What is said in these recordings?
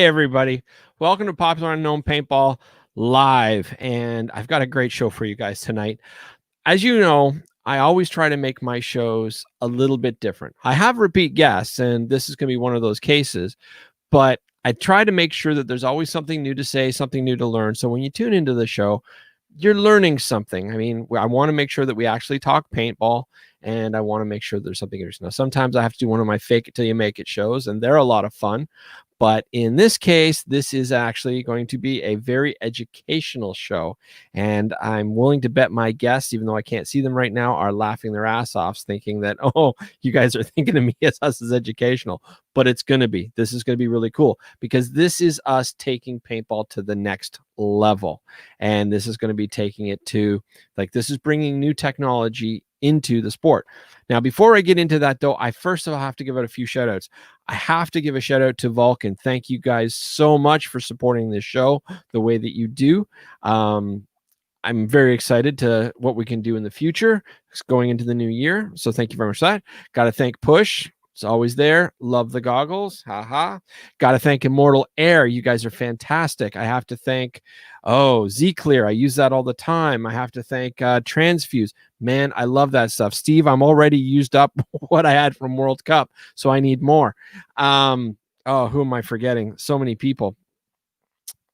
everybody. Welcome to Popular Unknown Paintball Live. And I've got a great show for you guys tonight. As you know, I always try to make my shows a little bit different. I have repeat guests, and this is going to be one of those cases, but I try to make sure that there's always something new to say, something new to learn. So when you tune into the show, you're learning something. I mean, I want to make sure that we actually talk paintball, and I want to make sure there's something interesting. Now, sometimes I have to do one of my fake it till you make it shows, and they're a lot of fun. But in this case, this is actually going to be a very educational show. And I'm willing to bet my guests, even though I can't see them right now, are laughing their ass off, thinking that, oh, you guys are thinking of me as us as educational. But it's going to be. This is going to be really cool because this is us taking paintball to the next level. And this is going to be taking it to, like, this is bringing new technology into the sport. Now, before I get into that, though, I first of all have to give out a few shout outs. I have to give a shout out to Vulcan. Thank you guys so much for supporting this show the way that you do. I'm very excited to what we can do in the future. It's going into the new year. So thank you very much for that. Got to thank Push. It's always there. Love the goggles. Haha. Got to thank Immortal Air. You guys are fantastic. I have to thank, Z-Clear. I use that all the time. I have to thank Transfuse. Man, I love that stuff. Steve, I'm already used up what I had from World Cup, so I need more. Who am I forgetting? So many people.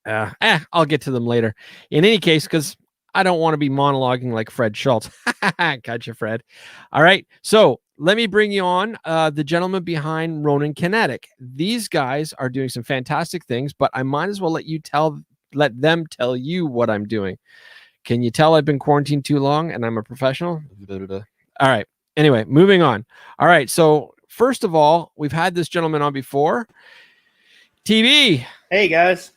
I'll get to them later. In any case, because I don't want to be monologuing like Fred Schultz. Gotcha, Fred. All right, so let me bring you on the gentleman behind Ronin Kinetic. These guys are doing some fantastic things, but I might as well let them tell you what I'm doing. Can you tell I've been quarantined too long and I'm a professional? All right. Anyway, moving on. All right. So first of all, we've had this gentleman on before. TB. Hey, guys.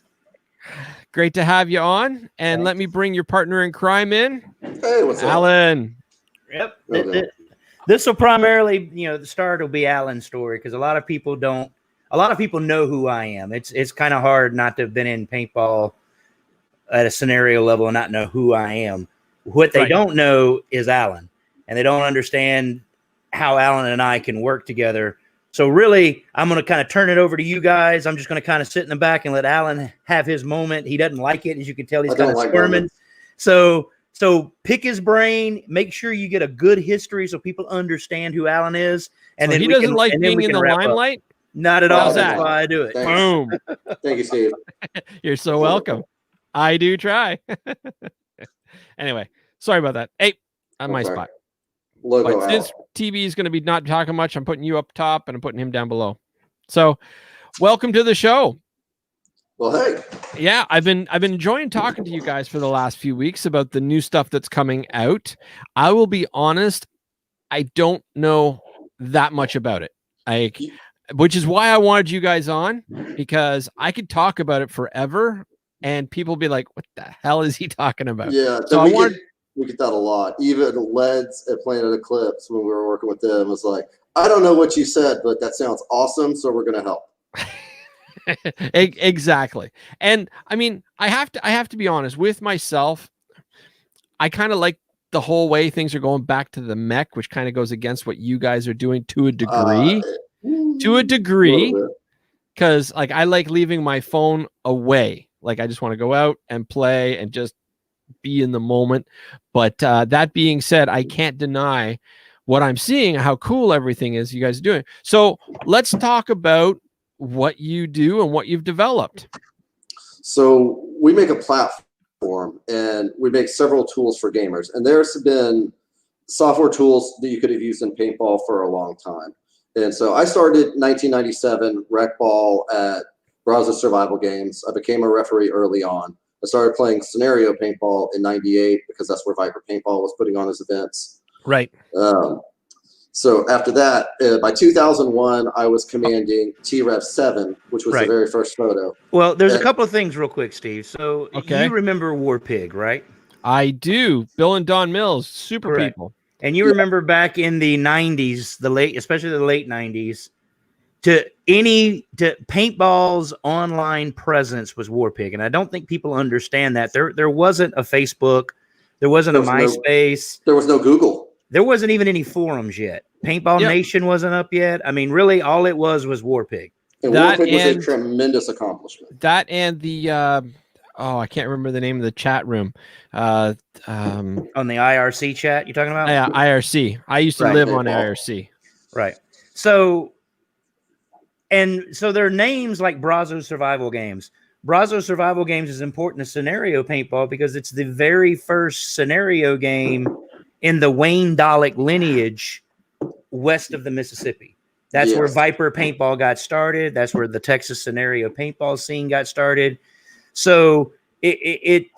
Great to have you on. And let me bring your partner in crime in. Hey, what's up? Alan. Yep. This will primarily, the start will be Alan's story because a lot of people know who I am. It's kind of hard not to have been in paintball at a scenario level and not know who I am. What they don't know is Alan, and they don't understand how Alan and I can work together. So really, I'm going to kind of turn it over to you guys. I'm just going to kind of sit in the back and let Alan have his moment. He doesn't like it. As you can tell, he's kind of squirming. So pick his brain, make sure you get a good history so people understand who Alan is. And then he doesn't like being in the limelight? Not at all. That's why I do it. Thanks. Boom. Thank you, Steve. You're so welcome. I do try. Anyway, sorry about that. Hey, on my spot. Logo since TV is going to be not talking much, I'm putting you up top and I'm putting him down below. So welcome to the show. Well, hey. Yeah, I've been enjoying talking to you guys for the last few weeks about the new stuff that's coming out. I will be honest, I don't know that much about it. Which is why I wanted you guys on, because I could talk about it forever and people be like, what the hell is he talking about? Yeah, so we get that a lot. Even Leds at Planet Eclipse, when we were working with them, was like, I don't know what you said, but that sounds awesome, so we're going to help. Exactly. And I mean, I have to be honest with myself. I kind of like the whole way things are going back to the mech, which kind of goes against what you guys are doing to a degree. Because like I like leaving my phone away. Like I just want to go out and play and just be in the moment. But that being said, I can't deny what I'm seeing, how cool everything is you guys are doing. So let's talk about what you do and what you've developed. So we make a platform and we make several tools for gamers. And there's been software tools that you could have used in paintball for a long time. And so I started 1997 rec ball at Browser Survival Games. I became a referee early on. I started playing scenario paintball in 98 because that's where Viper Paintball was putting on his events. Right. So after that, by 2001, I was commanding T-Rev 7, which was the very first photo. Well, there's a couple of things real quick, Steve. So you remember War Pig, right? I do. Bill and Don Mills, super people. And you remember back in the 90s, especially the late 90s, to paintball's online presence was War Pig. And I don't think people understand that. There wasn't a Facebook. There wasn't a MySpace. There was no Google. There wasn't even any forums yet. Paintball Nation wasn't up yet. I mean, really, all it was War Pig. And That Warpig was a and- tremendous accomplishment. That and the I can't remember the name of the chat room. On the IRC chat, you're talking about? Yeah, IRC. I used to Right. live on Paintball. IRC. Right. So there are names like Brazo Survival Games. Brazo Survival Games is important to scenario paintball because it's the very first scenario game in the Wayne Dalek lineage west of the Mississippi. That's where Yes. Viper paintball got started. That's where the Texas scenario paintball scene got started. So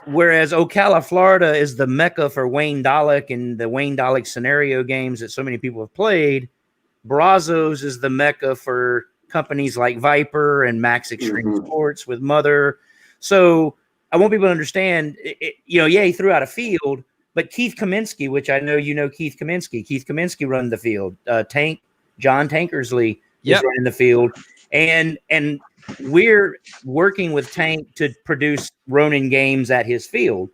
whereas Ocala, Florida is the mecca for Wayne Dalek and the Wayne Dalek scenario games that so many people have played, Brazos is the mecca for companies like Viper and Max Extreme Sports with Mother. So I want people to understand, he threw out a field, but Keith Kaminsky, which I know you know Keith Kaminsky run the field. John Tankersley is running the field. And we're working with Tank to produce Ronin games at his field.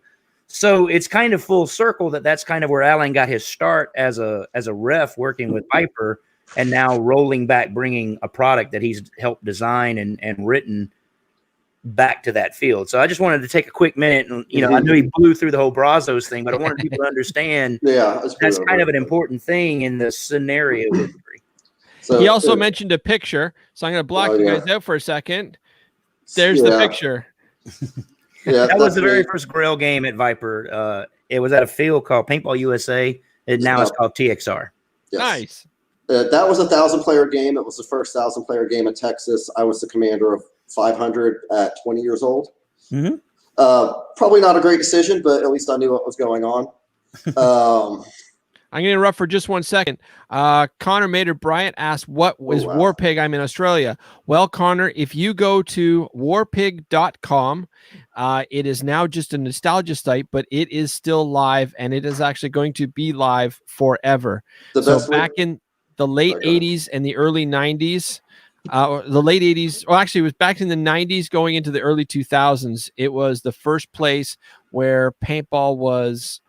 So it's kind of full circle that's kind of where Alan got his start as a ref working with Viper, and now rolling back, bringing a product that he's helped design and written back to that field. So I just wanted to take a quick minute, and I know he blew through the whole Brazos thing, but I wanted people to understand that's kind of an important thing in the scenario history. So he also mentioned a picture, so I'm going to block you guys out for a second. There's the picture. That was the very first Grail game at Viper. It was at a field called Paintball USA, and now it's called TXR. Yes. Nice. That was a 1,000-player game. It was the first 1,000-player game in Texas. I was the commander of 500 at 20 years old. Mm-hmm. Probably not a great decision, but at least I knew what was going on. I'm going to interrupt for just 1 second. Connor Mader Bryant asked, what was Warpig? I'm in Australia. Well, Connor, if you go to warpig.com, it is now just a nostalgia site, but it is still live, and it is actually going to be live forever. So back in the late 80s and the early 90s, the late 80s, well, actually, it was back in the 90s going into the early 2000s. It was the first place where paintball was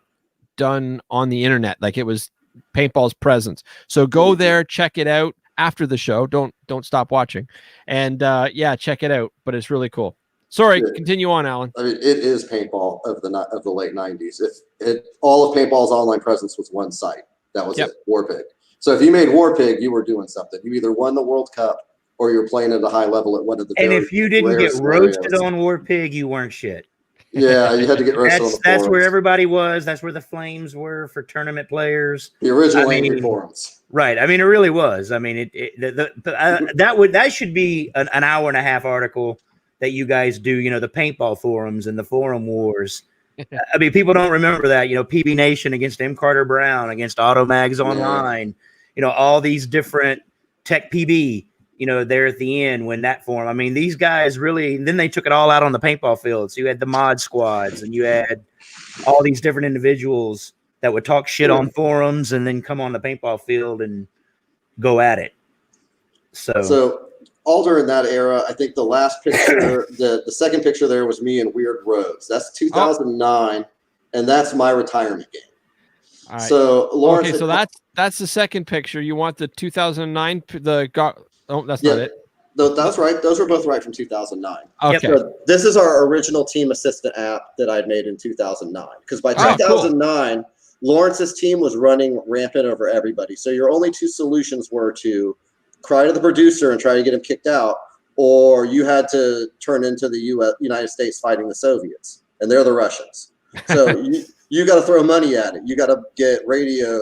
done on the internet. Like, it was paintball's presence. So go there, check it out after the show. Don't stop watching, and check it out. But it's really cool. Sorry, continue on, Alan. I mean, it is paintball of the late 90s. All of paintball's online presence was one site. That was it, Warpig. So if you made Warpig, you were doing something. You either won the World Cup or you were playing at a high level at one of the. And if you didn't get roasted on Warpig, you weren't shit. Yeah, you had to get roasted on the forums. That's where everybody was. That's where the flames were for tournament players. The original angry forums. Right. I mean, it really was. I mean, that should be an hour and a half article that you guys do. The paintball forums and the forum wars. I mean, people don't remember that. PB Nation against M. Carter Brown, against Automags Online. All these different Tech PB. There at the end when that forum. I mean, these guys really. Then they took it all out on the paintball field. So you had the mod squads, and you had all these different individuals that would talk shit on forums, and then come on the paintball field and go at it. So all during that era, I think the last picture, the second picture there was me in Weird Roads. That's 2009, and that's my retirement game. All right. So Lawrence. Okay, so that's the second picture. You want the 2009? Oh, that's not it. That's right. Those were both right from 2009. Okay. So this is our original team assistant app that I'd made in 2009. Because by 2009, Lawrence's team was running rampant over everybody. So your only two solutions were to cry to the producer and try to get him kicked out, or you had to turn into the United States fighting the Soviets, and they're the Russians. So you got to throw money at it. You got to get radio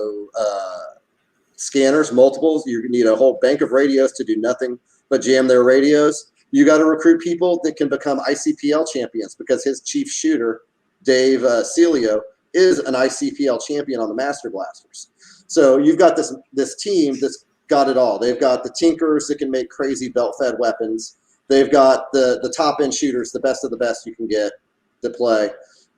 scanners, multiples. You need a whole bank of radios to do nothing but jam their radios. You got to recruit people that can become ICPL champions, because his chief shooter, Dave Celio, is an ICPL champion on the Master Blasters. So you've got this team that's got it all. They've got the tinkers that can make crazy belt-fed weapons. They've got the top-end shooters, the best of the best you can get to play.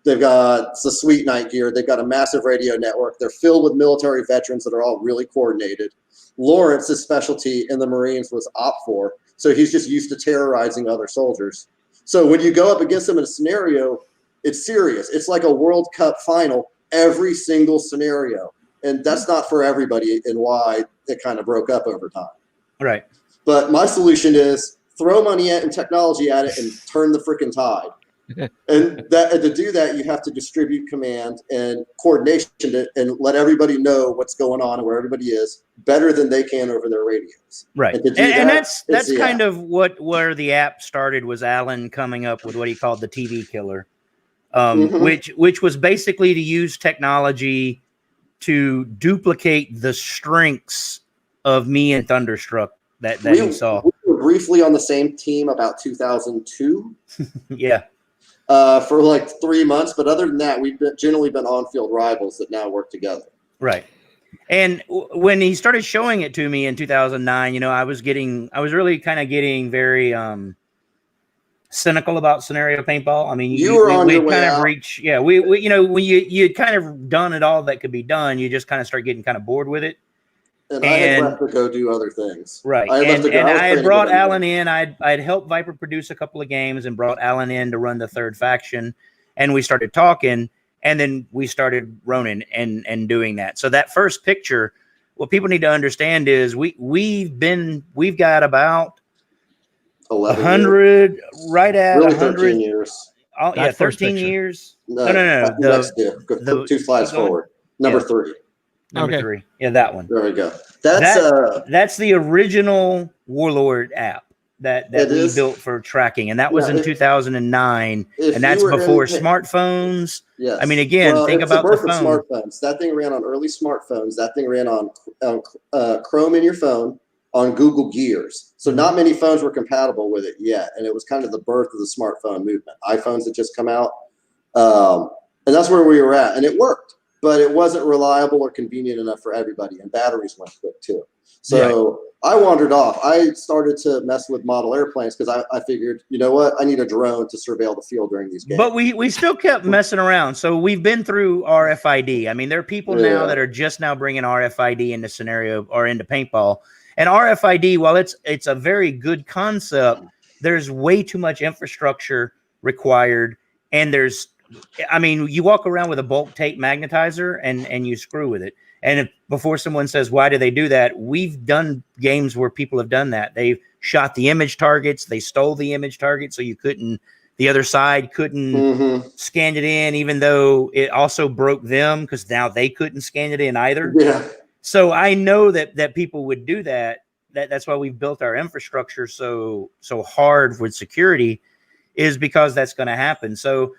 They've got the sweet night gear. They've got a massive radio network. They're filled with military veterans that are all really coordinated. Lawrence's specialty in the Marines was OPFOR, so he's just used to terrorizing other soldiers. So when you go up against them in a scenario, it's serious. It's like a World Cup final every single scenario, and that's not for everybody, and why it kind of broke up over time. Right. But my solution is throw money and technology at it and turn the freaking tide. And to do that, you have to distribute command and coordination and let everybody know what's going on and where everybody is better than they can over their radios. Right. And that's kind of where the app started, was Alan coming up with what he called the TV killer, which was basically to use technology to duplicate the strengths of me and Thunderstruck that you saw. We were briefly on the same team about 2002. Yeah. For like 3 months, but other than that, we've generally been on-field rivals that now work together. Right. And when he started showing it to me in 2009, I was really kind of getting very cynical about scenario paintball. I mean, you were on your way out. We when you kind of done it all that could be done, you just kind of start getting kind of bored with it. And I had left to go do other things. Right. I had brought Alan in. I'd helped Viper produce a couple of games and brought Alan in to run the third faction. And we started talking, and then we started Ronin and doing that. So that first picture, what people need to understand is we've got about 100, right at really 100 13 years. Oh, yeah, 13 years. No. The 2 slides forward. Number 3. Number 3. Yeah, that one. There we go. That's the original Warlord app that we built for tracking, and that was in 2009, and that's before smartphones. Yes. I mean, again, think about the phone. Smartphones. That thing ran on early smartphones. That thing ran on Chrome in your phone, on Google Gears. So not many phones were compatible with it yet, and it was kind of the birth of the smartphone movement. iPhones had just come out, and that's where we were at, and it worked. But it wasn't reliable or convenient enough for everybody, and batteries went quick too. So I wandered off. I started to mess with model airplanes because I figured, you know what, I need a drone to surveil the field during these games. But we still kept messing around. So we've been through RFID. I mean, there are people now that are just now bringing RFID into scenario or into paintball. And RFID, while it's a very good concept, there's way too much infrastructure required, and you walk around with a bulk tape magnetizer and you screw with it. And before someone says, why do they do that? We've done games where people have done that. They've shot the image targets. They stole the image target. So the other side couldn't scan it in, even though it also broke them, because now they couldn't scan it in either. Yeah. So I know that people would do that. That's why we've built our infrastructure so hard with security, is because that's going to happen. So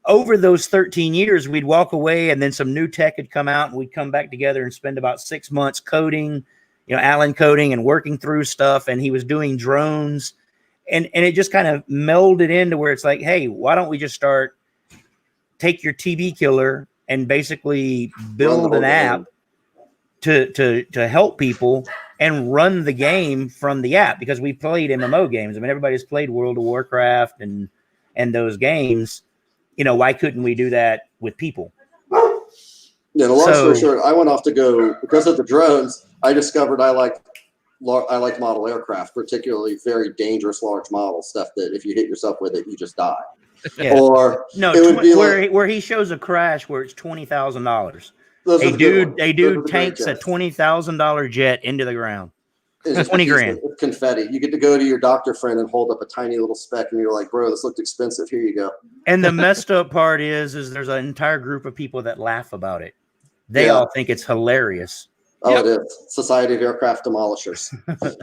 over those 13 years, we'd walk away, and then some new tech had come out, and we'd come back together and spend about 6 months coding, Alan coding and working through stuff. And he was doing drones, and it just kind of melded into where it's like, hey, why don't we just take your TV killer and basically build an app to help people and run the game from the app? Because we played MMO games. I mean, everybody's played World of Warcraft and those games. Why couldn't we do that with people? Yeah, the long story short, I went off to go, because of the drones, I discovered I liked model aircraft, particularly very dangerous large model stuff that if you hit yourself with it, you just die. Yeah. Or no, it would be where he shows a crash where it's $20,000. A dude tanks a $20,000 jet into the ground. It's 20 grand. Confetti. You get to go to your doctor friend and hold up a tiny little speck, and you're like, bro, this looked expensive. Here you go. And the messed up part is there's an entire group of people that laugh about it. They all think it's hilarious. Oh, it is. Society of Aircraft Demolishers.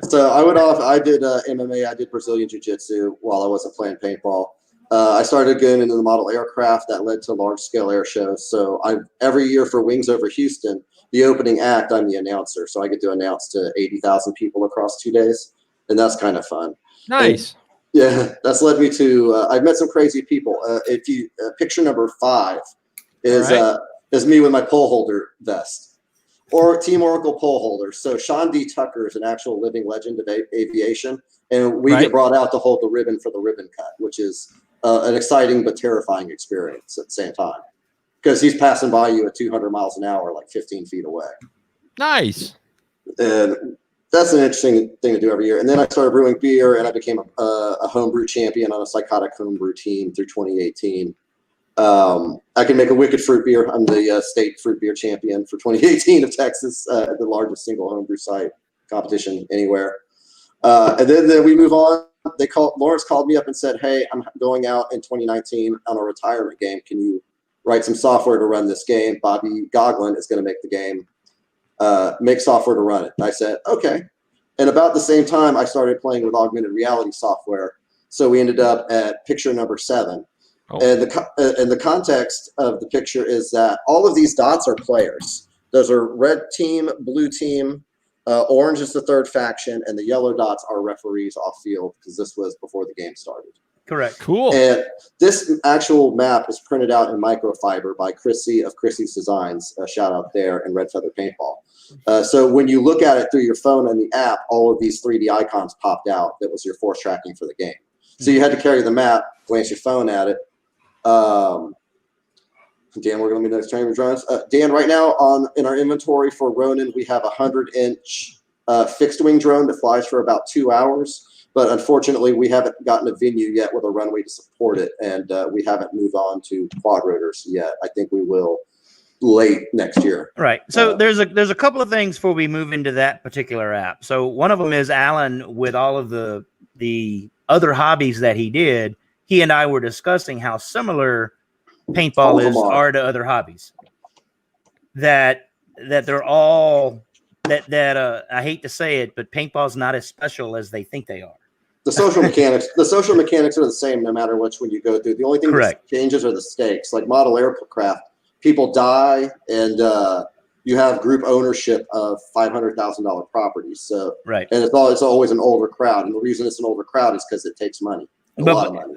So I went off. I did MMA. I did Brazilian Jiu-Jitsu while I wasn't playing paintball. I started getting into the model aircraft. That led to large-scale air shows. So every year for Wings Over Houston, the opening act, I'm the announcer. So I get to announce to 80,000 people across 2 days, and that's kind of fun. Nice. And, that's led me to I've met some crazy people. If you picture number 5 is me with my pole holder vest, or Team Oracle pole holder. So Sean D. Tucker is an actual living legend of aviation, and we get brought out to hold the ribbon for the ribbon cut, which is an exciting but terrifying experience at the same time, because he's passing by you at 200 miles an hour, like 15 feet away. Nice. And that's an interesting thing to do every year. And then I started brewing beer, and I became a homebrew champion on a psychotic homebrew team through 2018. I can make a wicked fruit beer. I'm the state fruit beer champion for 2018 of Texas, the largest single homebrew site competition anywhere. And then we move on Lawrence called me up and said, "Hey, I'm going out in 2019 on a retirement game. Can you write some software to run this game? Bobby Goglin is going to make the game. Make software to run it." And I said, "Okay." And about the same time, I started playing with augmented reality software. So we ended up at picture number 7. Oh. And the context of the picture is that all of these dots are players. Those are red team, blue team, orange is the third faction, and the yellow dots are referees off field, because this was before the game started. Correct. Cool. And this actual map is printed out in microfiber by Chrissy of Chrissy's Designs. Shout out there, and Red Feather Paintball. So when you look at it through your phone and the app, all of these 3D icons popped out. That was your force tracking for the game. So you had to carry the map, glance your phone at it. Dan, we're going to be next training drones. Dan, right now in our inventory for Ronin, we have a 100-inch fixed wing drone that flies for about 2 hours. But unfortunately, we haven't gotten a venue yet with a runway to support it, and we haven't moved on to quad rotors yet. I think we will late next year. Right. So there's a couple of things before we move into that particular app. So one of them is Alan, with all of the other hobbies that he did. He and I were discussing how similar paintball are to other hobbies. That they're all that I hate to say it, but paintball's not as special as they think they are. The social mechanics are the same no matter which one you go through. The only thing that changes are the stakes. Like model aircraft, people die, and you have group ownership of $500,000 properties. So and it's always an older crowd, and the reason it's an older crowd is because it takes money.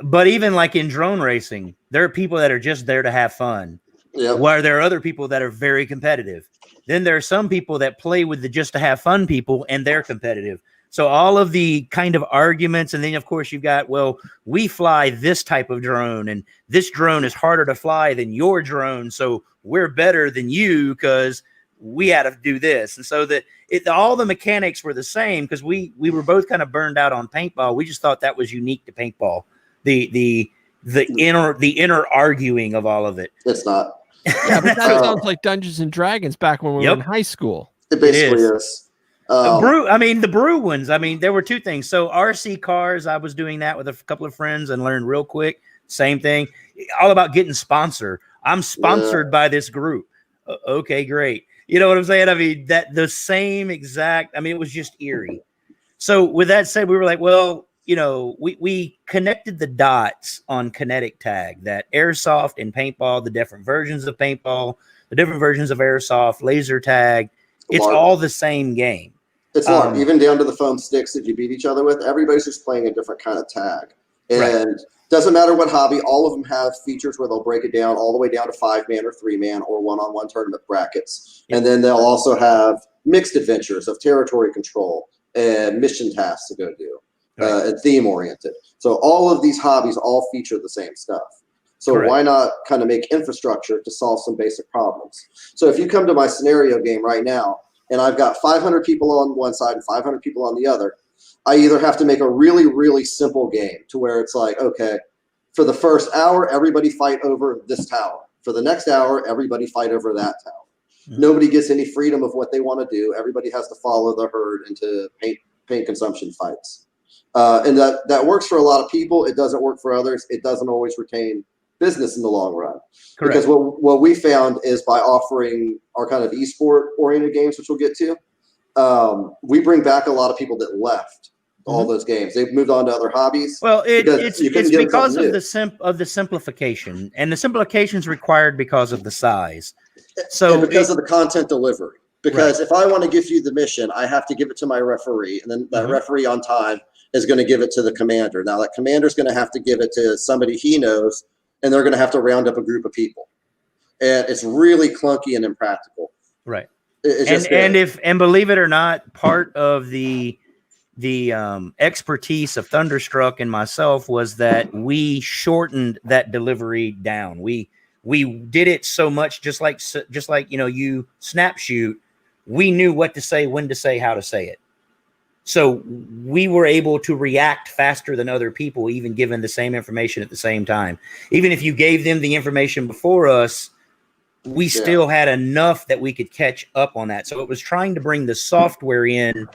But even like in drone racing, there are people that are just there to have fun. Yep. Where there are other people that are very competitive. Then there are some people that play with the just to have fun people, and they're competitive. So all of the kind of arguments, and then of course you've got, well, we fly this type of drone, and this drone is harder to fly than your drone, so we're better than you because we had to do this. And so all the mechanics were the same, because we were both kind of burned out on paintball. We just thought that was unique to paintball. The inner arguing of all of it. It's not. Yeah, but that sounds like Dungeons and Dragons back when we were in high school. It basically is. The brew ones. I mean, there were two things. So RC cars, I was doing that with a couple of friends and learned real quick. Same thing. All about getting sponsored. I'm sponsored by this group. Okay, great. You know what I'm saying? I mean, that the same exact. I mean, it was just eerie. So with that said, we were like, well, you know, we connected the dots on Kinetic tag, that airsoft and paintball, the different versions of paintball, the different versions of airsoft, laser tag. It's all the same game. It's not even down to the foam sticks that you beat each other with. Everybody's just playing a different kind of tag. And doesn't matter what hobby, all of them have features where they'll break it down all the way down to 5-man or 3-man or one-on-one tournament brackets. And then they'll also have mixed adventures of territory control and mission tasks to go do. And theme oriented. So all of these hobbies all feature the same stuff. So why not kind of make infrastructure to solve some basic problems? So if you come to my scenario game right now, and I've got 500 people on one side and 500 people on the other, I either have to make a really, really simple game to where it's like, okay, for the first hour, everybody fight over this tower. For the next hour, everybody fight over that tower. Nobody gets any freedom of what they want to do. Everybody has to follow the herd into paint consumption fights. And that works for a lot of people. It doesn't work for others. It doesn't always retain business in the long run. Because what we found is by offering our kind of esport oriented games, which we'll get to, we bring back a lot of people that left all those games. They've moved on to other hobbies. Well, it's because of the simplification, and the simplification is required because of the size. So and because of the content delivery. Because if I want to give you the mission, I have to give it to my referee, and then that referee on time is going to give it to the commander. Now that commander is going to have to give it to somebody he knows, and they're going to have to round up a group of people. And it's really clunky and impractical. Right. And believe it or not, part of the expertise of Thunderstruck and myself was that we shortened that delivery down. We did it so much, just like you snap shoot. We knew what to say, when to say, how to say it. So we were able to react faster than other people, even given the same information at the same time. Even if you gave them the information before us, we still had enough that we could catch up on that. So it was trying to bring the software in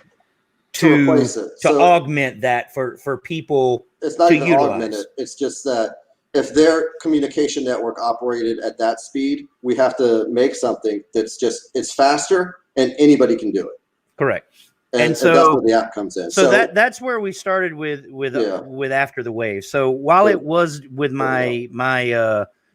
to replace it. to augment that for people it's not to even utilize. augment it. It's just that if their communication network operated at that speed, we have to make something that's just, it's faster and anybody can do it. Correct. And so that's where the app comes in. So that's where we started with After the Wave. So while it was with my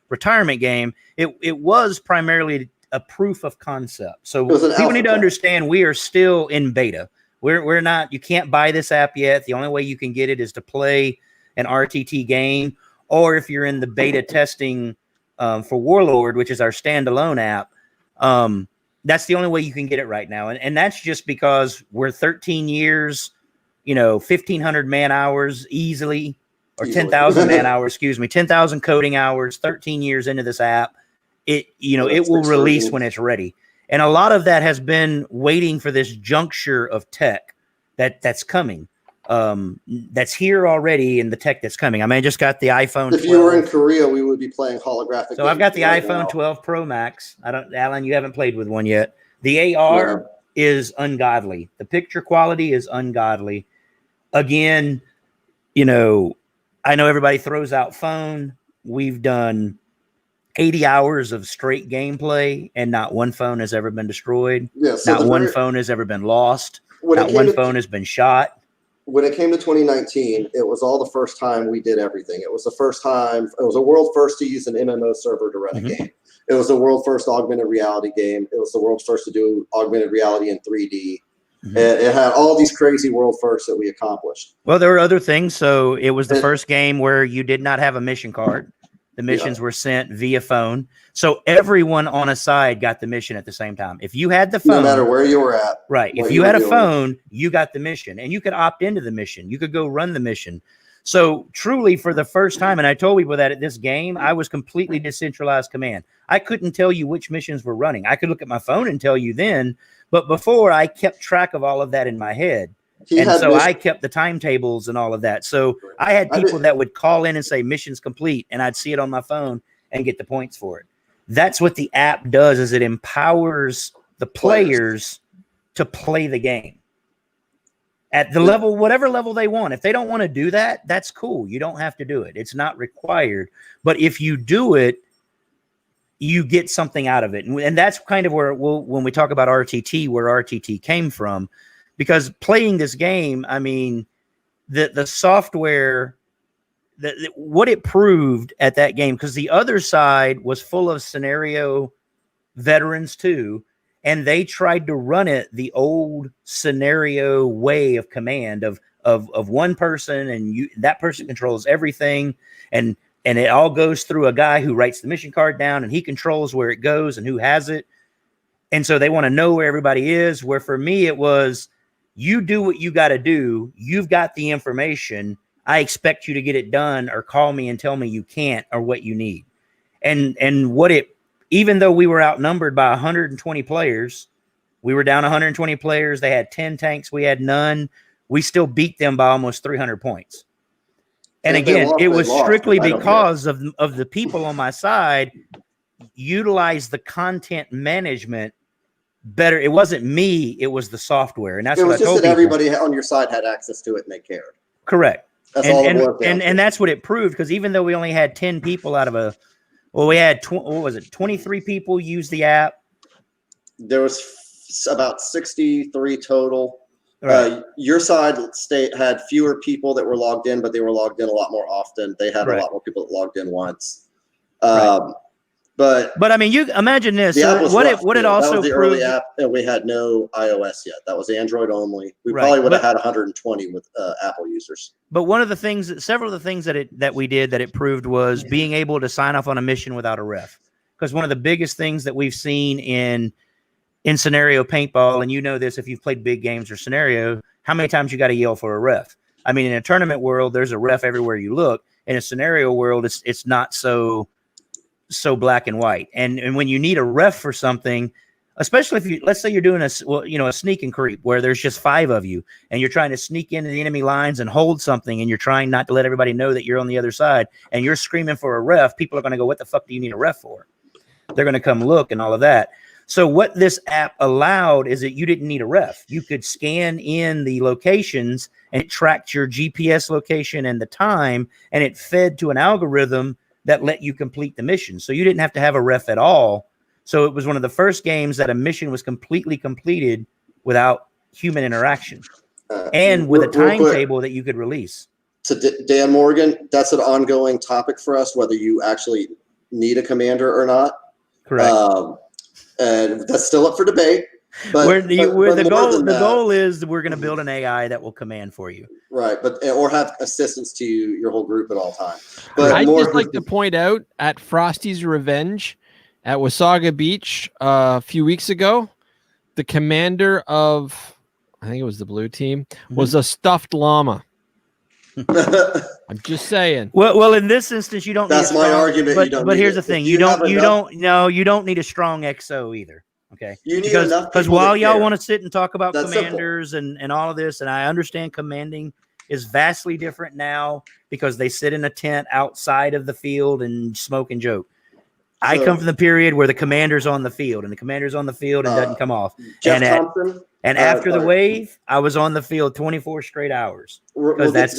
retirement game, it was primarily a proof of concept. So people need to understand we are still in beta. We're not, you can't buy this app yet. The only way you can get it is to play an RTT game, or if you're in the beta testing for Warlord, which is our standalone app. That's the only way you can get it right now. And that's just because we're 13 years, 1,500 man hours easily, or 10,000 man hours, 10,000 coding hours, 13 years into this app. It will release when it's ready. And a lot of that has been waiting for this juncture of tech that's coming. That's here already in the tech that's coming. I mean, I just got the iPhone 12. If you were in Korea, we would be playing holographic. So I've got the iPhone 12 Pro Max. Alan, you haven't played with one yet. The AR is ungodly. The picture quality is ungodly. Again, I know everybody throws out phone. We've done 80 hours of straight gameplay, and not one phone has ever been destroyed. Yeah, so not one phone has ever been lost. Not one phone has been shot. When it came to 2019, it was all the first time we did everything. It was the first time, it was a world first to use an MMO server to run a game. It was the world first augmented reality game. It was the world first to do augmented reality in 3D. And it had all these crazy world firsts that we accomplished. Well, there were other things. So it was the first game where you did not have a mission card. The missions were sent via phone. So everyone on a side got the mission at the same time. If you had the phone, no matter where you were at. Right. If you had a phone, you got the mission, and you could opt into the mission. You could go run the mission. So truly, for the first time, and I told people that at this game, I was completely decentralized command. I couldn't tell you which missions were running. I could look at my phone and tell you then, but before I kept track of all of that in my head. I kept the timetables and all of that. So I had people that would call in and say mission's complete, and I'd see it on my phone and get the points for it. That's what the app does, is it empowers the players to play the game at the level, whatever level they want. If they don't want to do that, that's cool. You don't have to do it. It's not required. But if you do it, you get something out of it. And that's kind of where when we talk about RTT, where RTT came from. Because playing this game, I mean, the software, what it proved at that game, because the other side was full of scenario veterans too, and they tried to run it the old scenario way of command of one person, and that person controls everything, and it all goes through a guy who writes the mission card down, and he controls where it goes and who has it. And so they want to know where everybody is. Where for me, it was, you do what you got to do. You've got the information. I expect you to get it done, or call me and tell me you can't, or what you need. And even though we were outnumbered by 120 players, we were down 120 players. They had 10 tanks. We had none. We still beat them by almost 300 points. And again, it was strictly because of the people on my side utilized the content management better. It wasn't me, it was the software. And that's what I told people. It was just that everybody on your side had access to it and they cared. Correct. That's all it worked out. And that's what it proved, because even though we only had 10 people out of we had 23 people use the app. There was about 63 total. Right. Your side had fewer people that were logged in, but they were logged in a lot more often. They had a lot more people that logged in once. But I mean, you imagine this. The app was what rough, it also that was the proved, early app, and we had no iOS yet. That was Android only. We probably would have had 120 with Apple users. But several of the things that we did that it proved was being able to sign off on a mission without a ref. Because one of the biggest things that we've seen in scenario paintball, and you know this if you've played big games or scenario, how many times you got to yell for a ref? I mean, in a tournament world, there's a ref everywhere you look. In a scenario world, it's not so black and white. And when you need a ref for something, especially if let's say you're doing a sneak and creep where there's just 5 of you and you're trying to sneak into the enemy lines and hold something, and you're trying not to let everybody know that you're on the other side, and you're screaming for a ref, people are going to go, what the fuck do you need a ref for? They're going to come look and all of that. So what this app allowed is that you didn't need a ref. You could scan in the locations and it tracked your GPS location and the time, and it fed to an algorithm that let you complete the mission. So you didn't have to have a ref at all. So it was one of the first games that a mission was completely completed without human interaction and with a timetable that you could release. To Dan Morgan, that's an ongoing topic for us, whether you actually need a commander or not. Correct. And that's still up for debate. But, the goal is we're going to build an AI that will command for you. Right, or have assistance to your whole group at all times. But I'd just like to point out at Frosty's Revenge at Wasaga Beach a few weeks ago, the commander of, I think it was the blue team, was a stuffed llama. I'm just saying. Well, in this instance, you don't. That's my argument. But here's the thing: you don't need a strong XO either. Okay, because while y'all want to sit and talk about commanders and all of this, and I understand commanding is vastly different now because they sit in a tent outside of the field and smoke and joke. I come from the period where the commander's on the field and doesn't come off. And after the wave, I was on the field 24 straight hours. Because that's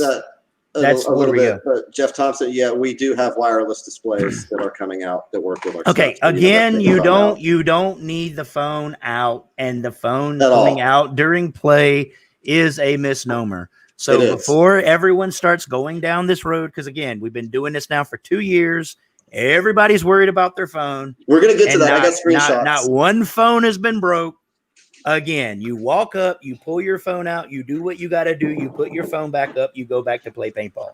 where we go. But Jeff Thompson, yeah, we do have wireless displays that are coming out that work with our Okay, stuff. again, you don't need the phone out, and the phone coming out during play is a misnomer. So before everyone starts going down this road, because again, we've been doing this now for 2 years. Everybody's worried about their phone. We're going to get to that. I got screenshots. Not one phone has been broke. Again, you walk up, you pull your phone out, you do what you got to do, you put your phone back up, you go back to play paintball.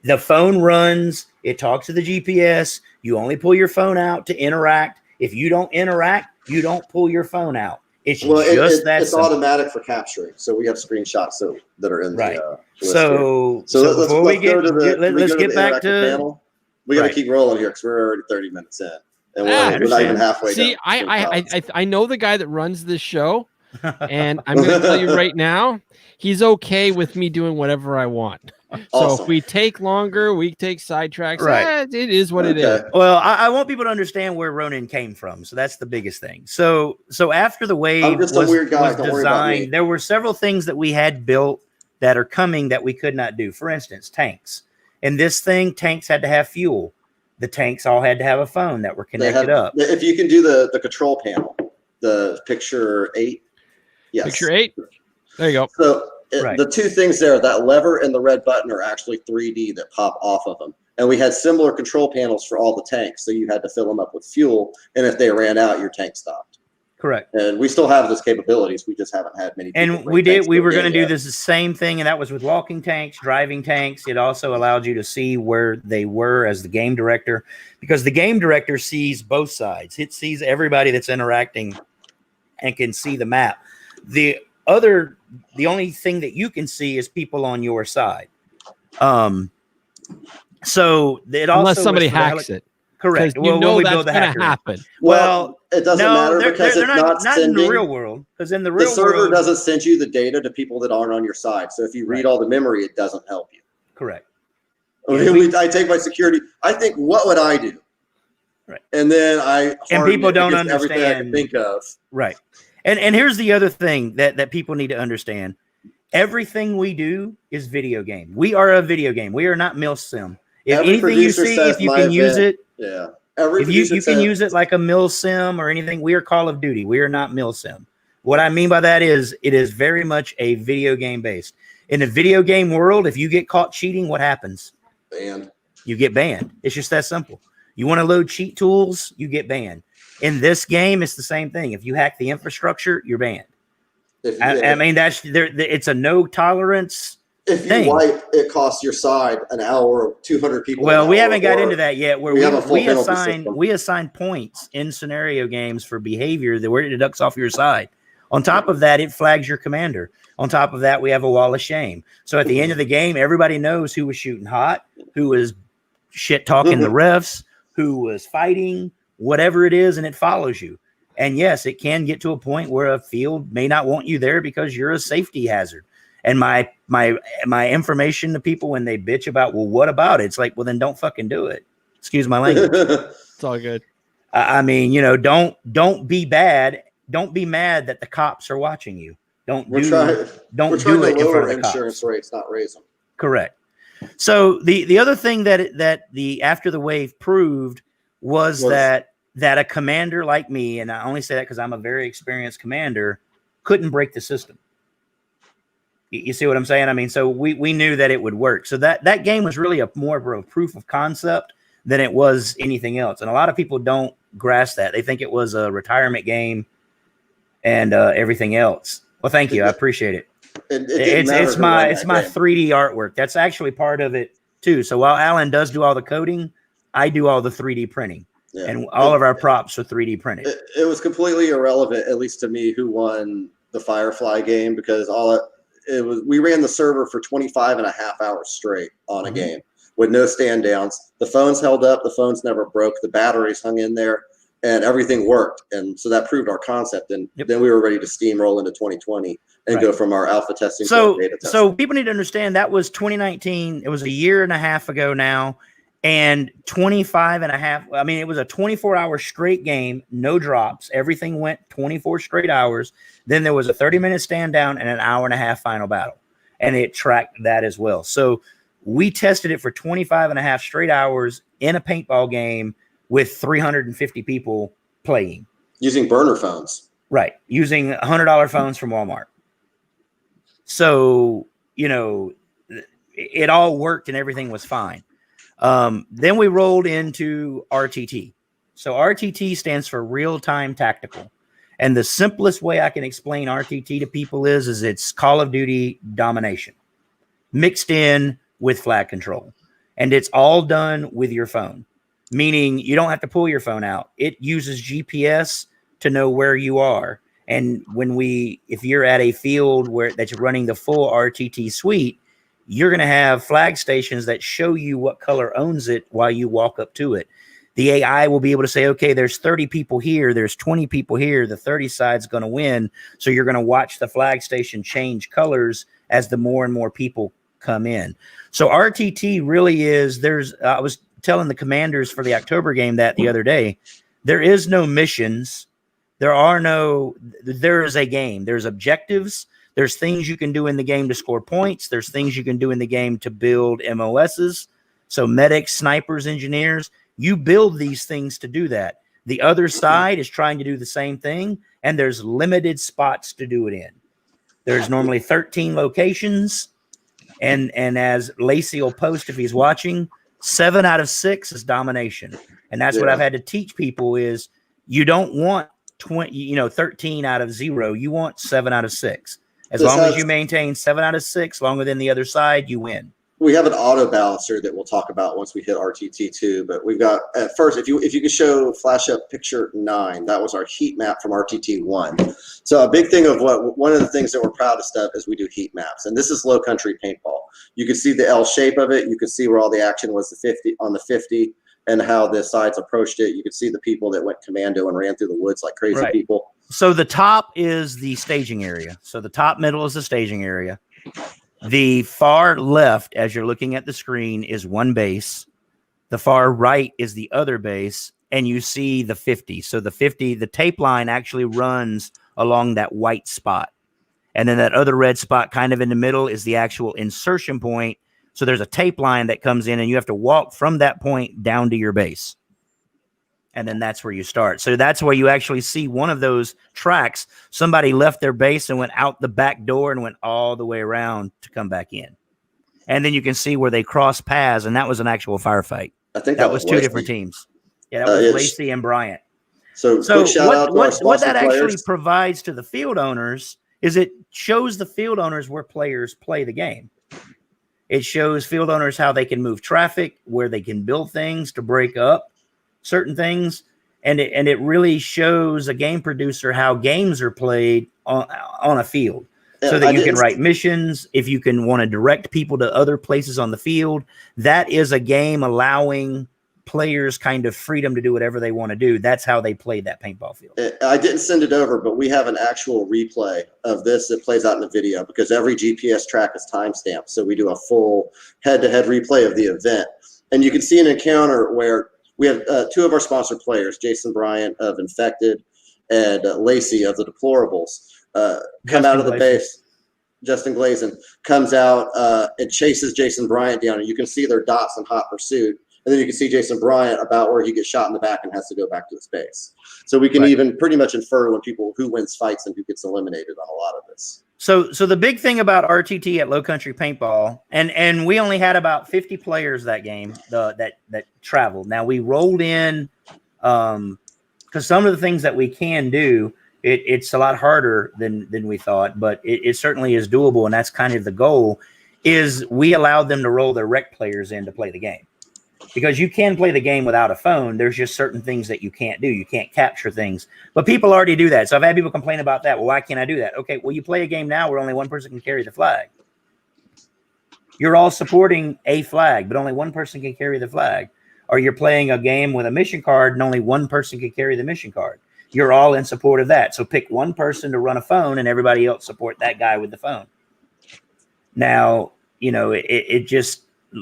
The phone runs, it talks to the GPS. You only pull your phone out to interact. If you don't interact, you don't pull your phone out. It's it's automatic for capturing. So we have screenshots that are in the list so let's get back to panel. We got to keep rolling here because we're already 30 minutes in. And we're not even halfway. See, I know the guy that runs this show, and I'm going to tell you right now, he's okay with me doing whatever I want. So if we take longer, we take sidetracks. Right. It is what it is. Well, I want people to understand where Ronin came from. So that's the biggest thing. So after the wave was designed, there were several things that we had built that are coming that we could not do. For instance, tanks. In this thing, tanks had to have fuel. The tanks all had to have a phone that were connected up. If you can do the control panel, the picture 8. Yes. Picture 8. There you go. So the two things there, that lever and the red button are actually 3D that pop off of them. And we had similar control panels for all the tanks. So you had to fill them up with fuel. And if they ran out, your tank stopped. Correct. And we still have those capabilities. We just haven't had many. And we were going to do this the same thing. And that was with walking tanks, driving tanks. It also allowed you to see where they were as the game director, because the game director sees both sides. It sees everybody that's interacting and can see the map. The only thing that you can see is people on your side. So it also, unless somebody hacks it. Correct. Well, that's going to happen. Well, it doesn't matter because it's not in the real world. Because in the real world, the server doesn't send you the data to people that aren't on your side. So if you read all the memory, it doesn't help you. Correct. I take my security. I think, what would I do? Right. And then people don't understand everything I can think of. Right. And here's the other thing that people need to understand. Everything we do is video game. We are a video game. We are not MilSim. If anything you see, if you can use it, if you can use it like a MilSim or anything, we are Call of Duty. We are not MilSim. What I mean by that is it is very much a video game based. In the video game world, if you get caught cheating, what happens? Banned. You get banned. It's just that simple. You want to load cheat tools, you get banned. In this game, it's the same thing. If you hack the infrastructure, you're banned. I mean, it's a no tolerance. If you wipe, it costs your side an hour of 200 people. Well, we haven't got into that yet. Where we assign points in scenario games for behavior where it deducts off your side. On top of that, it flags your commander. On top of that, we have a wall of shame. So at the end of the game, everybody knows who was shooting hot, who was shit talking the refs, who was fighting, whatever it is, and it follows you. And yes, it can get to a point where a field may not want you there because you're a safety hazard. And my information to people when they bitch about, well, what about it? It's like, well, then don't fucking do it. Excuse my language. It's all good. I mean, you know, don't be bad. Don't be mad that the cops are watching you. Don't We're do trying it in front lower of the insurance cops. rates, not raise them. Correct. So the other thing that the After the Wave proved was that a commander like me, and I only say that because I'm a very experienced commander, couldn't break the system. You see what I'm saying? I mean, so we knew that it would work. So that game was really more of a proof of concept than it was anything else. And a lot of people don't grasp that. They think it was a retirement game and everything else. Well, thank you. I appreciate it. It's my 3D artwork. That's actually part of it too. So while Alan does do all the coding, I do all the 3D printing. Yeah. And all of our props are 3D printed. It was completely irrelevant, at least to me, who won the Firefly game, because we ran the server for 25 and a half hours straight on a game with no stand downs. The phones held up. The phones never broke. The batteries hung in there, and everything worked. And so that proved our concept. And then we were ready to steamroll into 2020 and go from our alpha testing to our beta testing. So people need to understand that was 2019. It was a year and a half ago now. And 25 and a half, I mean, it was a 24-hour straight game, no drops. Everything went 24 straight hours. Then there was a 30-minute stand down and an hour and a half final battle. And it tracked that as well. So we tested it for 25 and a half straight hours in a paintball game with 350 people playing. Using burner phones. Right. Using $100 phones from Walmart. So, you know, it all worked and everything was fine. Then we rolled into RTT. So RTT stands for real-time tactical. And the simplest way I can explain RTT to people is it's Call of Duty domination mixed in with flag control. And it's all done with your phone, meaning you don't have to pull your phone out. It uses GPS to know where you are. And if you're at a field that's running the full RTT suite, you're going to have flag stations that show you what color owns it while you walk up to it. The AI will be able to say, okay, there's 30 people here. There's 20 people here. The 30 side's going to win. So you're going to watch the flag station change colors as the more and more people come in. So RTT really is, I was telling the commanders for the October game that the other day, there is no missions. There is a game. There's objectives. There's things you can do in the game to score points. There's things you can do in the game to build MOSs. So medics, snipers, engineers, you build these things to do that. The other side is trying to do the same thing, and there's limited spots to do it in. There's normally 13 locations, and as Lacey will post if he's watching, 7 out of 6 is domination. And that's what I've had to teach people is you don't want 13 out of 0. You want 7 out of 6. As long as you maintain 7 out of 6 longer than the other side, you win. We have an auto balancer that we'll talk about once we hit RTT2, but we've got at first, if you could flash up picture 9, that was our heat map from RTT1. So a big thing of one of the things that we're proudest of is we do heat maps, and this is low country paintball. You can see the L shape of it. You can see where all the action was on the 50 and how the sides approached it. You could see the people that went commando and ran through the woods like crazy people. So the top is the staging area. So the top middle is the staging area. The far left, as you're looking at the screen, is one base. The far right is the other base, and you see the 50. So the tape line actually runs along that white spot. And then that other red spot kind of in the middle is the actual insertion point. So there's a tape line that comes in, and you have to walk from that point down to your base. And then that's where you start. So that's where you actually see one of those tracks. Somebody left their base and went out the back door and went all the way around to come back in. And then you can see where they cross paths, and that was an actual firefight. I think that was 2 different teams. Yeah, that was Lacey and Bryant. So quick shout out to our what that players. Actually provides to the field owners is it shows the field owners where players play the game. It shows field owners how they can move traffic, where they can build things to break up certain things, and it really shows a game producer how games are played on a field, so that you can write missions. If you can want to direct people to other places on the field, that is a game allowing players kind of freedom to do whatever they want to do. That's how they play that paintball field. I didn't send it over, but we have an actual replay of this that plays out in the video because every GPS track is timestamped. So we do a full head-to-head replay of the event, and you can see an encounter where we have two of our sponsored players, Jason Bryant of Infected and Lacey of the Deplorables, come out of the base. Justin Glazen comes out and chases Jason Bryant down, and you can see their dots in hot pursuit. And then you can see Jason Bryant about where he gets shot in the back and has to go back to his base. So we can even pretty much infer who wins fights and who gets eliminated on a lot of this. So the big thing about RTT at Low Country Paintball, and we only had about 50 players that game that traveled. Now we rolled in because some of the things that we can do, it's a lot harder than we thought, but it certainly is doable, and that's kind of the goal. Is we allowed them to roll their rec players in to play the game. Because you can play the game without a phone. There's just certain things that you can't do. You can't capture things. But people already do that. So I've had people complain about that. Well, why can't I do that? Okay, well, you play a game now where only one person can carry the flag. You're all supporting a flag, but only one person can carry the flag. Or you're playing a game with a mission card and only one person can carry the mission card. You're all in support of that. So pick one person to run a phone and everybody else support that guy with the phone. Now, it just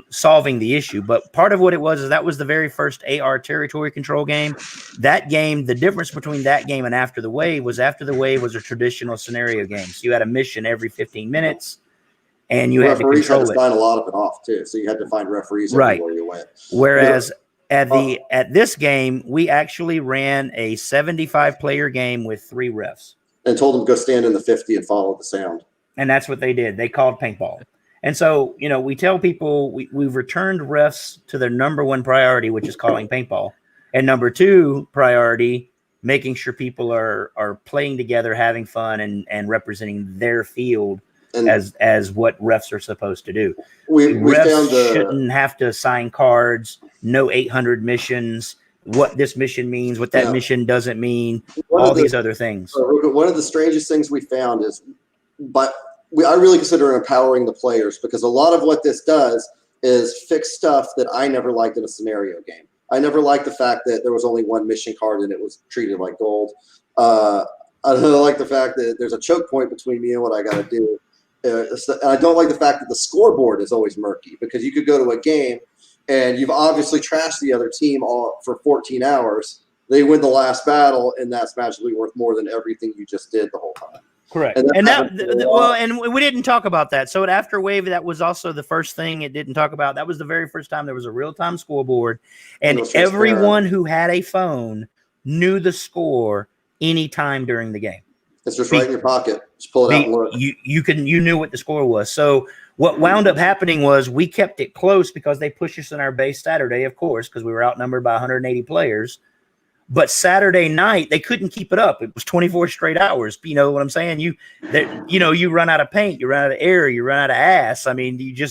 solving the issue, but part of what it was is that was the very first AR territory control game. That game, the difference between that game and After the Wave was a traditional scenario game. So you had a mission every 15 minutes, and you had to control it. Sign a lot of it off too, so you had to find referees everywhere you went. Whereas at this game, we actually ran a 75-player game with 3 refs, and told them to go stand in the 50 and follow the sound. And that's what they did. They called paintball. And so, we tell people we've returned refs to their number 1 priority, which is calling paintball. And number 2 priority, making sure people are playing together, having fun, and representing their field as what refs are supposed to do. Refs shouldn't have to sign cards, no 800 missions, what this mission means, what that mission doesn't mean, all these other things. One of the strangest things we found is, I really consider empowering the players, because a lot of what this does is fix stuff that I never liked in a scenario game. I never liked the fact that there was only one mission card and it was treated like gold. I don't like the fact that there's a choke point between me and what I got to do. And I don't like the fact that the scoreboard is always murky, because you could go to a game and you've obviously trashed the other team for 14 hours. They win the last battle, and that's magically worth more than everything you just did the whole time. Correct. And we didn't talk about that. So at After Wave, that was also the first thing it didn't talk about. That was the very first time there was a real-time scoreboard, and everyone who had a phone knew the score anytime during the game. It's just right in your pocket. Just pull it out and look. You knew what the score was. So what wound up happening was we kept it close because they pushed us in our base Saturday, of course, because we were outnumbered by 180 players. But Saturday night, they couldn't keep it up. It was 24 straight hours. You know what I'm saying? You run out of paint, you run out of air, you run out of ass. I mean, the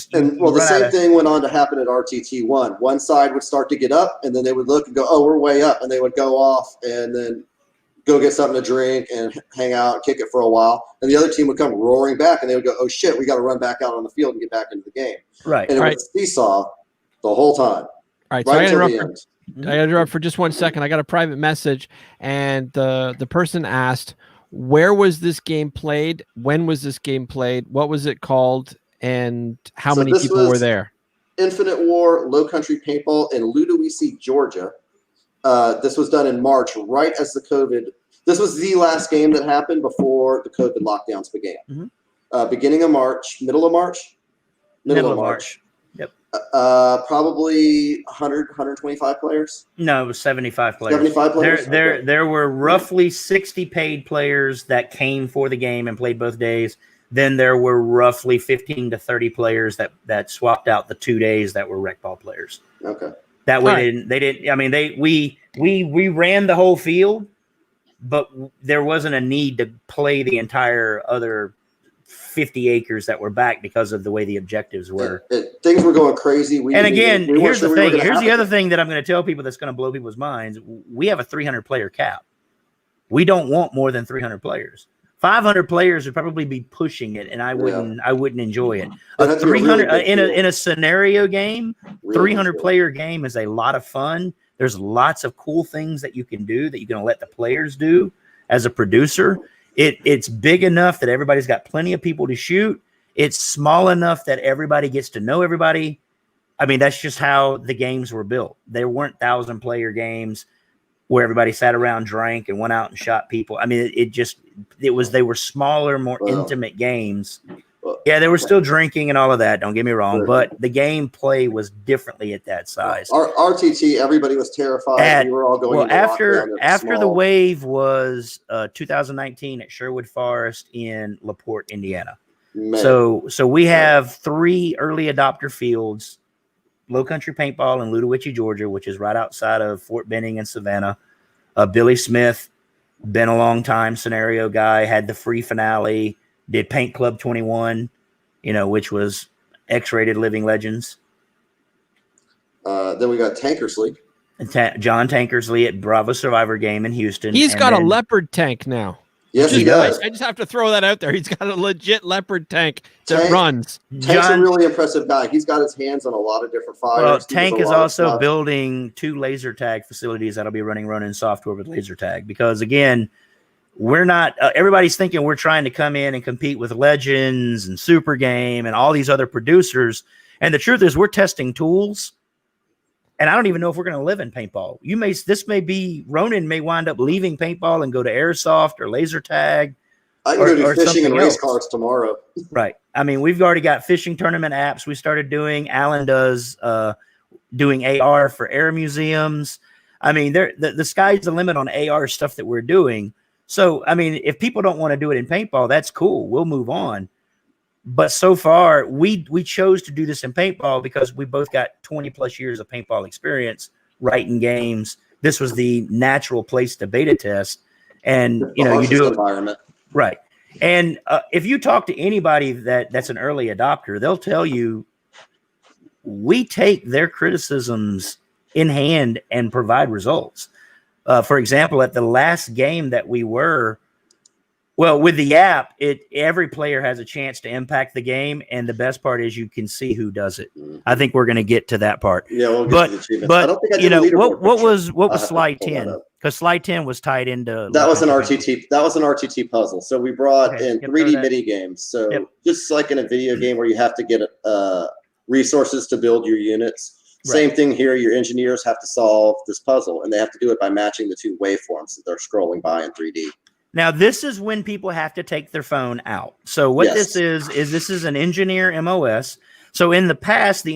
same thing went on to happen at RTT1. One side would start to get up, and then they would look and go, "Oh, we're way up," and they would go off and then go get something to drink and hang out, kick it for a while. And the other team would come roaring back, and they would go, "Oh shit, we got to run back out on the field and get back into the game." Right. And it was seesaw the whole time. All right. So I interrupt for just 1 second. I got a private message, and the person asked, where was this game played? When was this game played? What was it called? And how many people were there? Infinite War Low Country Paintball in Ludowici, Georgia. This was done in March, right as the COVID. This was the last game that happened before the COVID lockdowns began. Mm-hmm. Beginning of March, middle of March. Yep. Probably 100, 125 players. No, it was 75 players. 75 players. There were roughly 60 paid players that came for the game and played both days. Then there were roughly 15 to 30 players that swapped out the 2 days that were rec ball players. Okay. That way they didn't. I mean, we ran the whole field, but there wasn't a need to play the entire other 50 acres that were back because of the way the objectives were. Things were going crazy. Here's the thing. Here's the other thing that I'm going to tell people that's going to blow people's minds. We have a 300 player cap. We don't want more than 300 players. 500 players would probably be pushing it, and I wouldn't enjoy it. A 300 in a scenario game, 300 player game is a lot of fun. There's lots of cool things that you can do that you're going to let the players do as a producer. It's big enough that everybody's got plenty of people to shoot. It's small enough that everybody gets to know everybody. I mean, that's just how the games were built. There weren't 1,000-player games where everybody sat around, drank, and went out and shot people. I mean, they were smaller, more intimate games. Yeah, they were still drinking and all of that. Don't get me wrong, but the gameplay was differently at that size. Our RTT, everybody was terrified. We were all going into after the wave was 2019 at Sherwood Forest in LaPorte, Indiana. Man. So we have 3 early adopter fields: Low Country Paintball in Ludowicz, Georgia, which is right outside of Fort Benning and Savannah. Billy Smith, been a long time scenario guy, had the free finale, did Paint Club 21, which was X-rated Living Legends. Then we got Tankersley. John Tankersley at Bravo Survivor game in Houston. He's got a leopard tank now. Yes, he does. I just have to throw that out there. He's got a legit leopard tank that runs. Tank's a really impressive guy. He's got his hands on a lot of different fires. Well, Tank is also building 2 laser tag facilities that'll be running Ronin software with laser tag. Because again, we're not. Everybody's thinking we're trying to come in and compete with Legends and Super Game and all these other producers. And the truth is, we're testing tools. And I don't even know if we're going to live in paintball. Ronin may wind up leaving paintball and go to airsoft or laser tag. I can go do fishing and race cars tomorrow. Right. I mean, we've already got fishing tournament apps we started doing. Alan does doing AR for air museums. I mean, the sky's the limit on AR stuff that we're doing. So, I mean, if people don't want to do it in paintball, that's cool. We'll move on. But so far, we chose to do this in paintball because we both got 20 plus years of paintball experience writing games. This was the natural place to beta test. And, you do environment. Right. And if you talk to anybody that's an early adopter, they'll tell you we take their criticisms in hand and provide results. For example, at the last game that we were, with the app, every player has a chance to impact the game, and the best part is you can see who does it. I think we're going to get to that part. Yeah, we'll get to the achievements. But I don't think I did what was slide 10? Because slide 10 was tied into that was an RTT. That was an RTT puzzle. So we brought in 3D mini games. So just like in a video game where you have to get resources to build your units. Right. Same thing here. Your engineers have to solve this puzzle, and they have to do it by matching the 2 waveforms that they're scrolling by in 3D. Now, this is when people have to take their phone out. So what this is an engineer MOS. So in the past,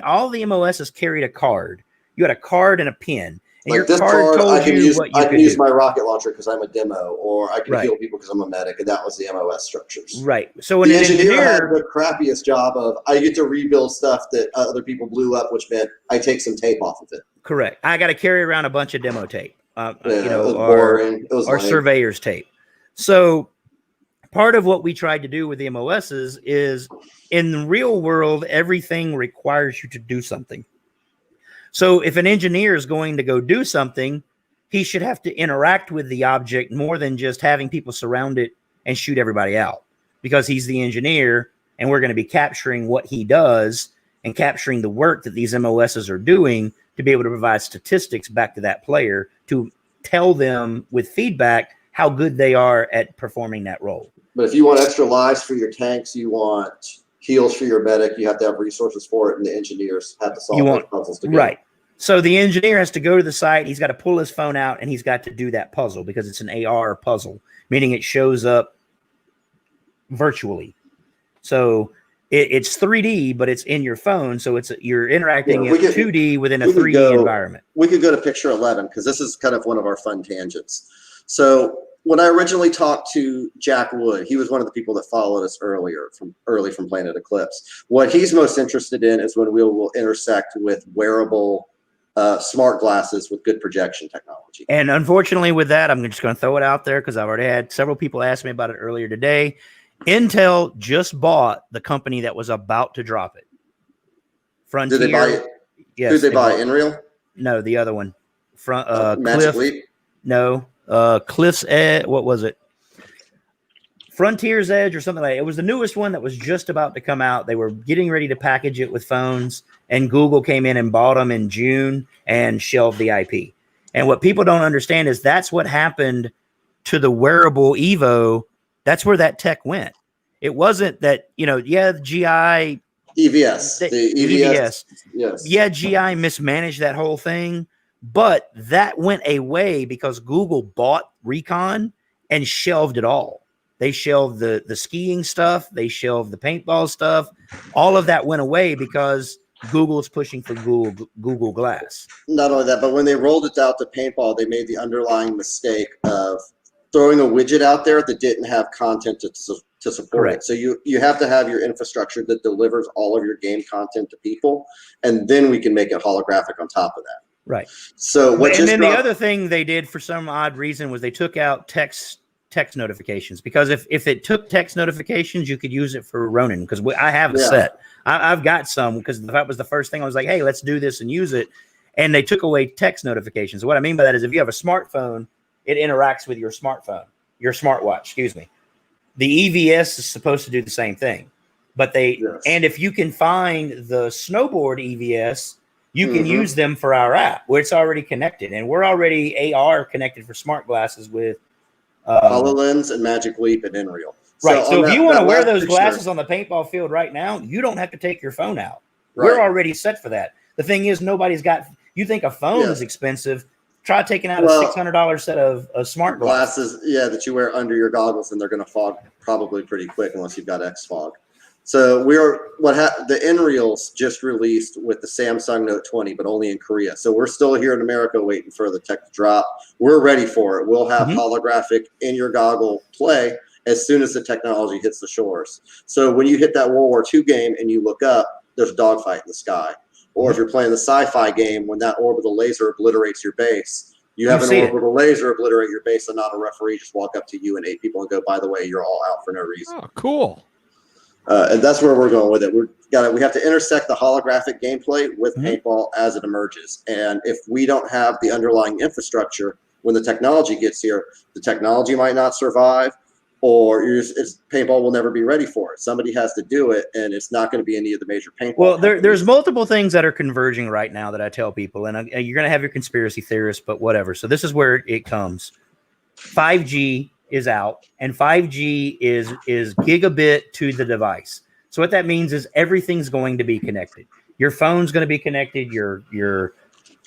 all the MOSs carried a card. You had a card and a pin. And like this card, I can use my rocket launcher because I'm a demo, or I can heal people because I'm a medic, and that was the MOS structures. Right. So the engineer had the crappiest job of I get to rebuild stuff that other people blew up, which meant I take some tape off of it. Correct. I got to carry around a bunch of demo tape. Or surveyor's tape. So part of what we tried to do with the MOSs is in the real world, everything requires you to do something. So if an engineer is going to go do something, he should have to interact with the object more than just having people surround it and shoot everybody out, because he's the engineer and we're going to be capturing what he does and capturing the work that these MOSs are doing to be able to provide statistics back to that player to tell them with feedback how good they are at performing that role. But if you want extra lives for your tanks, you want heals for your medic, you have to have resources for it, and the engineers have to solve those puzzles together. Right. So the engineer has to go to the site, he's got to pull his phone out, and he's got to do that puzzle because it's an AR puzzle, meaning it shows up virtually. So it's 3D, but it's in your phone, so you're interacting in 2D within a 3D environment. We could go to picture 11 because this is kind of one of our fun tangents. So when I originally talked to Jack Wood, he was one of the people that followed us from Planet Eclipse. What he's most interested in is when we will intersect with wearable smart glasses with good projection technology. And unfortunately with that, I'm just going to throw it out there because I've already had several people ask me about it earlier today. Intel just bought the company that was about to drop it. Frontier. Did they buy it? Yes. Who did they buy? Nreal? No, the other one. Magic Leap? No. Cliff's Edge. What was it? Frontier's Edge or something like that. It was the newest one that was just about to come out. They were getting ready to package it with phones, and Google came in and bought them in June and shelved the IP. And what people don't understand is that's what happened to the wearable Evo. That's where that tech went. It wasn't that, the GI EVS. The EVS. Yes. Yeah, GI mismanaged that whole thing, but that went away because Google bought Recon and shelved it all. They shelved the skiing stuff. They shelved the paintball stuff. All of that went away because Google is pushing for Google Glass. Not only that, but when they rolled it out to paintball, they made the underlying mistake of throwing a widget out there that didn't have content to support Correct. it. So you have to have your infrastructure that delivers all of your game content to people, and then we can make it holographic on top of that. Right. So the other thing they did for some odd reason was they took out text notifications, because if it took text notifications, you could use it for Ronin, because I have a set. I've got some, because that was the first thing I was like, hey, let's do this and use it. And they took away text notifications. What I mean by that is if you have a smartphone, it interacts with your smartphone, your smartwatch, excuse me. The EVS is supposed to do the same thing, but and if you can find the snowboard EVS, you can use them for our app where it's already connected, and we're already AR connected for smart glasses with HoloLens and Magic Leap and Nreal. Right. So if you want to wear those glasses on the paintball field right now, you don't have to take your phone out. Right. We're already set for that. The thing is, nobody's got. You think a phone is expensive? Try taking out a $600 set of smart glasses. That you wear under your goggles, and they're going to fog probably pretty quick unless you've got X-Fog. So the Nreals just released with the Samsung Note 20, but only in Korea. So we're still here in America waiting for the tech to drop. We're ready for it. We'll have holographic in your goggle play as soon as the technology hits the shores. So when you hit that World War II game and you look up, there's a dogfight in the sky. Or if you're playing the sci-fi game, when that orbital laser obliterates your base, you have an orbital laser obliterate your base, and not a referee just walk up to you and 8 people and go, by the way, you're all out for no reason. Oh, cool. And that's where we're going with it. We have to intersect the holographic gameplay with paintball as it emerges. And if we don't have the underlying infrastructure, when the technology gets here, the technology might not survive, or paintball will never be ready for it. Somebody has to do it, and it's not going to be any of the major paintball. Well, there's multiple things that are converging right now that I tell people, and you're going to have your conspiracy theorists, but whatever. So this is where it comes. 5G is out, and 5G is gigabit to the device. So what that means is everything's going to be connected. Your phone's going to be connected. Your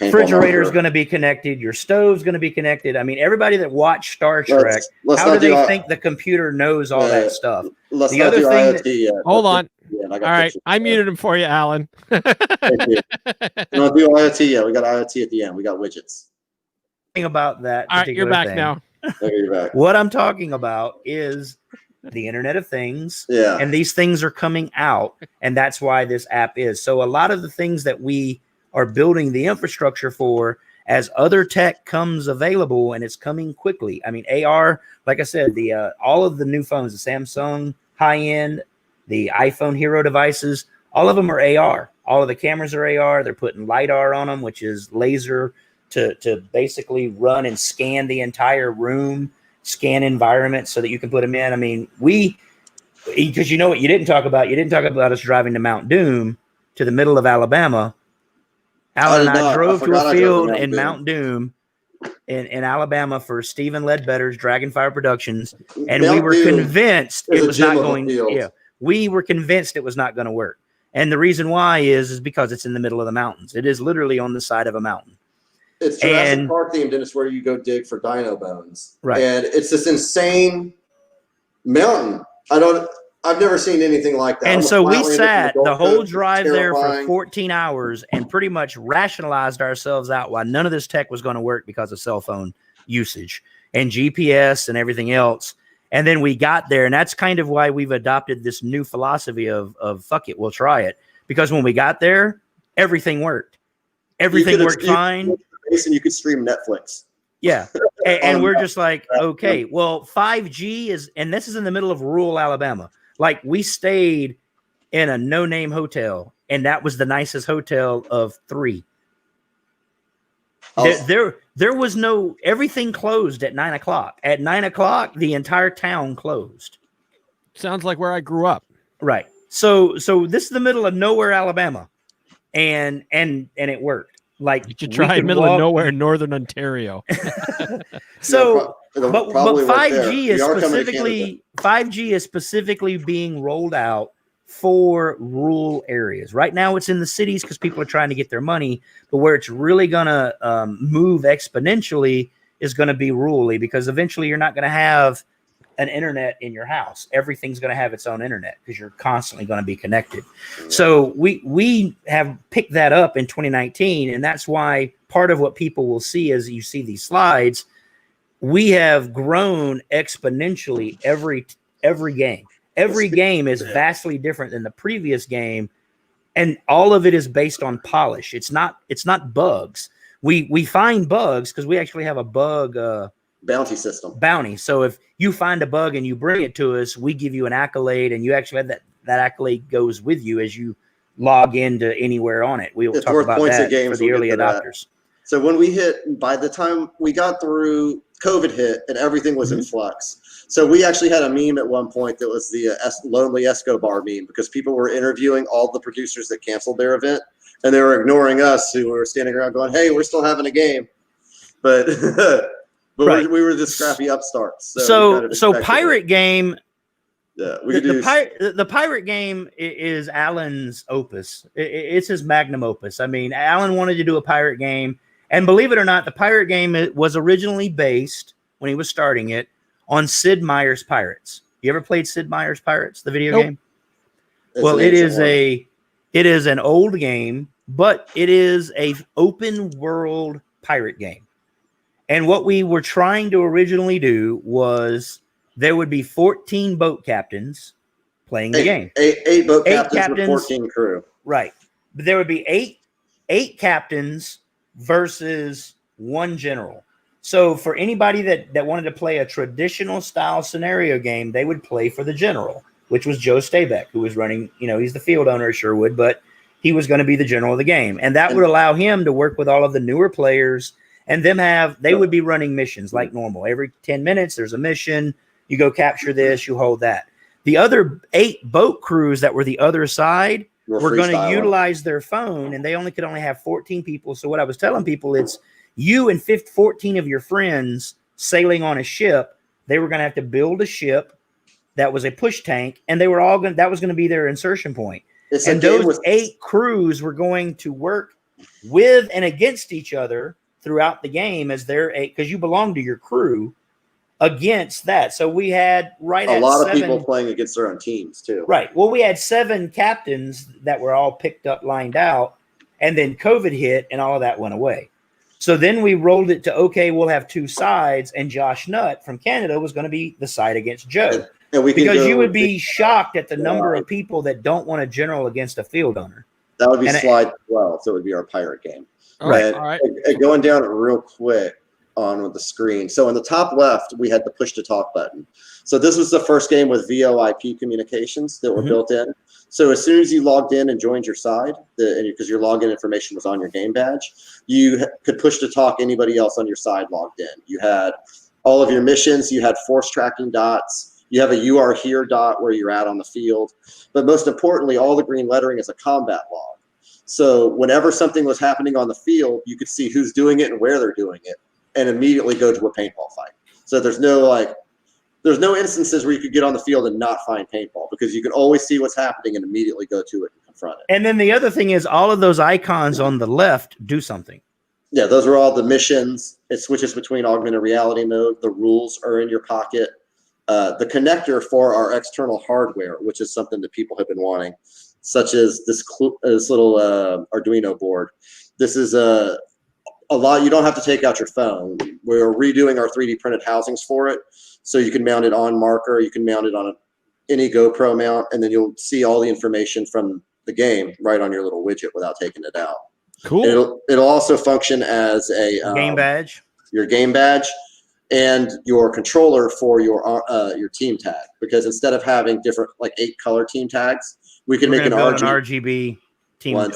refrigerator is going to be connected. Your stove's going to be connected. I mean, everybody that watched Star Trek, how do they think the computer knows all that stuff? The other thing yet. Hold on. All right, I muted him for you, Alan. Thank you. We don't do IoT yet. We got IoT at the end. We got widgets. About that. All right, you're back now. You're back. What I'm talking about is the Internet of Things. Yeah. And these things are coming out, and that's why this app is. So a lot of the things that we are building the infrastructure for, as other tech comes available, and it's coming quickly. I mean, AR, like I said, all of the new phones, the Samsung high-end, the iPhone Hero devices, all of them are AR. All of the cameras are AR. They're putting LiDAR on them, which is laser to basically run and scan the entire room, scan environment so that you can put them in. I mean, because you know what you didn't talk about? You didn't talk about us driving to Mount Doom, to the middle of Alabama. Alan and I drove to a field in Mount Doom in Alabama for Stephen Ledbetter's Dragonfire Productions, and we were convinced it was not going. Yeah, we were convinced it was not going to work. And the reason why is because it's in the middle of the mountains. It is literally on the side of a mountain. It's Jurassic Park themed, and it's where you go dig for dino bones. Right. And it's this insane mountain. I've never seen anything like that. And so we sat the whole drive there for 14 hours and pretty much rationalized ourselves out why none of this tech was going to work because of cell phone usage and GPS and everything else. And then we got there, and that's kind of why we've adopted this new philosophy of fuck it, we'll try it. Because when we got there, everything worked. Everything worked fine. And you could stream Netflix. Yeah. And we're just like, okay, well, 5G is, and this is in the middle of rural Alabama. Like, we stayed in a no-name hotel, and that was the nicest hotel of 3. There was everything closed at 9 o'clock. At 9 o'clock, the entire town closed. Sounds like where I grew up. Right. So this is the middle of nowhere, Alabama, and it worked. Like, you should try middle of nowhere, northern Ontario. So, but 5G is specifically being rolled out for rural areas. Right now it's in the cities because people are trying to get their money, but where it's really going to move exponentially is going to be rurally, because eventually you're not going to have an internet in your house. Everything's going to have its own internet because you're constantly going to be connected. So we have picked that up in 2019, and that's why part of what people will see as you see these slides, we have grown exponentially every game. Every game is vastly different than the previous game, and all of it is based on polish. It's not bugs. We find bugs because we actually have a bug bounty system. Bounty. So if you find a bug and you bring it to us, we give you an accolade, and you actually have that accolade goes with you as you log into anywhere on it. We will talk about that for the early adopters. So when we hit, by the time we got through, COVID hit and everything was in flux. So we actually had a meme at one point that was the Lonely Escobar meme, because people were interviewing all the producers that canceled their event, and they were ignoring us who were standing around going, hey, we're still having a game. But But we were the scrappy upstarts. So pirate game. Yeah, the pirate game is Alan's opus. It's his magnum opus. I mean, Alan wanted to do a pirate game, and believe it or not, the pirate game was originally based, when he was starting it, on Sid Meier's Pirates. You ever played Sid Meier's Pirates, the video game? Well, it is an old game, but it is a open world pirate game. And what we were trying to originally do was there would be 14 boat captains playing the game. Eight boat captains with 14 crew. Right. But there would be eight captains versus one general. So for anybody that wanted to play a traditional style scenario game, they would play for the general, which was Joe Stabeck, who was running, he's the field owner of Sherwood, but he was going to be the general of the game. And that would allow him to work with all of the newer players, and they would be running missions like normal. Every 10 minutes, there's a mission. You go capture this, you hold that. The other 8 boat crews that were the other side were going to utilize their phone, and they could only have 14 people. So what I was telling people, it's you and 14 of your friends sailing on a ship. They were going to have to build a ship that was a push tank, and they were all going. That was going to be their insertion point. And those 8 crews were going to work with and against each other throughout the game as their 8, because you belong to your crew against that. So we had a lot of people playing against their own teams too. Right. Well, we had 7 captains that were all picked up, lined out, and then COVID hit and all of that went away. So then we rolled it to, okay, we'll have 2 sides, and Josh Nutt from Canada was going to be the side against Joe. Because you would be shocked at the number of people that don't want a general against a field owner. That would be slide 12, so it would be our pirate game. All right. Going down it real quick on the screen. So in the top left, we had the push to talk button. So this was the first game with VoIP communications that were built in. So as soon as you logged in and joined your side, because your login information was on your game badge, you could push to talk anybody else on your side logged in. You had all of your missions. You had force tracking dots. You have a "you are here" dot where you're at on the field. But most importantly, all the green lettering is a combat log. So whenever something was happening on the field, you could see who's doing it and where they're doing it, and immediately go to a paintball fight. So there's no instances where you could get on the field and not find paintball, because you can always see what's happening and immediately go to it and confront it. And then the other thing is all of those icons on the left do something. Yeah, those are all the missions. It switches between augmented reality mode. The rules are in your pocket. The connector for our external hardware, which is something that people have been wanting, such as this little Arduino board. This is a lot. You don't have to take out your phone. We're redoing our 3D printed housings for it, so you can mount it on marker. You can mount it on any GoPro mount, and then you'll see all the information from the game right on your little widget without taking it out. Cool. It'll also function as a game badge. Your game badge and your controller for your team tag, because instead of having different 8 color team tags, we can make an RGB team.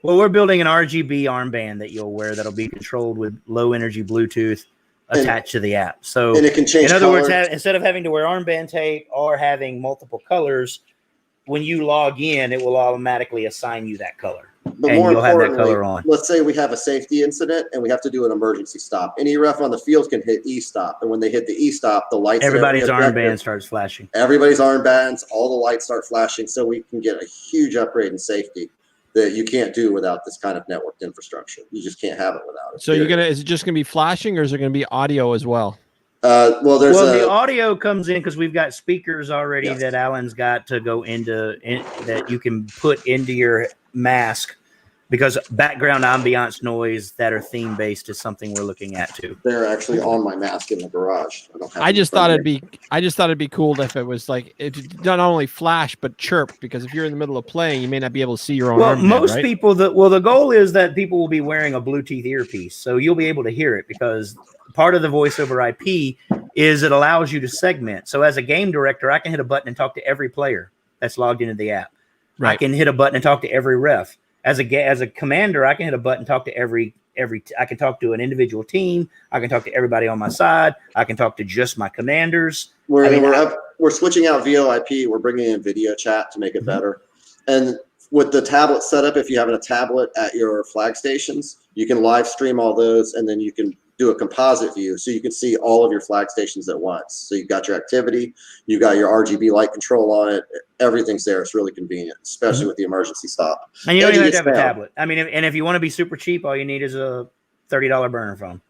We're building an RGB armband that you'll wear that'll be controlled with low energy Bluetooth attached to the app. So and it can change. In other words, instead of having to wear armband tape or having multiple colors, when you log in, it will automatically assign you that color. But and more you'll have that importantly, color on. let's say we have a safety incident and we have to do an emergency stop. Any ref on the field can hit E-stop. And when they hit the E-stop, the lights Everybody's armband starts flashing. Everybody's armbands, all the lights start flashing. So we can get a huge upgrade in safety that you can't do without this kind of networked infrastructure. You just can't have it without it. So is it just gonna be flashing, or is it gonna be audio as well? The audio comes in because we've got speakers already Yes. that Alan's got to go that you can put into your mask, because background ambiance noise that are theme based is something we're looking at too. They're actually on my mask in the garage. I just thought it'd be cool if it was like it not only flash but chirp, because if you're in the middle of playing, you may not be able to see your own. Well, armband, most right? people the goal is that people will be wearing a Bluetooth earpiece, so you'll be able to hear it, because part of the voice over IP is it allows you to segment. So as a game director, I can hit a button and talk to every player that's logged into the app. Right. I can hit a button and talk to every ref. As a commander, I can hit a button and talk to every. I can talk to an individual team. I can talk to everybody on my side. I can talk to just my commanders. We're switching out VoIP. We're bringing in video chat to make it better. And with the tablet setup, if you have a tablet at your flag stations, you can live stream all those, and then you can do a composite view, so you can see all of your flag stations at once. So you've got your activity, you've got your RGB light control on it. Everything's there. It's really convenient, especially with the emergency stop. And you don't even have to have a tablet. I mean, and if you want to be super cheap, all you need is a $30 burner phone.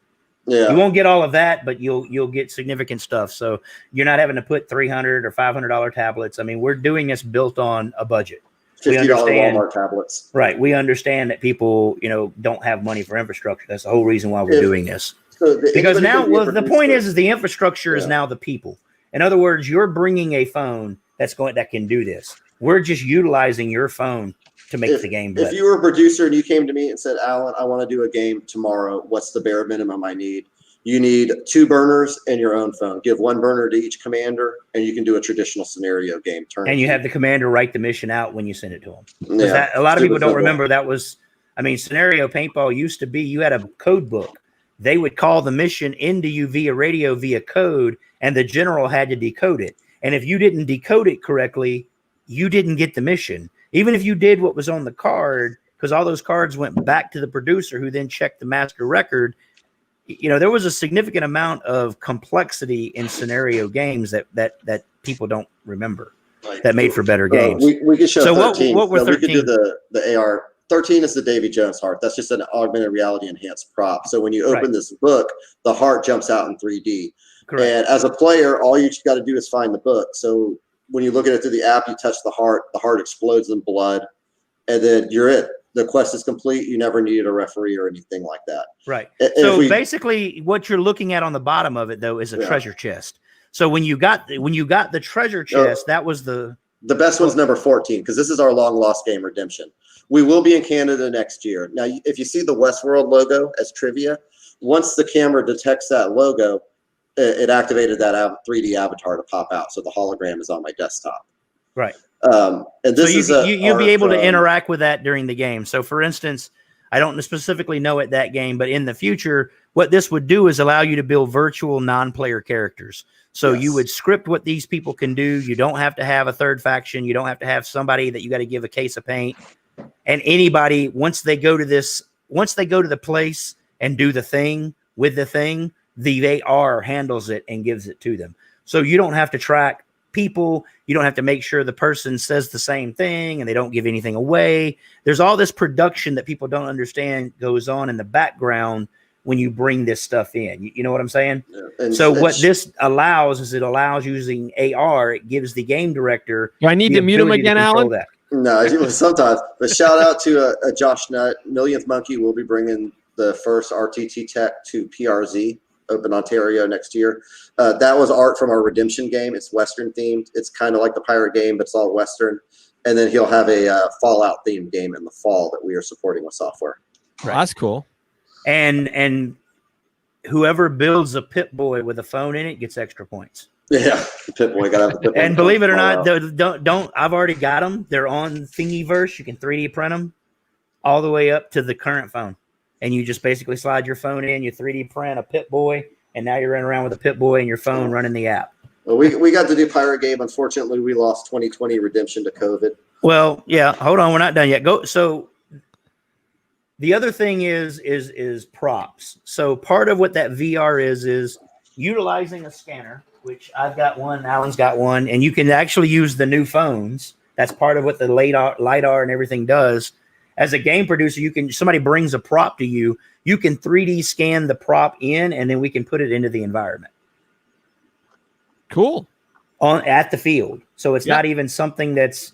Yeah, you won't get all of that, but you'll get significant stuff. So you're not having to put $300 or $500 tablets. I mean, we're doing this built on a budget. $50 Walmart tablets. Right. We understand that people, don't have money for infrastructure. That's the whole reason why we're doing this. Because now, the point is the infrastructure is now the people. In other words, you're bringing a phone that can do this. We're just utilizing your phone to make the game better. If you were a producer and you came to me and said, Alan, I want to do a game tomorrow, what's the bare minimum I need? You need 2 burners and your own phone. Give 1 burner to each commander, and you can do a traditional scenario game. And you have the commander write the mission out when you send it to them. Yeah, a lot of people don't remember that was, scenario paintball used to be, you had a code book. They would call the mission into you via radio, via code, and the general had to decode it. And if you didn't decode it correctly, you didn't get the mission. Even if you did what was on the card, because all those cards went back to the producer, who then checked the master record. There was a significant amount of complexity in scenario games that people don't remember, that made for better games. We could show 13. What were 13? We could do the AR. 13 is the Davy Jones heart. That's just an augmented reality enhanced prop. So when you open this book, the heart jumps out in 3D. Correct. And as a player, all you got to do is find the book. So when you look at it through the app, you touch the heart explodes in blood, and then you're it. The quest is complete. You never needed a referee or anything like that. Right. So basically what you're looking at on the bottom of it, though, is a treasure chest. So when you got the treasure chest, that was the best one's number 14, because this is our long lost game, Redemption. We will be in Canada next year. Now, if you see the Westworld logo as trivia, once the camera detects that logo, it activated that 3D avatar to pop out. So the hologram is on my desktop. Right. And this you'll be able to interact with that during the game. So, for instance, I don't specifically know at that game, but in the future, what this would do is allow you to build virtual non-player characters. So you would script what these people can do. You don't have to have a third faction. You don't have to have somebody that you got to give a case of paint. And anybody, once they go to the place and do the thing with the thing, the AR handles it and gives it to them. So you don't have to track people. You don't have to make sure the person says the same thing and they don't give anything away. There's all this production that people don't understand goes on in the background when you bring this stuff in. You know what I'm saying? Yeah. So what this allows is it allows using AR. It gives the game director. Do I need to mute him again, Alan? That. No, sometimes. But shout out to Josh Nutt, Millionth Monkey. Will be bringing the first RTT tech to PRZ, Open Ontario, next year. That was art from our Redemption game. It's Western themed. It's kind of like the pirate game, but it's all Western. And then he'll have a Fallout themed game in the fall that we are supporting with software. Right. That's cool. And whoever builds a Pit Boy with a phone in it gets extra points. Yeah, Pit Boy gotta have the Pit Boy. And believe it or not, don't I've already got them. They're on Thingiverse. You can 3D print them all the way up to the current phone, and you just basically slide your phone in. You 3D print a Pit Boy, and now you're running around with a Pit Boy and your phone running the app. Well, we got to do Pirate Game. Unfortunately, we lost 2020 Redemption to COVID. Well, yeah. Hold on, we're not done yet. So The other thing is props. So part of what that VR is utilizing a scanner, which I've got one, Alan's got one, and you can actually use the new phones. That's part of what the LiDAR and everything does. As a game producer, somebody brings a prop to you, you can 3D scan the prop in, and then we can put it into the environment. Cool. At the field. So it's not even something that's,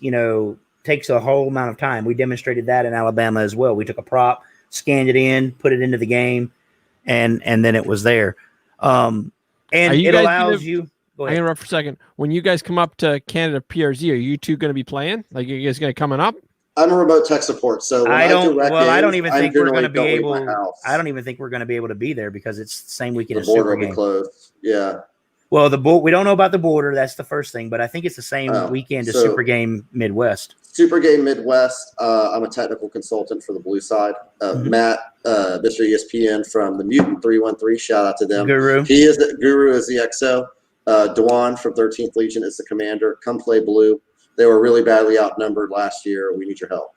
takes a whole amount of time. We demonstrated that in Alabama as well. We took a prop, scanned it in, put it into the game, and then it was there. And it allows you. Go ahead. I interrupt for a second. When you guys come up to Canada PRZ, are you two going to be playing? Like, are you guys going to coming up? I'm a remote tech support, so when I don't even think we're going to be able. I don't even think we're going to be able to be there because it's the same weekend as Super Game. The border will be closed. Yeah. Well, we don't know about the border. That's the first thing, but I think it's the same weekend as Super Game Midwest. Super Game Midwest. I'm a technical consultant for the blue side. Matt, Mr. ESPN from the Mutant 313. Shout out to them. Guru. Guru is the XO. Dwan from 13th Legion is the commander. Come play blue. They were really badly outnumbered last year. We need your help.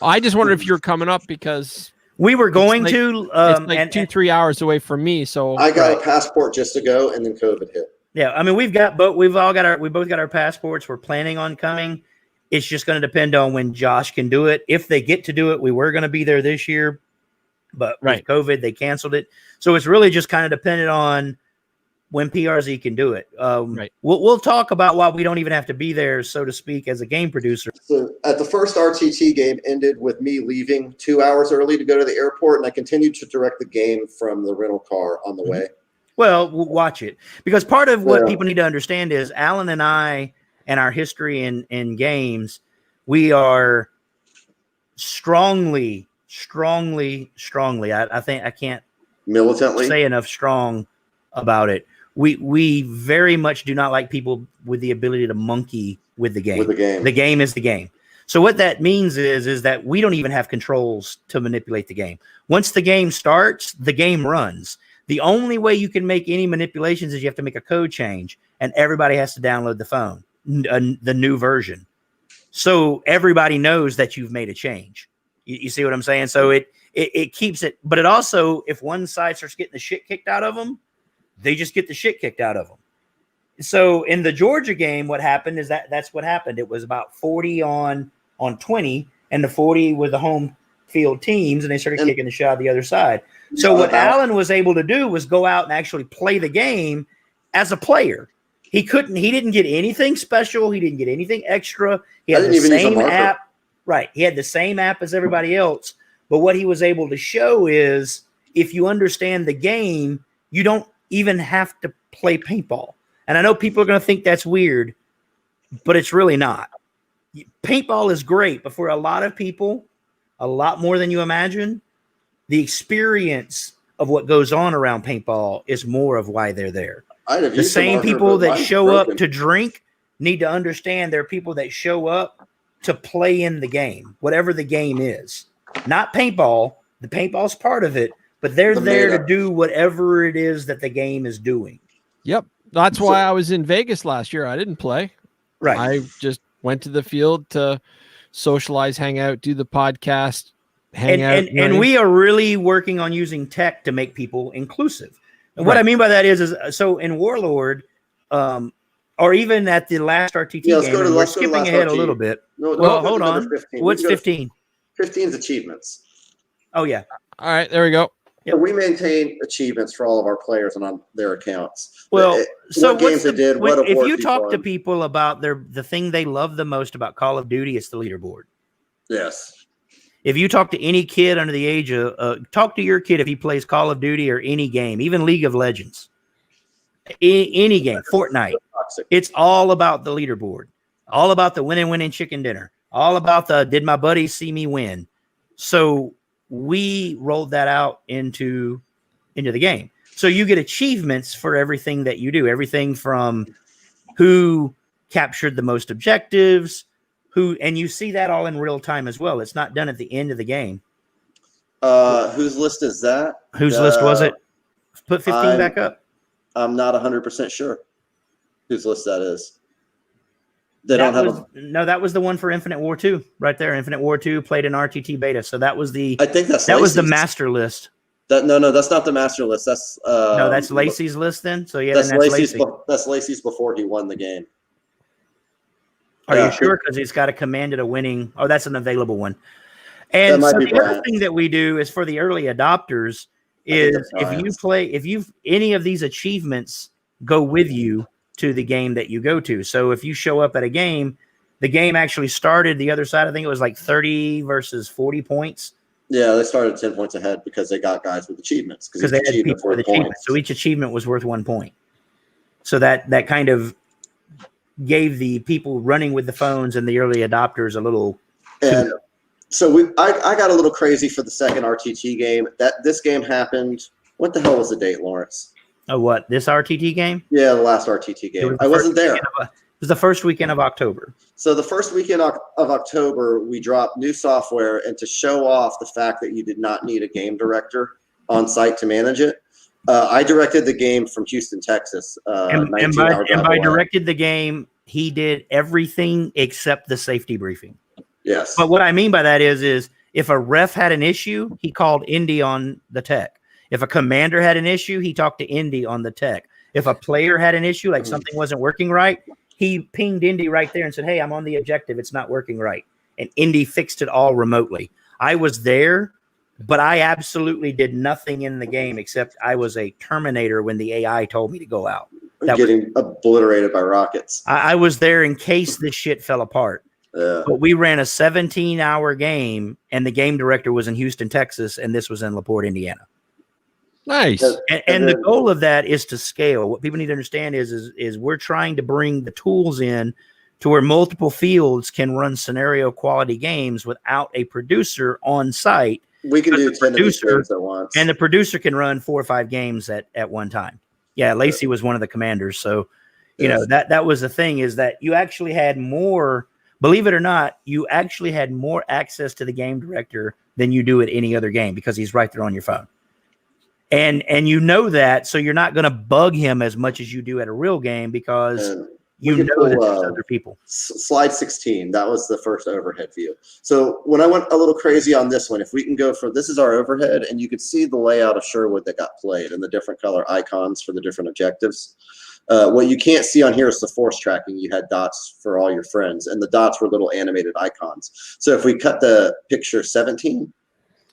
I just wondered if you're coming up because we were going to. It's like 2-3 hours away from me, so I got a passport just to go, and then COVID hit. Yeah, I mean we both got our passports. We're planning on coming. It's just going to depend on when Josh can do it. If they get to do it, we were going to be there this year, but with COVID they canceled it. So it's really just kind of dependent on when PRZ can do it. We'll talk about why we don't even have to be there, so to speak, as a game producer. So at the first RTT game ended with me leaving 2 hours early to go to the airport, and I continued to direct the game from the rental car on the way. Well, we'll watch it. Because part of what people need to understand is Alan and I and our history in games, we are strongly, I think I can't militantly say enough strong about it. We very much do not like people with the ability to monkey with the game. The game is the game. So what that means is that we don't even have controls to manipulate the game. Once the game starts, the game runs. The only way you can make any manipulations is you have to make a code change, and everybody has to download the phone, the new version. So everybody knows that you've made a change. You see what I'm saying? So it keeps it, but it also, if one side starts getting the shit kicked out of them, they just get the shit kicked out of them. So in the Georgia game, what happened is that's what happened. It was about 40 on 20, and the 40 were the home field teams, and they started kicking the shot of the other side. So what Alan was able to do was go out and actually play the game as a player. He didn't get anything special. He didn't get anything extra. He had the same app. Right. He had the same app as everybody else. But what he was able to show is if you understand the game, you don't even have to play paintball. And I know people are going to think that's weird, but it's really not. Paintball is great, but for a lot of people, a lot more than you imagine, the experience of what goes on around paintball is more of why they're there. The same people that show up to drink need to understand there are people that show up to play in the game, whatever the game is. Not paintball. The paintball's part of it, but they're there to do whatever it is that the game is doing. Yep. That's why I was in Vegas last year. I didn't play. Right. I just went to the field to socialize, hang out, do the podcast, hang out. And we are really working on using tech to make people inclusive. And what I mean by that is so in Warlord, or even at the last RTT game, we're skipping ahead a little bit. Well, hold on. 15. What's 15? 15 is achievements. Oh, yeah. All right, there we go. Yep. We maintain achievements for all of our players and on their accounts. Well, so what games they did, if you talk to people about the thing they love the most about Call of Duty, it's the leaderboard. Yes. If you talk to any kid under the age of, talk to your kid if he plays Call of Duty or any game, even League of Legends, any game, Fortnite, it's all about the leaderboard, all about the winning chicken dinner, all about the did my buddies see me win. So we rolled that out into the game. So you get achievements for everything that you do, everything from who captured the most objectives, and you see that all in real time as well. It's not done at the end of the game. Whose list is that? Whose list was it? Put 15 back up. I'm not 100% sure whose list that is. They don't have no, that was the one for Infinite War 2 right there. Infinite War 2 played in RTT beta. So that was the, I think that was the master list. No, that's not the master list. That's no, that's Lacey's list then. So yeah, that's then that's Lacey's. Lacey. That's Lacey's before he won the game. Are you sure? Because he's got a commanded a winning. Oh, that's an available one. And so the other thing that we do is for the early adopters is if any of these achievements go with you to the game that you go to. So if you show up at a game, the game actually started the other side. I think it was like 30 versus 40 points. Yeah, they started 10 points ahead because they got guys with achievements. Because they had people with achievements. So each achievement was worth 1 point. So that kind of gave the people running with the phones and the early adopters a little. And so I got a little crazy for the second RTT game. This game happened. What the hell was the date, Lawrence? Oh, what? This RTT game? Yeah, the last RTT game. I wasn't there. It was the first weekend of October. So the first weekend of October, we dropped new software, and to show off the fact that you did not need a game director on site to manage it, I directed the game from Houston, Texas. And by directed the game, he did everything except the safety briefing. Yes. But what I mean by that is if a ref had an issue, he called Indy on the tech. If a commander had an issue, he talked to Indy on the tech. If a player had an issue, like something wasn't working right, he pinged Indy right there and said, hey, I'm on the objective. It's not working right. And Indy fixed it all remotely. I was there, but I absolutely did nothing in the game except I was a Terminator when the AI told me to go out. Getting obliterated by rockets. I was there in case this shit fell apart. But we ran a 17-hour game, and the game director was in Houston, Texas, and this was in LaPorte, Indiana. Nice. And the goal of that is to scale. What people need to understand is we're trying to bring the tools in to where multiple fields can run scenario quality games without a producer on site. We can do 10 of these games at once. And the producer can run 4 or 5 games at one time. Yeah, Lacey was one of the commanders. So, you know, that was the thing is that you actually had more, believe it or not, you actually had more access to the game director than you do at any other game because he's right there on your phone. And you know that, so you're not going to bug him as much as you do at a real game because you know that there's other people. Slide 16, that was the first overhead view. So when I went a little crazy on this one, if we can go for, this is our overhead, and you can see the layout of Sherwood that got played and the different color icons for the different objectives. What you can't see on here is the force tracking. You had dots for all your friends, and the dots were little animated icons. So if we cut the picture 17,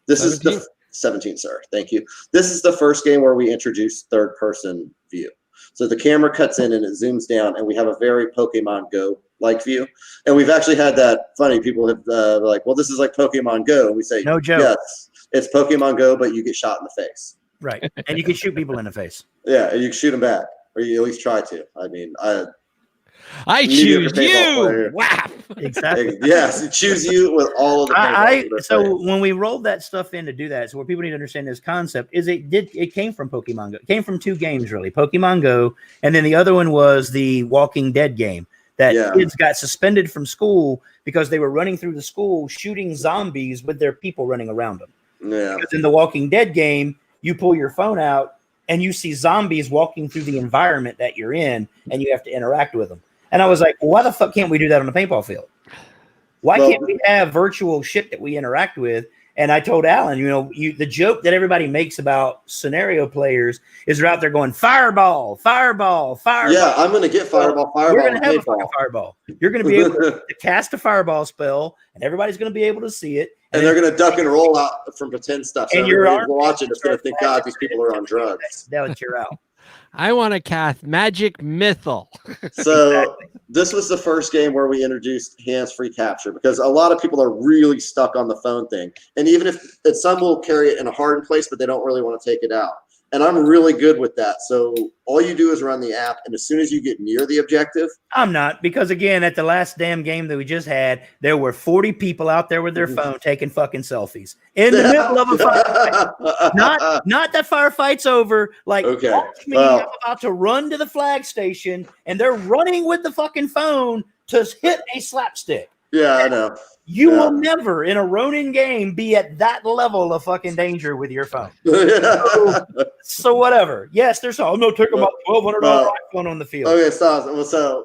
this is the 17, sir. Thank you. This is the first game where we introduced third-person view. So the camera cuts in and it zooms down, and we have a very Pokemon Go-like view. And we've actually had that funny. People have like, well, this is like Pokemon Go. And we say, no joke. Yes, it's Pokemon Go, but you get shot in the face. Right. And you can shoot people in the face. Yeah, and you can shoot them back, or you at least try to. I mean, I choose you. Wow. Exactly. Yes, choose you with all of the. So when we rolled that stuff in to do that, so what people need to understand this concept is it came from Pokemon Go. It came from 2 games really, Pokemon Go, and then the other one was the Walking Dead game that kids got suspended from school because they were running through the school shooting zombies with their people running around them. Yeah. Because in the Walking Dead game, you pull your phone out and you see zombies walking through the environment that you're in, and you have to interact with them. And I was like, well, why the fuck can't we do that on the paintball field? Why can't we have virtual shit that we interact with? And I told Alan, the joke that everybody makes about scenario players is they're out there going, fireball, fireball, fireball. Yeah, I'm going to get fireball, fireball. We're going to have a fucking fireball. You're going to be able to cast a fireball spell, and evereverybody's going to be able to see it. And they're going to duck and roll out from pretend stuff. So and you're watching, it's going to think, God, these people are on drugs. That you're out. I want to cast Magic Mythal. So this was the first game where we introduced hands-free capture because a lot of people are really stuck on the phone thing. And even if some will carry it in a hardened place, but they don't really want to take it out. And I'm really good with that. So all you do is run the app, and as soon as you get near the objective. I'm not, because again, at the last damn game that we just had, there were 40 people out there with their phone taking fucking selfies in the middle of a firefight. Not that firefight's over. Like, watch me, I'm about to run to the flag station, and they're running with the fucking phone to hit a slapstick. Yeah, I know. You will never in a Ronin game be at that level of fucking danger with your phone. So whatever. Yes, there's I'm not taking my $1,200 iPhone on the field. Okay, so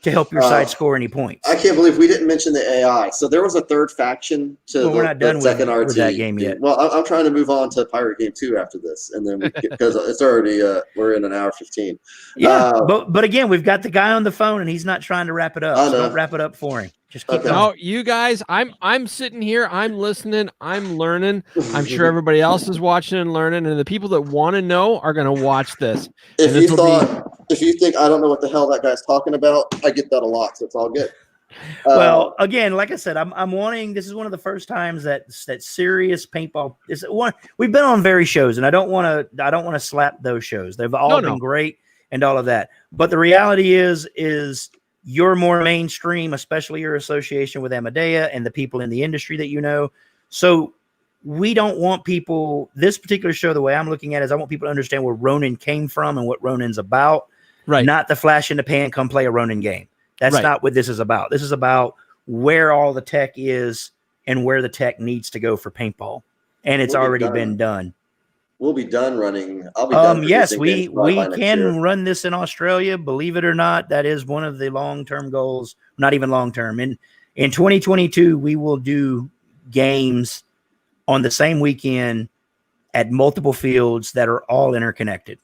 to help your side score any points. I can't believe we didn't mention the AI. So there was a third faction to we're not done second RT. with that game yet. Well, I'm trying to move on to Pirate Game 2 after this, and then because it's already we're in an hour 15. Yeah, but again, we've got the guy on the phone, and he's not trying to wrap it up. So don't wrap it up for him. Just keep going. No, you guys, I'm sitting here, I'm listening, I'm learning. I'm sure everybody else is watching and learning, and the people that want to know are going to watch this. If you think I don't know what the hell that guy's talking about, I get that a lot, so it's all good. Well, again, like I said, I'm wanting. This is one of the first times that serious paintball is one. We've been on various shows, and I don't want to slap those shows. They've all been great and all of that. But the reality is you're more mainstream, especially your association with Amadea and the people in the industry that you know. So we don't want people. This particular show, the way I'm looking at it, is I want people to understand where Ronin came from and what Ronin's about. Right. Not the flash in the pan, come play a Ronin game. That's not what this is about. This is about where all the tech is and where the tech needs to go for paintball. And it's already been done. We'll be done running. I'll be done. Yes, we can run this in Australia. Believe it or not, that is one of the long-term goals. Not even long-term. In 2022, we will do games on the same weekend at multiple fields that are all interconnected.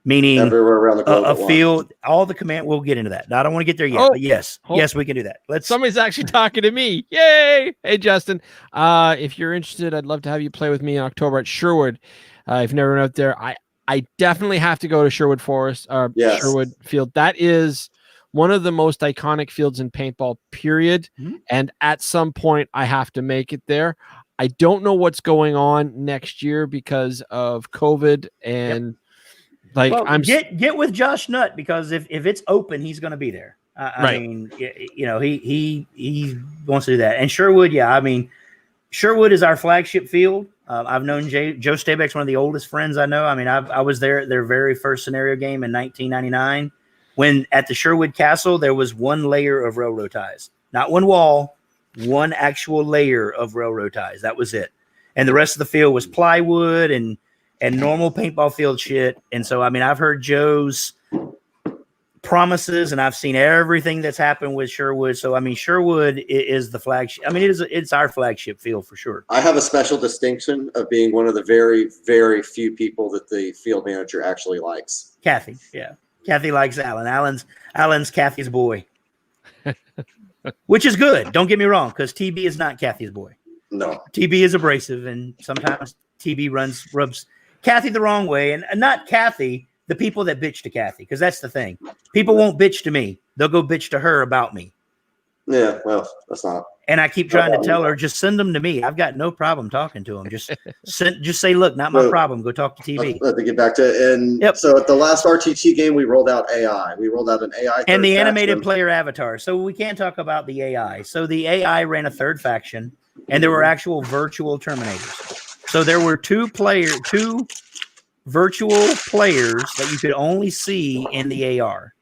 Meaning everywhere around the globe, a field, all the command. We'll get into that. Now, I don't want to get there yet, but yes, we can do that. Somebody's actually talking to me. Yay! Hey, Justin. If you're interested, I'd love to have you play with me in October at Sherwood. If you've never been out there, I definitely have to go to Sherwood Forest or Sherwood Field. That is one of the most iconic fields in paintball, period. Mm-hmm. And at some point, I have to make it there. I don't know what's going on next year because of COVID and. Get with Josh Nutt, because if it's open, he's going to be there. I mean, he wants to do that. And Sherwood, I mean, Sherwood is our flagship field. I've known Joe Stabek's one of the oldest friends I know. I mean, I was there at their very first scenario game in 1999, when at the Sherwood Castle there was one layer of railroad ties, not one wall, one actual layer of railroad ties. That was it, and the rest of the field was plywood and normal paintball field shit. And so, I mean, I've heard Joe's promises and I've seen everything that's happened with Sherwood. So, I mean, Sherwood is the flagship. I mean, it's our flagship field for sure. I have a special distinction of being one of the very, very few people that the field manager actually likes. Kathy. Yeah. Kathy likes Alan. Alan's Kathy's boy, which is good. Don't get me wrong, because TB is not Kathy's boy. No. TB is abrasive, and sometimes TB rubs Kathy the wrong way, and not Kathy, the people that bitch to Kathy, because that's the thing. People won't bitch to me. They'll go bitch to her about me. Yeah, well, that's not. And I keep trying to tell her, just send them to me. I've got no problem talking to them. Just say, look, not my problem. Go talk to TV. Let me get back to it. And so at the last RTT game, we rolled out AI. We rolled out an AI. And the animated player avatar. So we can't talk about the AI. So the AI ran a third faction, and there were actual virtual Terminators. So there were two virtual players that you could only see in the AR.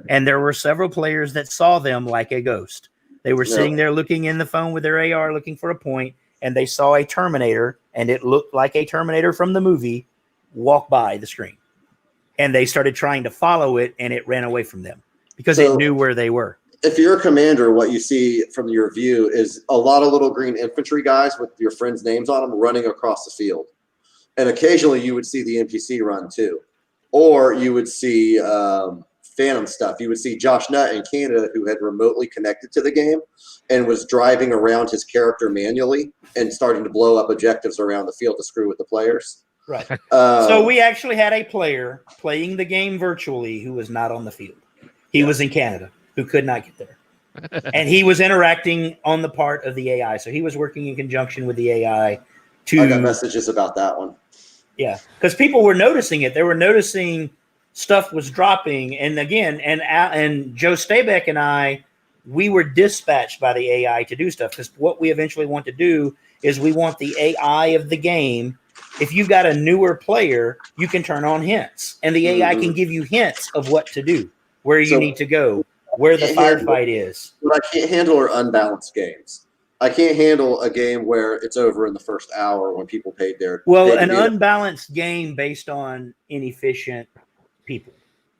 And there were several players that saw them like a ghost. They were sitting there looking in the phone with their AR, looking for a point, and they saw a Terminator, and it looked like a Terminator from the movie walk by the screen. And they started trying to follow it, and it ran away from them because it knew where they were. If you're a commander, what you see from your view is a lot of little green infantry guys with your friends' names on them running across the field. And occasionally you would see the NPC run too. Or you would see phantom stuff. You would see Josh Nutt in Canada, who had remotely connected to the game and was driving around his character manually and starting to blow up objectives around the field to screw with the players. Right. So we actually had a player playing the game virtually who was not on the field. He was in Canada, who could not get there. And he was interacting on the part of the AI. So he was working in conjunction with the AI to... I got messages about that one. Yeah, because people were noticing it. They were noticing stuff was dropping. And again, and Joe Stabek and I, we were dispatched by the AI to do stuff, because what we eventually want to do is we want the AI of the game. If you've got a newer player, you can turn on hints, and the AI can give you hints of what to do, where you need to go, where the firefight is. What I can't handle are unbalanced games. I can't handle a game where it's over in the first hour when people paid their... Well, an unbalanced game based on inefficient people.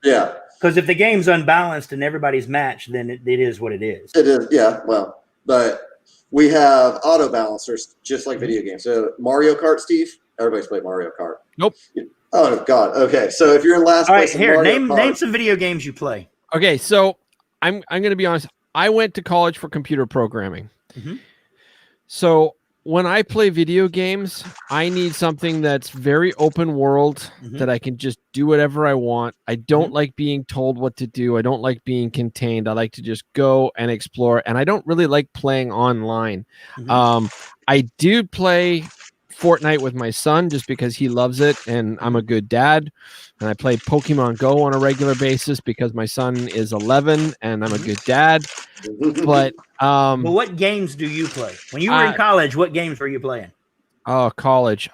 Yeah. Because if the game's unbalanced and everybody's matched, then it is what it is. It is, yeah. Well, but we have auto balancers just like video games. So Mario Kart, Steve. Everybody's played Mario Kart. Nope. Oh God. Okay, so if you're in last All place, right, here, Mario name Kart, some video games you play. Okay, so I'm going to be honest. I went to college for computer programming. Mm-hmm. So when I play video games, I need something that's very open world, that I can just do whatever I want. I don't like being told what to do. I don't like being contained. I like to just go and explore. And I don't really like playing online. I do play Fortnite with my son just because he loves it and I'm a good dad. And I play Pokemon Go on a regular basis because my son is 11 and I'm a good dad. But what games do you play? When you were in college, what games were you playing? Oh, college.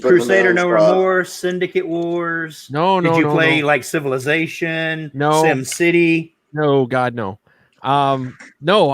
Crusader No Remorse, Syndicate Wars. Did you play like Civilization? No. Sim City? No, God, no. No,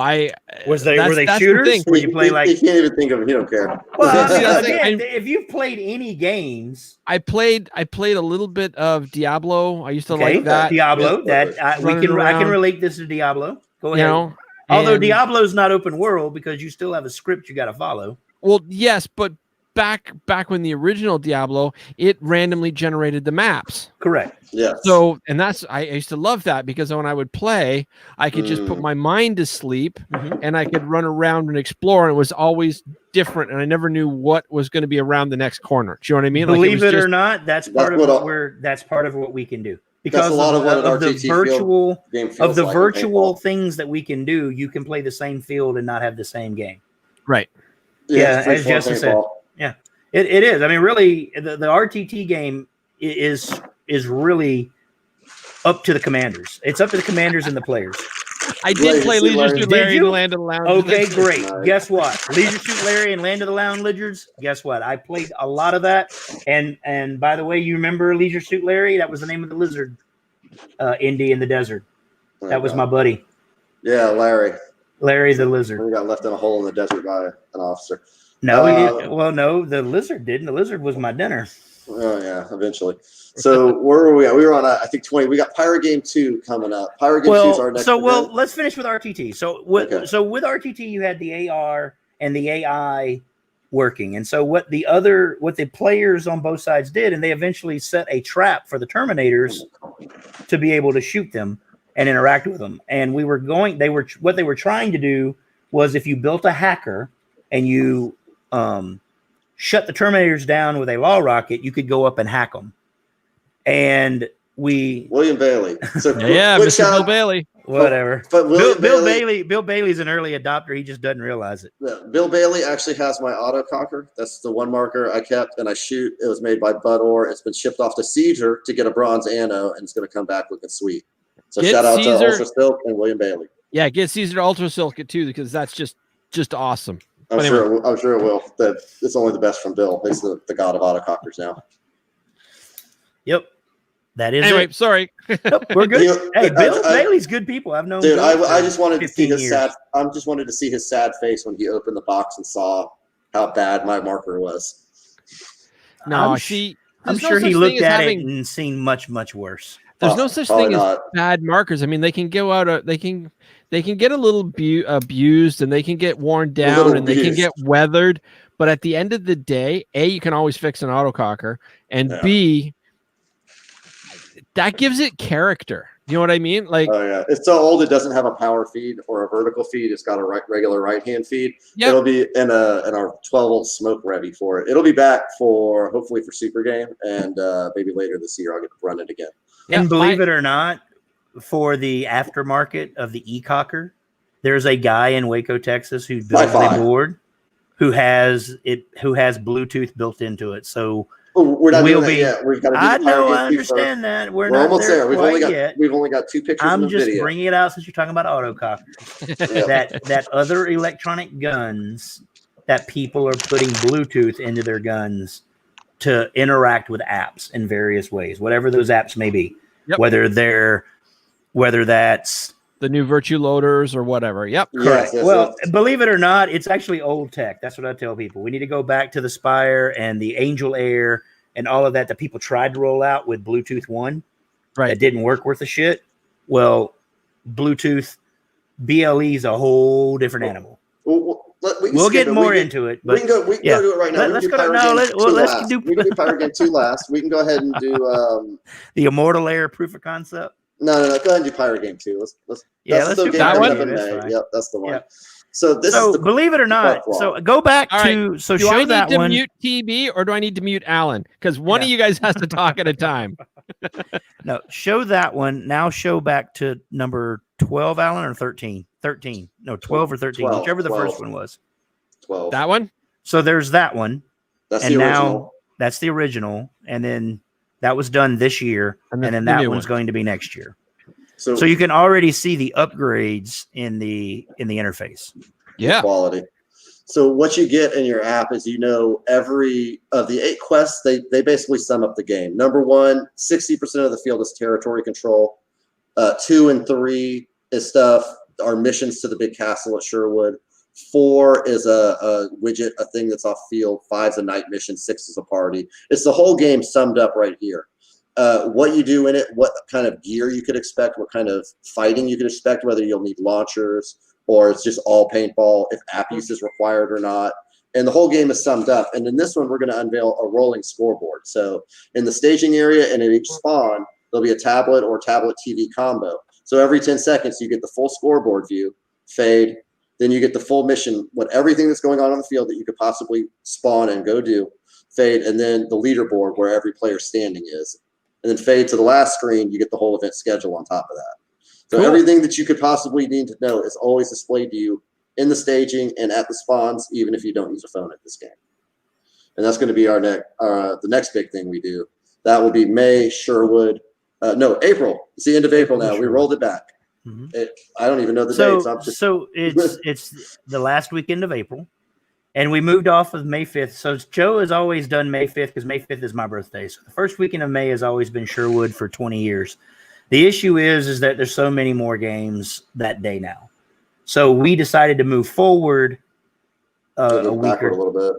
were they shooters? Where you play like? You can't even think of it. You don't care. Well, again, if you've played any games, I played a little bit of Diablo. I used to like that. Diablo. I can relate this to Diablo. Go ahead. You know, although Diablo's not open world because you still have a script you got to follow. Well, yes, but back when the original Diablo, it randomly generated the maps. Correct. Yeah. So, and I used to love that because when I would play, I could just put my mind to sleep and I could run around and explore. And it was always different, and I never knew what was going to be around the next corner. Do you know what I mean? Believe it or not, that's part of what we can do. Because of the virtual things that we can do, you can play the same field and not have the same game. Right. Yeah, as Jesse said. Yeah, it is. I mean, really, the RTT game is really up to the commanders. It's up to the commanders and the players. I did play Leisure Suit Larry and Land of the Lounge. Okay, great. Guess what? Leisure Suit Larry and Land of the Lounge Lizards. Guess what? I played a lot of that. And by the way, you remember Leisure Suit Larry? That was the name of the lizard, Indy in the desert. That was my buddy. Yeah, Larry. Larry the lizard. We got left in a hole in the desert by an officer. No, no, the lizard didn't. The lizard was my dinner. Oh yeah, eventually. So where were we at? We were on I think 20. We got Pirate Game 2 coming up. Pirate Game 2 is our next. Let's finish with RTT. So with RTT, you had the AR and the AI working, and so what the players on both sides did, and they eventually set a trap for the Terminators to be able to shoot them and interact with them. And what they were trying to do was, if you built a hacker and you shut the Terminators down with a law rocket, you could go up and hack them. And William Bailey. So Mr. Bill Bailey. Whatever. But Bill Bailey's an early adopter. He just doesn't realize it. Yeah, Bill Bailey actually has my auto cocker. That's the one marker I kept and I shoot. It was made by Bud Orr. It's been shipped off to Caesar to get a bronze anno, and it's going to come back looking sweet. So shout out to Ultra Silk and William Bailey. Yeah, get Caesar to Ultra Silk it too, because that's just awesome. I'm sure it will. It's only the best from Bill. He's the god of autocockers now. Yep. That is anyway, it. Sorry. Nope, we're good. Hey, Bill Bailey's good people. I've known. Dude, I just wanted to see his sad. I just wanted to see his sad face when he opened the box and saw how bad my marker was. No, I'm sure he looked at it and seen much worse. There's no such thing as bad markers. I mean, they can go out. They can get a little abused, and they can get worn down, and they can get weathered. But at the end of the day, A, you can always fix an autococker, and B, that gives it character. You know what I mean? Like, oh yeah, it's so old it doesn't have a power feed or a vertical feed. It's got a regular right hand feed. Yep. It'll be in our 12-volt smoke ready for it. It'll be back hopefully for Super Game, and maybe later this year I'll get to run it again. And believe it or not, for the aftermarket of the e-cocker, there's a guy in Waco, Texas, who built a board who has Bluetooth built into it. So we're not doing that yet. We've got to I understand that. We're not almost there. We've only got 2 pictures. I'm just bringing it out since you're talking about autocockers. that other electronic guns that people are putting Bluetooth into their guns to interact with apps in various ways, whatever those apps may be, whether that's the new Virtue loaders or whatever. Yep. Correct. Yes. Believe it or not, it's actually old tech. That's what I tell people. We need to go back to the Spire and the Angel Air and all of that people tried to roll out with Bluetooth 1 Right. that didn't work worth a shit. Well, Bluetooth BLE is a whole different animal. We'll get more into it. But we can go do it right now. Let's go. No, let's do. We can do Pirate Game 2 last. We can go ahead and do the Immortal Air proof of concept. No. Go ahead and do Pirate Game 2. Let's do that one. Yep, that's the one. Yep. So believe it or not, so go back to do show I that need to one. mute TB or do I need to mute Alan? Because one of you guys has to talk at a time. No, show that one. Now show back to number 12, Alan, or 13? 13. No, 12 or 13, 12, whichever the first one was. 12. That one? So there's that one. That's and the now original. that's the original. And then that was done this year. And then that one's going to be next year. So you can already see the upgrades in the interface. Yeah. Quality. So what you get in your app is, every of the 8 quests, they basically sum up the game. Number 1, 60% of the field is territory control. 2 and 3 is are missions to the big castle at Sherwood. 4 is a widget, a thing that's off field. 5 is a night mission. 6 is a party. It's the whole game summed up right here. What you do in it, what kind of gear you could expect, what kind of fighting you could expect, whether you'll need launchers or it's just all paintball, if app use is required or not. And the whole game is summed up. And in this one, we're going to unveil a rolling scoreboard. So in the staging area and at each spawn, there'll be a tablet or tablet TV combo. So every 10 seconds, you get the full scoreboard view, fade, then you get the full mission, everything that's going on the field that you could possibly spawn and go do, fade, and then the leaderboard where every player's standing is. And then fade to the last screen, you get the whole event schedule on top of that. So everything that you could possibly need to know is always displayed to you in the staging and at the spawns, even if you don't use a phone at this game. And that's going to be the next big thing we do. That will be May, Sherwood. April. It's the end of April now. We rolled it back. Mm-hmm. I don't even know the dates. So it's the last weekend of April. And we moved off of May 5th. So Joe has always done May 5th because May 5th is my birthday. So the first weekend of May has always been Sherwood for 20 years. The issue is that there's so many more games that day now. So we decided to move forward a week or a little bit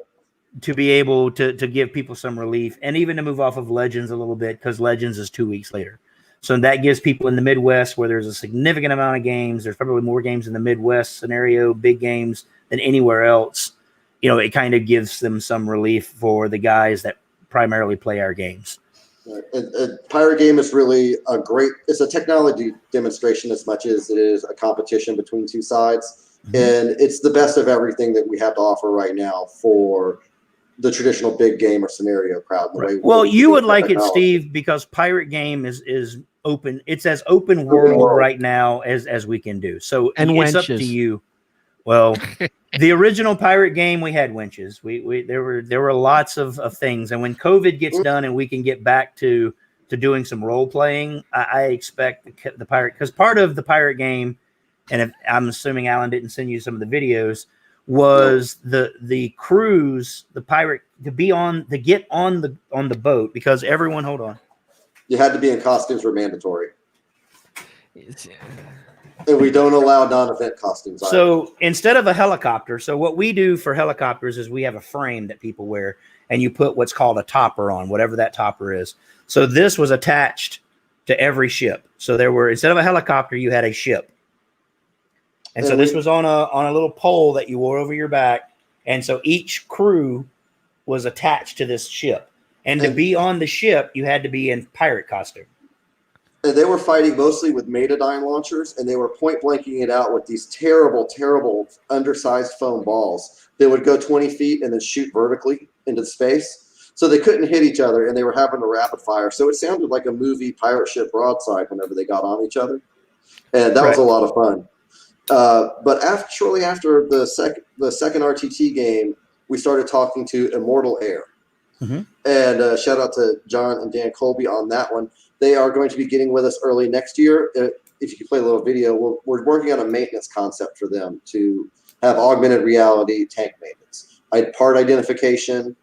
to be able to give people some relief, and even to move off of Legends a little bit, because Legends is 2 weeks later. So that gives people in the Midwest, where there's a significant amount of games, there's probably more games in the Midwest scenario, big games, than anywhere else. It kind of gives them some relief for the guys that primarily play our games. And Pirate Game is really it's a technology demonstration as much as it is a competition between two sides. Mm-hmm. And it's the best of everything that we have to offer right now for the traditional big game or scenario crowd. Well, you would like it, Steve, because Pirate Game is open. It's as open world right now as we can do. So it's up to you. Well, the original Pirate Game, we had winches. There were lots of things. And when COVID gets done and we can get back to doing some role playing, I expect the Pirate, because part of the Pirate Game, and if, I'm assuming Alan didn't send you some of the videos, was the cruise, the pirate, to get on the boat, because everyone, hold on. You had to be in costumes were mandatory. And we don't allow non-event costumes. So instead of a helicopter, so what we do for helicopters is we have a frame that people wear, and you put what's called a topper on, whatever that topper is. So this was attached to every ship. So instead of a helicopter, you had a ship. And so this was on a little pole that you wore over your back. And so each crew was attached to this ship. And to be on the ship, you had to be in pirate costume. And they were fighting mostly with Metadyne launchers, and they were point blanking it out with these terrible, terrible undersized foam balls that would go 20 feet and then shoot vertically into space. So they couldn't hit each other, and they were having a rapid fire. So it sounded like a movie pirate ship broadside whenever they got on each other. And that was a lot of fun. But shortly after the second RTT game, we started talking to Immortal Air. Mm-hmm. And shout out to John and Dan Colby on that one. They are going to be getting with us early next year. If you can play a little video, we're working on a maintenance concept for them to have augmented reality tank maintenance. Part identification,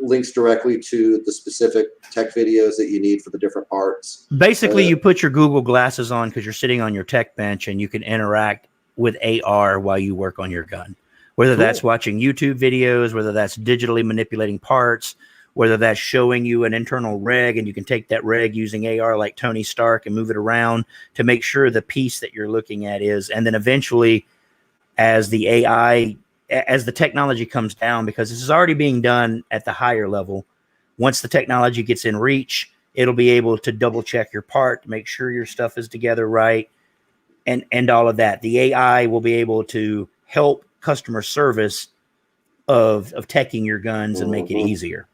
links directly to the specific tech videos that you need for the different parts. Basically, you put your Google glasses on because you're sitting on your tech bench, and you can interact with AR while you work on your gun. Whether that's watching YouTube videos, whether that's digitally manipulating parts, whether that's showing you an internal reg and you can take that reg using AR like Tony Stark and move it around to make sure the piece that you're looking at is. And then eventually, as the AI, as the technology comes down, because this is already being done at the higher level, once the technology gets in reach, it'll be able to double check your part to make sure your stuff is together right, and all of that. The AI will be able to help customer service of teching your guns and make it easier.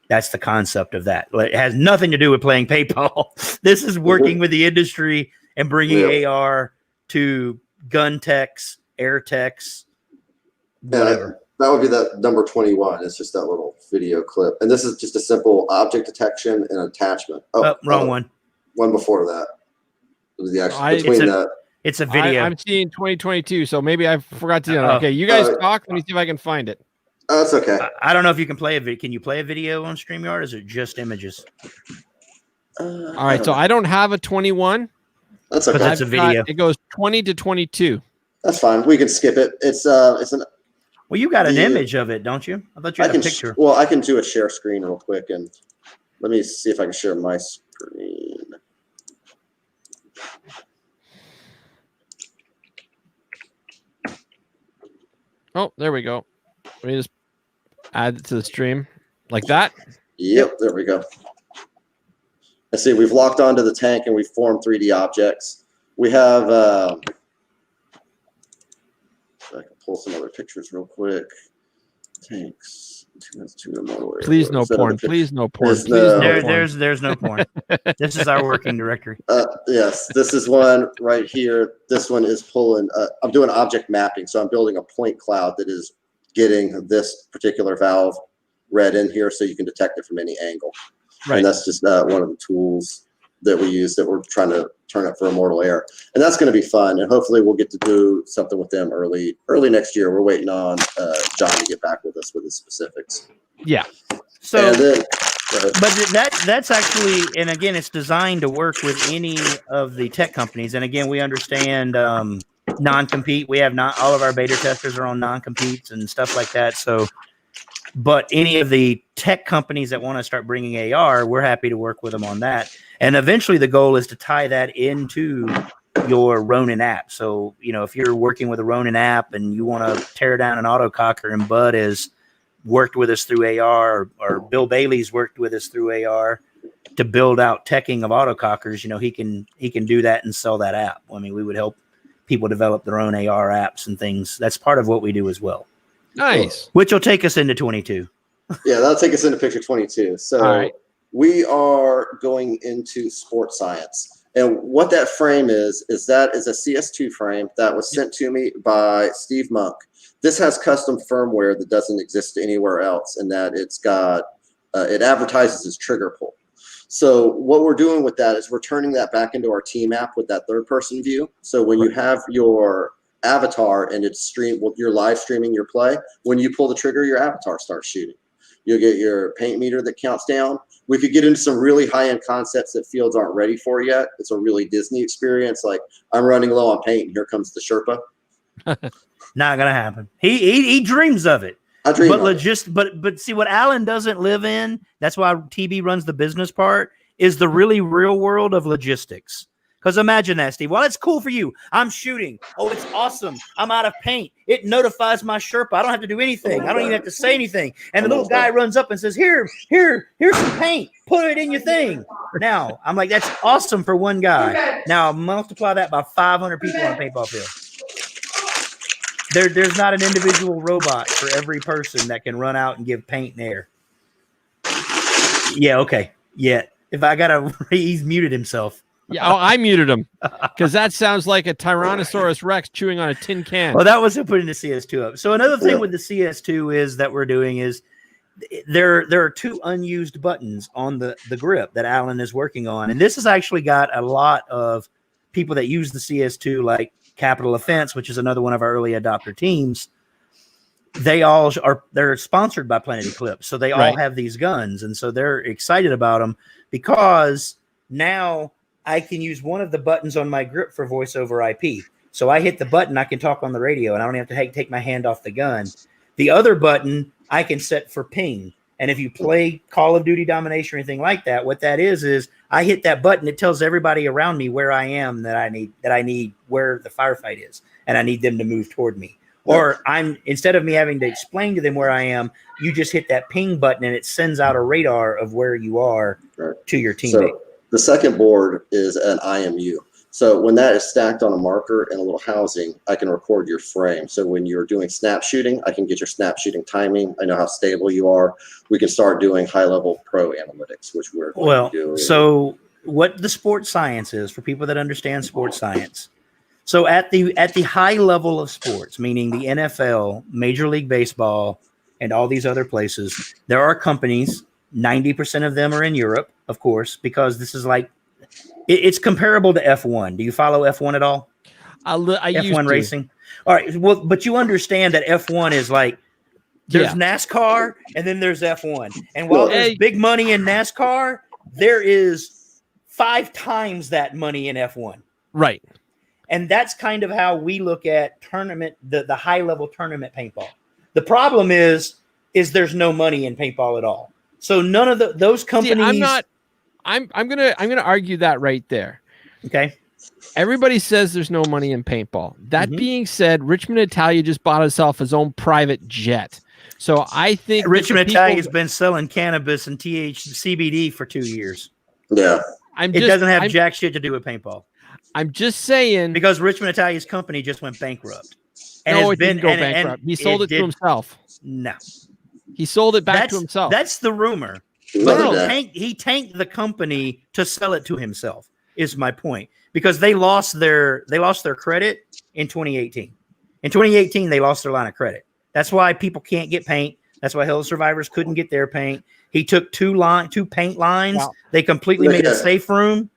That's the concept of that. It has nothing to do with playing paintball. This is working with the industry and bringing AR to gun techs, air techs, whatever. That would be that number 21. It's just that little video clip. And this is just a simple object detection and attachment. Wrong one. One before that. It was the actual It's a video. I'm seeing 2022, so maybe I forgot to. Okay, you guys talk. Let me see if I can find it. That's okay. I don't know if you can play a video. Can you play a video on StreamYard? Or is it just images? All right, so I don't have a 21. That's okay. That's a video. It goes 20 to 22. That's fine. We can skip it. It's an. Well, you got an image of it, don't you? I thought you had a picture. I can do a share screen real quick, and let me see if I can share my screen. Oh, there we go. Let me just add it to the stream like that. Yep, there we go. Let's see, we've locked onto the tank and we've formed 3D objects. We have, I can pull some other pictures real quick. Tanks. Please no porn. Please no porn. There's no porn. This is our working directory. Yes, this is one right here. This one is pulling. I'm doing object mapping, so I'm building a point cloud that is getting this particular valve read in here, so you can detect it from any angle. Right. And that's just one of the tools that we use that we're trying to turn up for Immortal Air, and that's going to be fun. And hopefully, we'll get to do something with them early next year. We're waiting on John to get back with us with the specifics. Yeah. So, but that's actually, and again, it's designed to work with any of the tech companies. And again, we understand non-compete. We have not all of our beta testers are on non-competes and stuff like that. So, but any of the tech companies that want to start bringing AR, we're happy to work with them on that. And eventually the goal is to tie that into your Ronin app. So, if you're working with a Ronin app and you want to tear down an autococker, and Bud has worked with us through AR, or Bill Bailey's worked with us through AR to build out teching of autocockers, he can do that and sell that app. I mean, we would help people develop their own AR apps and things. That's part of what we do as well. Nice. Which will take us into 22. Yeah, that'll take us into picture 22. So we are going into sports science. And what that frame is that is a CS2 frame that was sent to me by Steve Monk. This has custom firmware that doesn't exist anywhere else, and that it's got, it advertises as trigger pull. So what we're doing with that is we're turning that back into our team app with that third person view. So when you have your avatar and it's you're live streaming your play, when you pull the trigger, your avatar starts shooting. You'll get your paint meter that counts down. We could get into some really high-end concepts that fields aren't ready for yet. It's a really Disney experience. Like, I'm running low on paint, and here comes the Sherpa. Not gonna happen. He dreams of it. I dream of it. But see, what Alan doesn't live in, that's why TB runs the business part, is the really real world of logistics. Because imagine that, Steve. Well, it's cool for you. I'm shooting. Oh, it's awesome. I'm out of paint. It notifies my Sherpa. I don't have to do anything. I don't even have to say anything. And the little guy runs up and says, here's some paint. Put it in your thing. Now, I'm like, that's awesome for one guy. Now, multiply that by 500 people on a paintball field. There's not an individual robot for every person that can run out and give paint and air. Yeah, okay. Yeah. If I got he's muted himself. Yeah, I muted him because that sounds like a Tyrannosaurus Rex chewing on a tin can. Well, that was him putting the CS2 up. So another thing with the CS2 is that we're doing is there are two unused buttons on the grip that Alan is working on. And this has actually got a lot of people that use the CS2, like Capital Offense, which is another one of our early adopter teams. They're sponsored by Planet Eclipse. So they all have these guns. And so they're excited about them because now I can use one of the buttons on my grip for voice over IP. So I hit the button, I can talk on the radio, and I don't have to take my hand off the gun. The other button I can set for ping. And if you play Call of Duty Domination or anything like that, what that is I hit that button. It tells everybody around me where I am, that I need where the firefight is, and I need them to move toward me. Or instead of me having to explain to them where I am, you just hit that ping button and it sends out a radar of where you are to your teammate. So the second board is an IMU. So when that is stacked on a marker in a little housing, I can record your frame. So when you're doing snap shooting, I can get your snap shooting timing. I know how stable you are. We can start doing high-level pro analytics, which we're going to do. So what the sports science is, for people that understand sports science. So at the high level of sports, meaning the NFL, Major League Baseball, and all these other places, there are companies, 90% of them are in Europe, of course, because this is like, it's comparable to F1. Do you follow F1 at all? I F1 racing. All right. Well, but you understand that F1 is like, there's NASCAR and then there's F1. And while there's big money in NASCAR, there is 5 times that money in F1. Right. And that's kind of how we look at the high level tournament paintball. The problem is there's no money in paintball at all. So none of those companies. I'm gonna argue that right there. Okay. Everybody says there's no money in paintball. That being said, Richmond Italia just bought itself his own private jet. So I think Richmond Italia has been selling cannabis and CBD for 2 years. Yeah. It doesn't have jack shit to do with paintball. I'm just saying, because Richmond Italia's company just went bankrupt. And no, it didn't go bankrupt. He sold it to himself. No. He sold it back to himself. That's the rumor. But he tanked the company to sell it to himself, is my point. Because they lost their credit in 2018. In 2018, they lost their line of credit. That's why people can't get paint. That's why Hell Survivors couldn't get their paint. He took two paint lines. Wow. They completely made a safe room.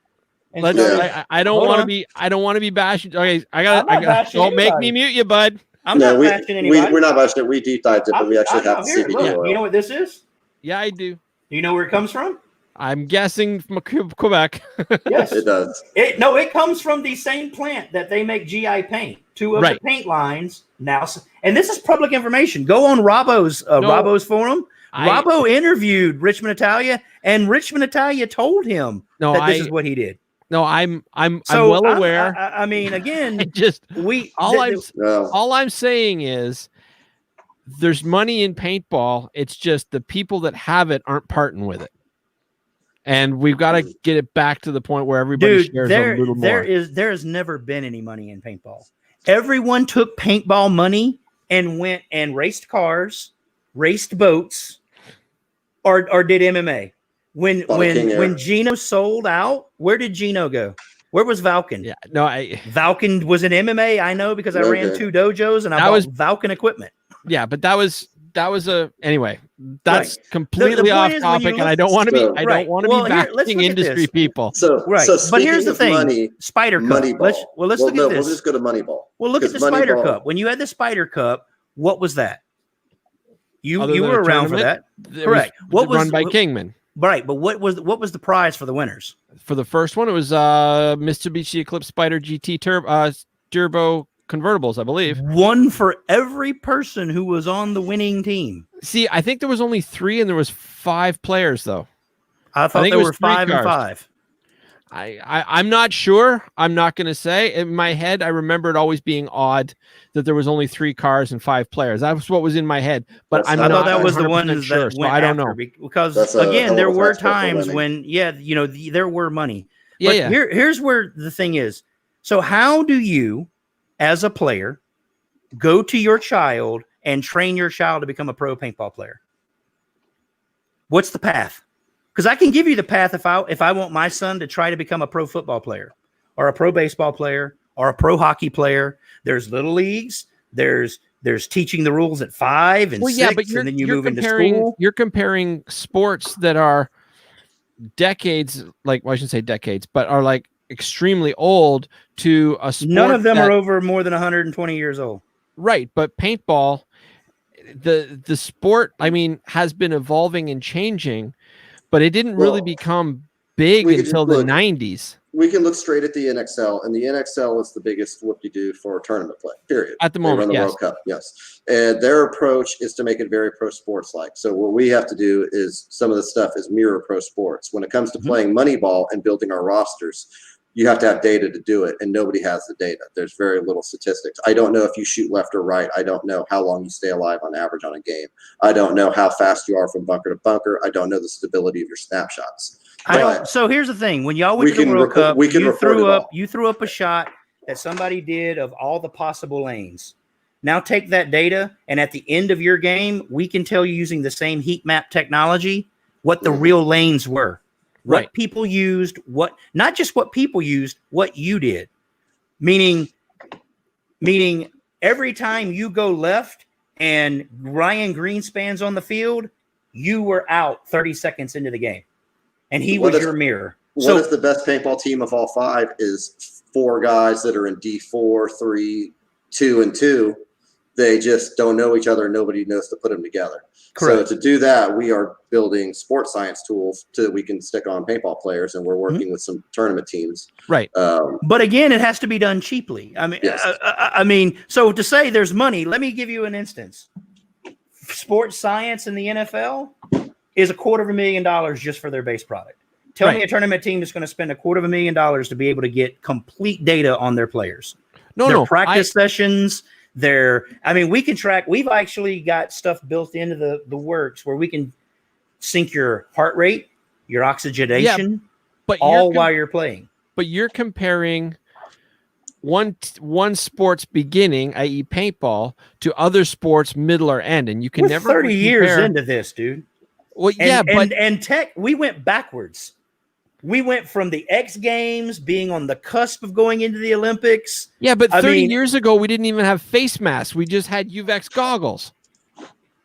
I don't want to be bashing. Okay, I got. Don't make me mute you, bud. I'm not bashing anybody. We're not bashing it. We deep dived it, but we actually have CBD oil. You know what this is? Yeah, I do. Do you know where it comes from? I'm guessing from Quebec. Yes, it does. It comes from the same plant that they make GI paint. 2 of the paint lines now, and this is public information. Go on Robbo's forum. Robbo interviewed Richmond Italia, and Richmond Italia told him that this is what he did. No, I'm well aware. I mean, again, all I'm saying is there's money in paintball. It's just the people that have it aren't parting with it. And we've got to get it back to the point where everybody shares a little more. There has never been any money in paintball. Everyone took paintball money and went and raced cars, raced boats, or did MMA. When Gino sold out, where did Gino go? Where was Valken? Yeah, no, Valken was in MMA. I know because I ran 2 dojos and I bought Valken equipment. Yeah, but that was anyway. That's completely off topic, and I don't want to be. I don't want to be bashing industry people. So but here's the thing: Spider Cup. Let's look at this. We'll just go to Moneyball. Well, look at the Spider Cup. When you had the Spider Cup, what was that? You were around for that, correct? What was run by Kingman? Right, but what was the prize for the winners? For the first one, it was Mitsubishi Eclipse Spider GT Turbo convertibles, I believe. One for every person who was on the winning team. See, I think there was only 3 and there was 5 players though. I thought there were 5 and 5. I'm not sure. I'm not going to say. In my head, I remember it always being odd that there was only 3 cars and 5 players. That was what was in my head. But I thought that was the one that went so I don't know. Because again, there were times when there were money. But here's where the thing is. So how do you, as a player, go to your child and train your child to become a pro paintball player? What's the path? Because I can give you the path if I want my son to try to become a pro football player or a pro baseball player or a pro hockey player. There's little leagues. There's teaching the rules at 5 and 6, and then you move into school. You're comparing sports that are decades, I shouldn't say decades, but are like extremely old to a sport. None of them are over more than 120 years old. Right, but paintball, the sport, has been evolving and changing. But it didn't really become big We could until just the look. 90s We can look straight at the NXL, and the NXL is the biggest whoop-de-doo for tournament play, period. at the They moment. run the Yes. World Cup, yes. And their approach is to make it very pro sports-like. So what we have to do is some of the stuff is mirror pro sports. When it comes to playing Moneyball and building our rosters, you have to have data to do it, and nobody has the data. There's very little statistics. I don't know if you shoot left or right. I don't know how long you stay alive on average on a game. I don't know how fast you are from bunker to bunker. I don't know the stability of your snapshots. So here's the thing: when y'all went to the World Cup, you threw up a shot that somebody did of all the possible lanes. Now take that data, and at the end of your game, we can tell you using the same heat map technology what the real lanes were, what people used, not just what people used, what you did. Meaning every time you go left and Ryan Greenspan's on the field, you were out 30 seconds into the game. And he was your mirror. What if the best paintball team of all 5 is 4 guys that are in D4, 3, 2, and 2? They just don't know each other, and nobody knows to put them together. Correct. So to do that, we are building sports science tools that we can stick on paintball players, and we're working with some tournament teams. Right. But again, it has to be done cheaply. I mean, so to say there's money, let me give you an instance. Sports science in the NFL is $250,000 just for their base product. Tell me a tournament team is going to spend $250,000 to be able to get complete data on their players. Their practice sessions. We can track. We've actually got stuff built into the works where we can sync your heart rate, your oxygenation, but while you're playing. But you're comparing one sport's beginning, i.e. paintball, to other sports middle or end, and you can never 30 years into this, dude. Well, and tech, we went backwards. We went from the X Games being on the cusp of going into the Olympics. Yeah, but 30 years ago, we didn't even have face masks. We just had UVX goggles.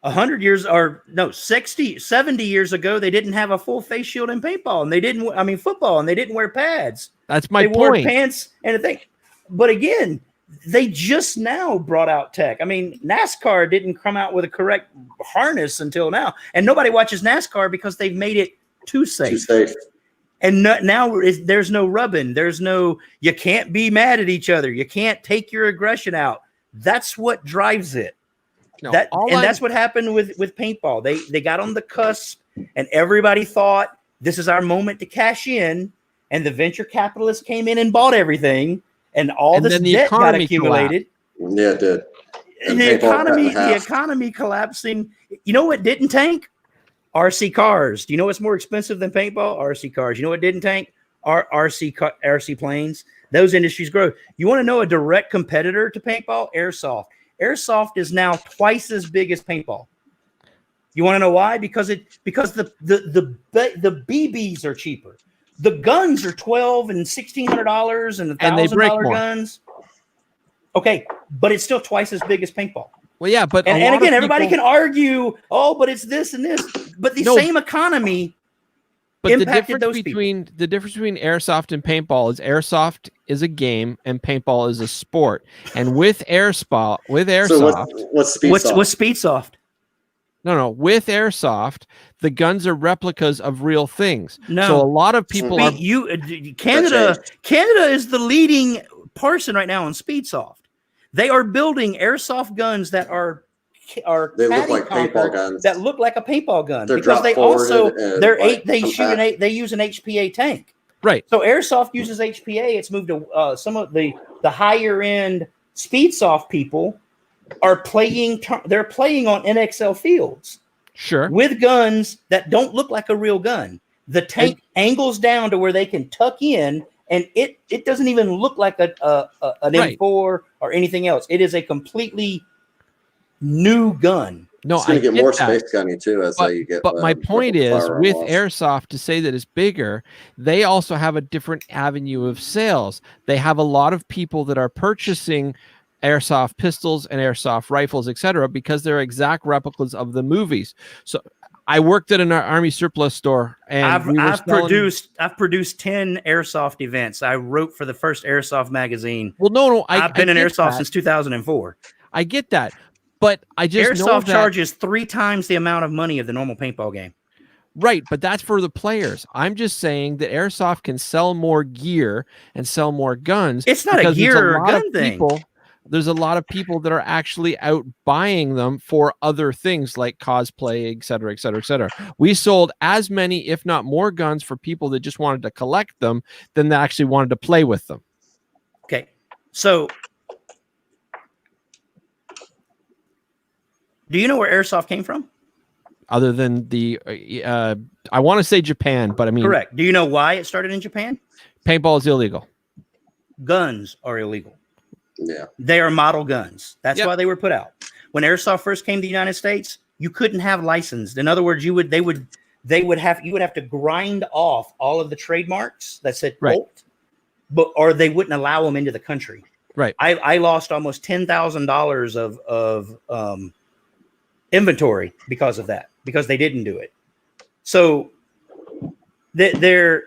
100 years, or no, 60, 70 years ago, they didn't have a full face shield in paintball, and they didn't. Football, and they didn't wear pads. That's my point. They wore pants and a thing. But again, they just now brought out tech. NASCAR didn't come out with a correct harness until now, and nobody watches NASCAR because they've made it too safe. And now there's no rubbing. There's no, you can't be mad at each other. You can't take your aggression out. That's what drives it. That's what happened with paintball. They got on the cusp, and everybody thought this is our moment to cash in. And the venture capitalists came in and bought everything, and this debt got accumulated. Collapsed. Yeah, it did. And the economy collapsing. You know what didn't tank? RC cars. Do you know what's more expensive than paintball? RC cars. You know what didn't tank? RC planes. Those industries grow. You want to know a direct competitor to paintball? Airsoft. Airsoft is now twice as big as paintball. You want to know why? Because the BBs are cheaper. The guns are $1,200 and $1,600 and $1,000 guns. Okay, but it's still twice as big as paintball. Well, yeah, but and again, everybody can argue, but it's this and this. But the same economy impacted those people. The difference between airsoft and paintball is airsoft is a game and paintball is a sport. And with airsoft, so what's Speedsoft? No. With airsoft, the guns are replicas of real things. No. So a lot of people Canada is the leading person right now on Speedsoft. They are building airsoft guns that they look like paintball guns. That look like a paintball gun. They're because they use an HPA tank. Right. So airsoft uses HPA. It's moved to some of the higher end Speedsoft people are playing. They're playing on NXL fields. Sure. With guns that don't look like a real gun. The tank angles down to where they can tuck in, and it doesn't even look like an M4 or anything else. It is a completely new gun. No, it's going to get more space gunny too as you get. But my point is, with airsoft, to say that it's bigger, they also have a different avenue of sales. They have a lot of people that are purchasing airsoft pistols and airsoft rifles, etc., because they're exact replicas of the movies. So I worked at an Army surplus store, and I've produced 10 airsoft events. I wrote for the first airsoft magazine. Well, I've been in airsoft since 2004. I get that, but I just airsoft charges 3 times the amount of money of the normal paintball game. Right, but that's for the players. I'm just saying that airsoft can sell more gear and sell more guns. It's not a because there's gear or lot of gun thing. people- There's a lot of people that are actually out buying them for other things like cosplay, et cetera, et cetera, et cetera. We sold as many, if not more, guns for people that just wanted to collect them than that actually wanted to play with them. Okay, so do you know where airsoft came from? Other than the, I want to say Japan, but I mean, Correct. Do you know why it started in Japan? paintball is illegal. Guns are illegal. Yeah. They are model guns. That's Yep. why they were put out. When airsoft first came to the United States, you couldn't have licensed. In other words, you would have to grind off all of the trademarks that said Right. Colt, or they wouldn't allow them into the country. Right. I lost almost $10,000 of inventory because of that, because they didn't do it. So their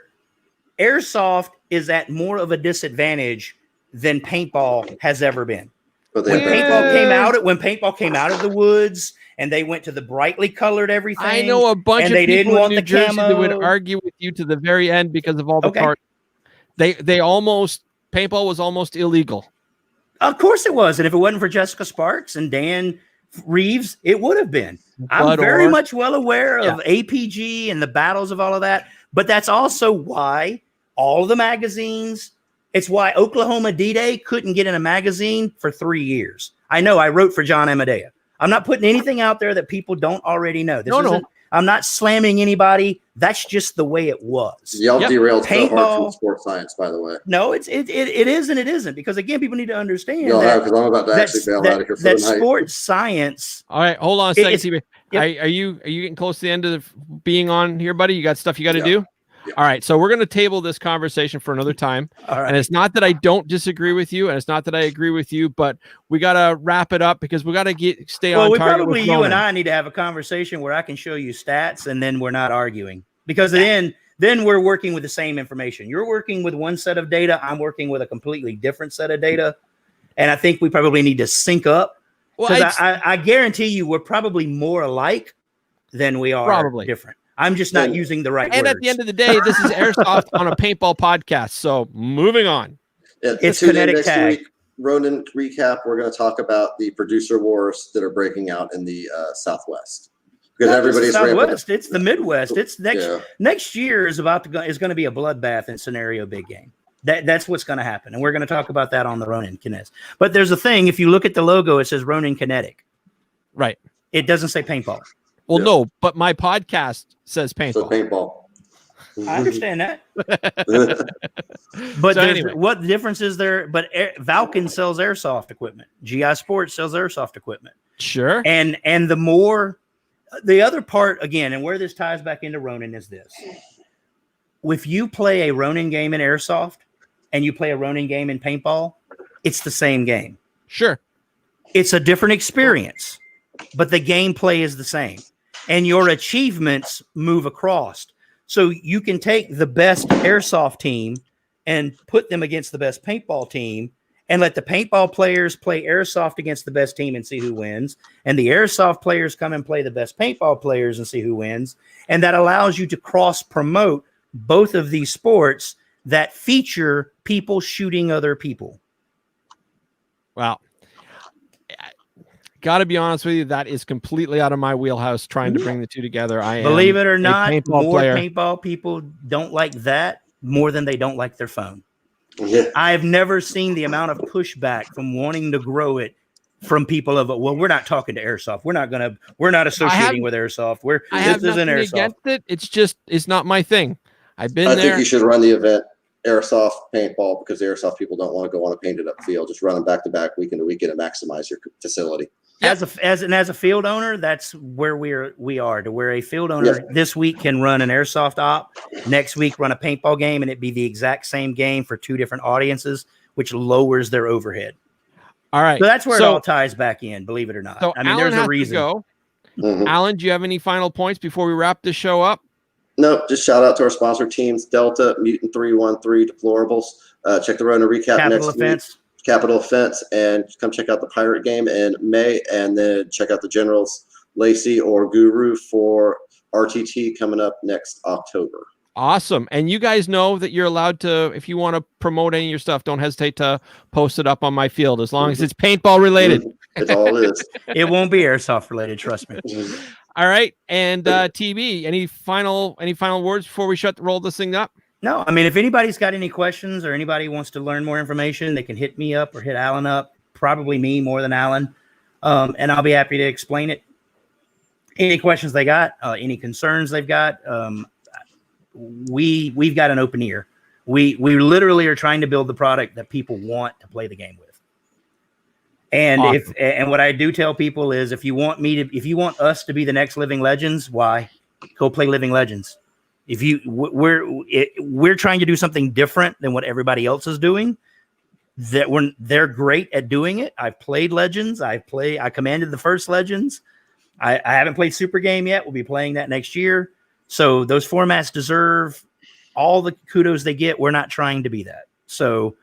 airsoft is at more of a disadvantage than paintball has ever been. But When they paintball came out of the woods and they went to the brightly colored everything. I know a bunch and of they people didn't in want New the Jersey that would camo. argue with you to the very end because of all the Okay. parts. They almost, paintball was almost illegal. Of course it was. And if it wasn't for Jessica Sparks and Dan Reeves, it would have been. I'm But very or- much well aware of APG and the battles of all of that. But that's also why all the magazines, it's why Oklahoma D-Day couldn't get in a magazine for 3 years. I know, I wrote for John Amadea. I'm not putting anything out there that people don't already know. I'm not slamming anybody. That's just the way it was. Y'all derailed so hard Paintball- from sports science, by the way. No, it is and it isn't, because again, people need to understand Y'all have, that, because I'm about to actually bail out of here for that the night. sports science. All right, hold on a second, It's- CB. Yep. Are you getting close to the end of being on here, buddy? You got stuff you got to Yeah. do? Yeah. All right, so we're going to table this conversation for another time. All right. And it's not that I don't disagree with you, and it's not that I agree with you, but we got to wrap it up because we got to stay on Well, target with you Ronin. and I need to have a conversation where I can show you stats and then we're not arguing, because then we're working with the same information. You're working with one set of data. I'm working with a completely different set of data. And I think we probably need to sync up, Well, because I guarantee you we're probably more alike than we are Probably. different. I'm just not using the right and words. at the end of the day, this is airsoft on a paintball podcast. So moving on. Yeah, It's tune in Kinetic next tag. week. Ronin recap. We're going to talk about the producer wars that are breaking out in the Southwest, because Not just the everybody's ramping up. Southwest, it's the Midwest. It's next year is going to be a bloodbath in Scenario Big Game. That's what's going to happen, and we're going to talk about that on the Ronin Kinetics. But there's a thing: if you look at the logo, it says Ronin Kinetic. Right. It doesn't say paintball. Well, Yeah. no, but my podcast says paintball. So paintball. I understand that, Mm-hmm. but So anyway. what difference is there? But Valken sells airsoft equipment. GI Sports sells airsoft equipment, Sure. and the other part again, and where this ties back into Ronin is this: if you play a Ronin game in airsoft and you play a Ronin game in paintball, it's the same game. Sure. It's a different experience, but the gameplay is the same, and your achievements move across. So you can take the best airsoft team and put them against the best paintball team, and let the paintball players play airsoft against the best team and see who wins. And the airsoft players come and play the best paintball players and see who wins. And that allows you to cross promote both of these sports that feature people shooting other people. Wow. Got to be honest with you, that is completely out of my wheelhouse. Trying to bring the two together. Believe it or not, paintball more player. paintball people don't like that more than they don't like their phone. Yeah. I've never seen the amount of pushback from wanting to grow it from people of, well, we're not talking to airsoft. We're not associating with airsoft. I have This isn't nothing airsoft. against it. It's not my thing. I've been I there. think you should run the event airsoft paintball, because the airsoft people don't want to go on a painted up field. Just run them back to back, weekend to weekend, and maximize your facility. As a field owner, that's where we are to where a field owner this week can run an airsoft op, next week run a paintball game, and it be the exact same game for two different audiences, which lowers their overhead. All right. So that's where it all ties back in, believe it or not. So I mean, Alan there's has a to reason. go. Mhm. Alan, do you have any final points before we wrap this show up? No, just shout out to our sponsor teams: Delta, Mutant 313, Deplorables. Check the Ronin recap Capital next Offense. week. Capital Offense, and come check out the Pirate game in May, and then check out the Generals Lacey or Guru for RTT coming up next October. Awesome. And you guys know that you're allowed to, if you want to promote any of your stuff, don't hesitate to post it up on my field as long as it's paintball related. It's all it is. It won't be airsoft related, trust me. All right. And TB, any final words before we roll this thing up? No, I mean, if anybody's got any questions or anybody wants to learn more information, they can hit me up or hit Alan up, probably me more than Alan. And I'll be happy to explain it. Any questions they got, any concerns they've got, we've got an open ear. We literally are trying to build the product that people want to play the game with. And awesome. and what I do tell people is, if you want us to be the next Living Legends, why? Go play Living Legends. We're trying to do something different than what everybody else is doing. They're great at doing it. I've played Legends. I commanded the first Legends. I haven't played Super Game yet. We'll be playing that next year. So those formats deserve all the kudos they get. We're not trying to be that. So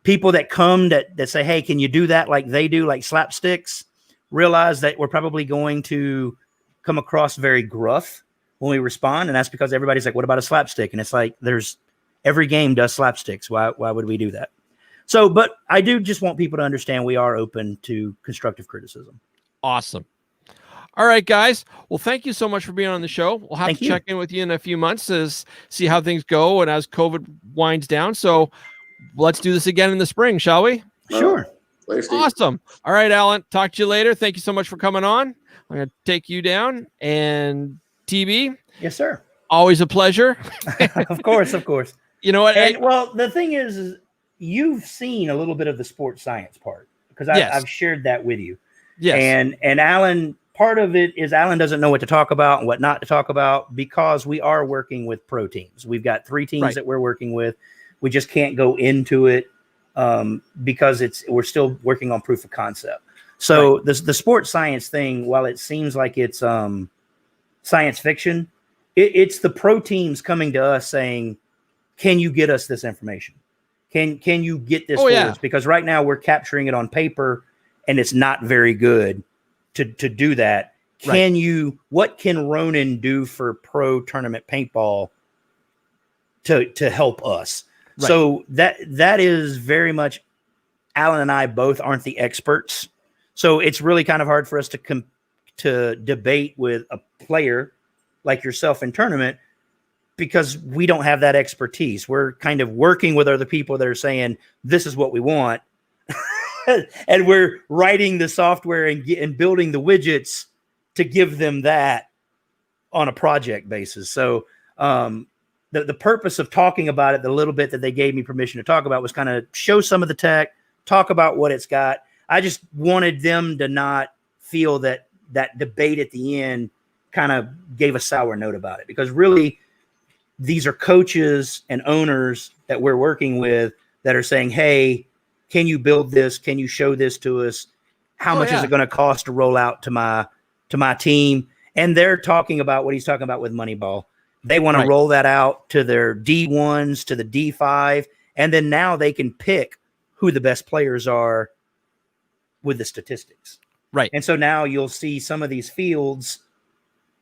people that come that say, hey, can you do that like they do, like slapsticks, realize that we're probably going to come across very gruff when we respond. And that's because everybody's like, what about a slapstick? And it's like, every game does slapsticks. Why would we do that? So, but I do just want people to understand we are open to constructive criticism. Awesome. All right, guys. Well, thank you so much for being on the show. We'll have to check in with you in a few months to see how things go and as COVID winds down. So let's do this again in the spring, shall we? Sure. Awesome. All right, Alan. Talk to you later. Thank you so much for coming on. I'm going to take you down. And TB. Yes, sir. Always a pleasure. Of course. You know what? Well, the thing is you've seen a little bit of the sports science part because I've shared that with you. Yes. And Alan, part of it is Alan doesn't know what to talk about and what not to talk about because we are working with pro teams. We've got 3 teams that we're working with. We just can't go into it because we're still working on proof of concept. So the sports science thing, while it seems like it's science fiction, it's the pro teams coming to us saying, can you get us this information? Can you get this for us? Because right now we're capturing it on paper and it's not very good to do that. What can Ronin do for pro tournament paintball to help us? Right. So that is very much, Alan and I both aren't the experts. So it's really kind of hard for us to debate with a player like yourself in tournament because we don't have that expertise. We're kind of working with other people that are saying, this is what we want. And we're writing the software and building the widgets to give them that on a project basis. So the purpose of talking about it, the little bit that they gave me permission to talk about, was kind of show some of the tech, talk about what it's got. I just wanted them to not feel that debate at the end kind of gave a sour note about it, because really these are coaches and owners that we're working with that are saying, hey, can you build this? Can you show this to us? How much is it going to cost to roll out to my team? And they're talking about what he's talking about with Moneyball. They want to roll that out to their D1s, to the D5. And then now they can pick who the best players are with the statistics. Right. And so now you'll see some of these fields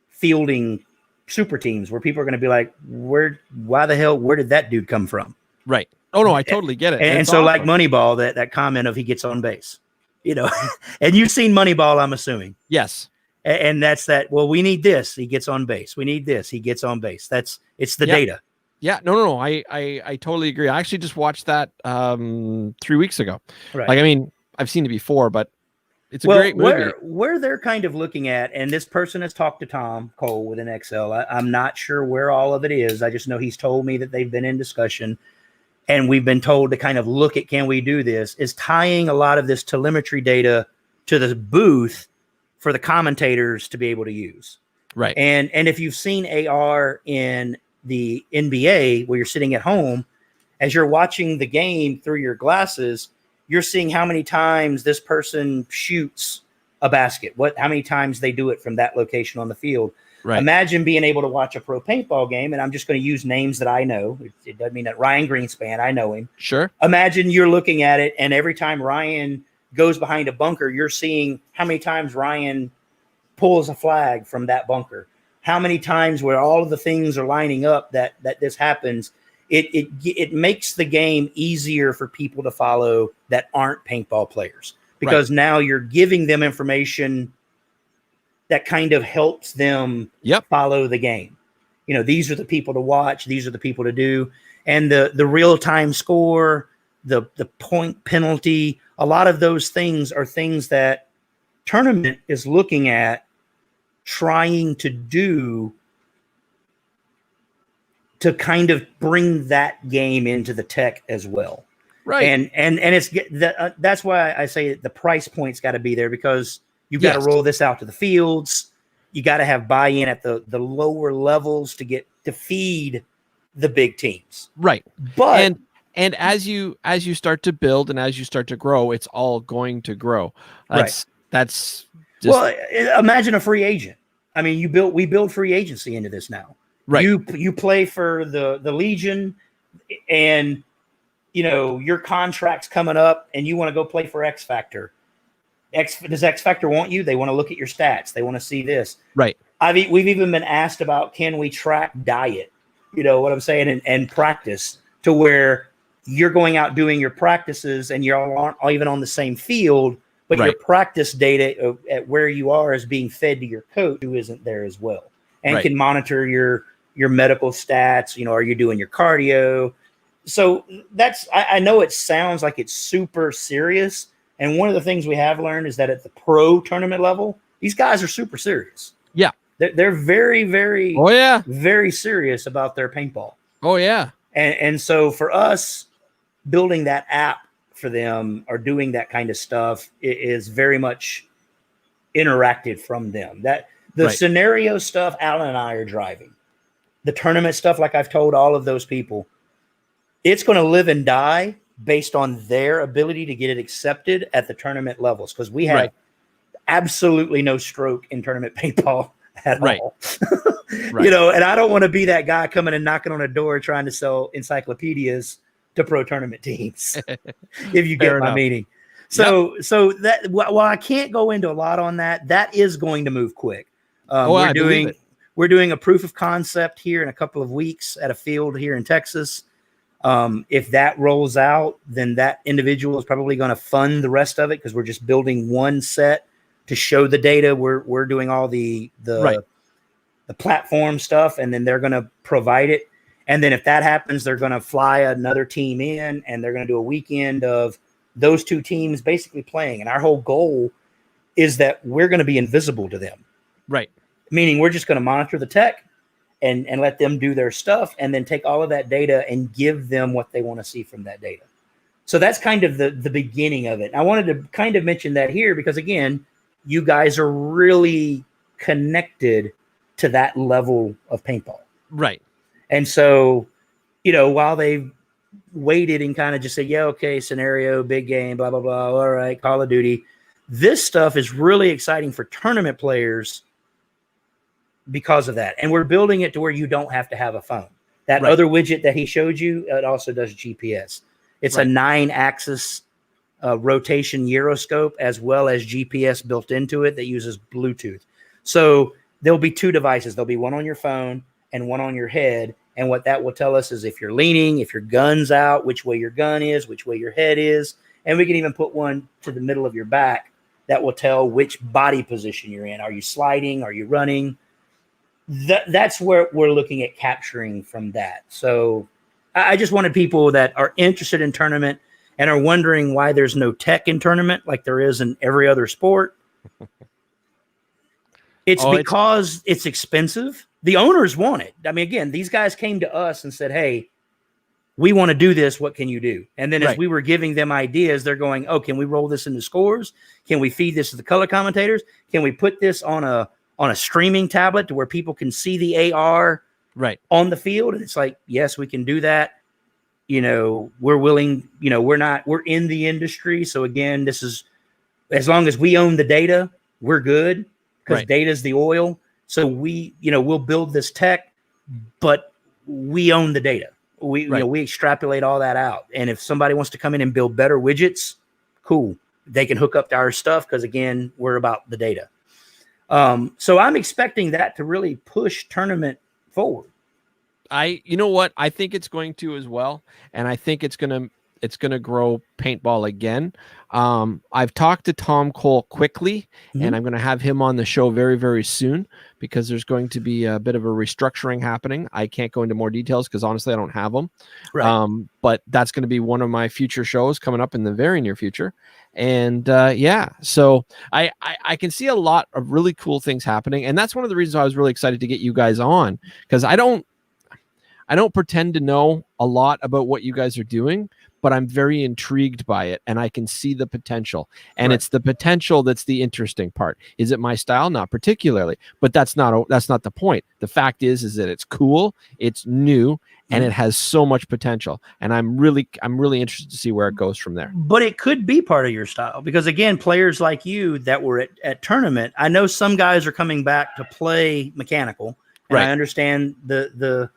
fielding super teams where people are going to be like, where did that dude come from? Right. Oh no, I totally get it. And so awesome. Like Moneyball, that comment of he gets on base, and you've seen Moneyball, I'm assuming. Yes. And that's that. Well, we need this. He gets on base. We need this. He gets on base. It's the data. Yeah. No. I totally agree. I actually just watched that 3 weeks ago. Right. Like, I mean, I've seen it before, but it's a great movie. Where they're kind of looking at, and this person has talked to Tom Cole with an Excel. I'm not sure where all of it is. I just know he's told me that they've been in discussion. And we've been told to kind of look at, can we do this, is tying a lot of this telemetry data to the booth for the commentators to be able to use. Right. And if you've seen AR in the NBA where you're sitting at home, as you're watching the game through your glasses, you're seeing how many times this person shoots a basket, how many times they do it from that location on the field. Right. Imagine being able to watch a pro paintball game, and I'm just going to use names that I know. It doesn't mean that Ryan Greenspan, I know him. Sure. Imagine you're looking at it, and every time Ryan goes behind a bunker, you're seeing how many times Ryan pulls a flag from that bunker, how many times where all of the things are lining up that this happens, it makes the game easier for people to follow that aren't paintball players, because now you're giving them information that kind of helps them follow the game. You know, these are the people to watch, these are the people to do, and the real-time score, the point penalty, a lot of those things are things that tournament is looking at, trying to do to kind of bring that game into the tech as well. Right. And it's that's why I say the price point's got to be there, because you've got to roll this out to the fields. You got to have buy-in at the lower levels to feed the big teams. Right. But and as you start to build and as you start to grow, it's all going to grow. That's just, well, imagine a free agent. I mean, we build free agency into this now. Right. You play for the Legion, and you know your contract's coming up, and you want to go play for X Factor. Does X Factor want you? They want to look at your stats. They want to see this. Right. We've even been asked about, can we track diet? You know what I'm saying? And practice, to where you're going out doing your practices and you aren't even on the same field, but your practice data at where you are is being fed to your coach, who isn't there as well, and can monitor your medical stats. You know, are you doing your cardio? So I know it sounds like it's super serious. And one of the things we have learned is that at the pro tournament level, these guys are super serious. Yeah. They're very, very, very serious about their paintball. Oh yeah. And so for us, building that app for them or doing that kind of stuff is very much interactive from them. That the scenario stuff, Alan and I are driving. The tournament stuff, like I've told all of those people, it's going to live and die based on their ability to get it accepted at the tournament levels, because we have absolutely no stroke in tournament paintball at all. You know, and I don't want to be that guy coming and knocking on a door trying to sell encyclopedias to pro tournament teams. If you get my meaning. So that, while I can't go into a lot on that, that is going to move quick. We're doing a proof of concept here in a couple of weeks at a field here in Texas. If that rolls out, then that individual is probably going to fund the rest of it, because we're just building one set to show the data. We're doing all the platform stuff, and then they're going to provide it. And then if that happens, they're going to fly another team in, and they're going to do a weekend of those two teams basically playing. And our whole goal is that we're going to be invisible to them. Right. Meaning we're just going to monitor the tech and let them do their stuff, and then take all of that data and give them what they want to see from that data. So that's kind of the beginning of it. I wanted to kind of mention that here because, again, you guys are really connected to that level of paintball. Right. And so, you know, while they've waited and kind of just said, yeah, okay, scenario, big game, blah, blah, blah, all right, Call of Duty, this stuff is really exciting for tournament players because of that. And we're building it to where you don't have to have a phone. That other widget that he showed you, it also does GPS. It's a 9-axis rotation gyroscope, as well as GPS built into it that uses Bluetooth. So there'll be two devices. There'll be one on your phone and one on your head. And what that will tell us is if you're leaning, if your gun's out, which way your gun is, which way your head is. And we can even put one to the middle of your back that will tell which body position you're in. Are you sliding? Are you running? That's where we're looking at capturing from that. So I just wanted people that are interested in tournament and are wondering why there's no tech in tournament like there is in every other sport. It's because it's expensive. The owners want it. I mean, again, these guys came to us and said, hey, we want to do this. What can you do? And then as we were giving them ideas, they're going, oh, can we roll this into scores? Can we feed this to the color commentators? Can we put this on a streaming tablet to where people can see the AR on the field? And it's like, yes, we can do that. You know, we're willing, you know, we're in the industry. So again, this is, as long as we own the data, we're good, because data is the oil. So we'll build this tech, but we own the data. We extrapolate all that out. And if somebody wants to come in and build better widgets, cool. They can hook up to our stuff, because again, we're about the data. So I'm expecting that to really push tournament forward. You know what? I think it's going to as well, and I think it's gonna grow paintball again. I've talked to Tom Cole quickly, and I'm going to have him on the show very, very soon because there's going to be a bit of a restructuring happening. I can't go into more details because honestly, I don't have them. Right. But that's going to be one of my future shows coming up in the very near future. And yeah, so I can see a lot of really cool things happening, and that's one of the reasons I was really excited to get you guys on, because I don't pretend to know a lot about what you guys are doing, but I'm very intrigued by it, and I can see the potential. And it's the potential that's the interesting part. Is it my style? Not particularly, but that's not the point. The fact is that it's cool, it's new, and it has so much potential. And I'm really interested to see where it goes from there. But it could be part of your style because, again, players like you that were at tournament, I know some guys are coming back to play mechanical, and I understand the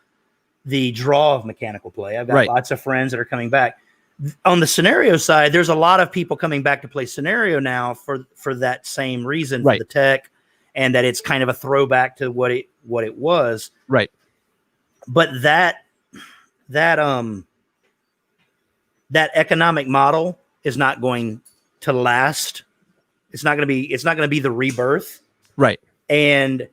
draw of mechanical play. I've got lots of friends that are coming back. On the scenario side, there's a lot of people coming back to play scenario now for that same reason, for the tech, and that it's kind of a throwback to what it was. Right. But that economic model is not going to last. It's not going to be the rebirth. Right. And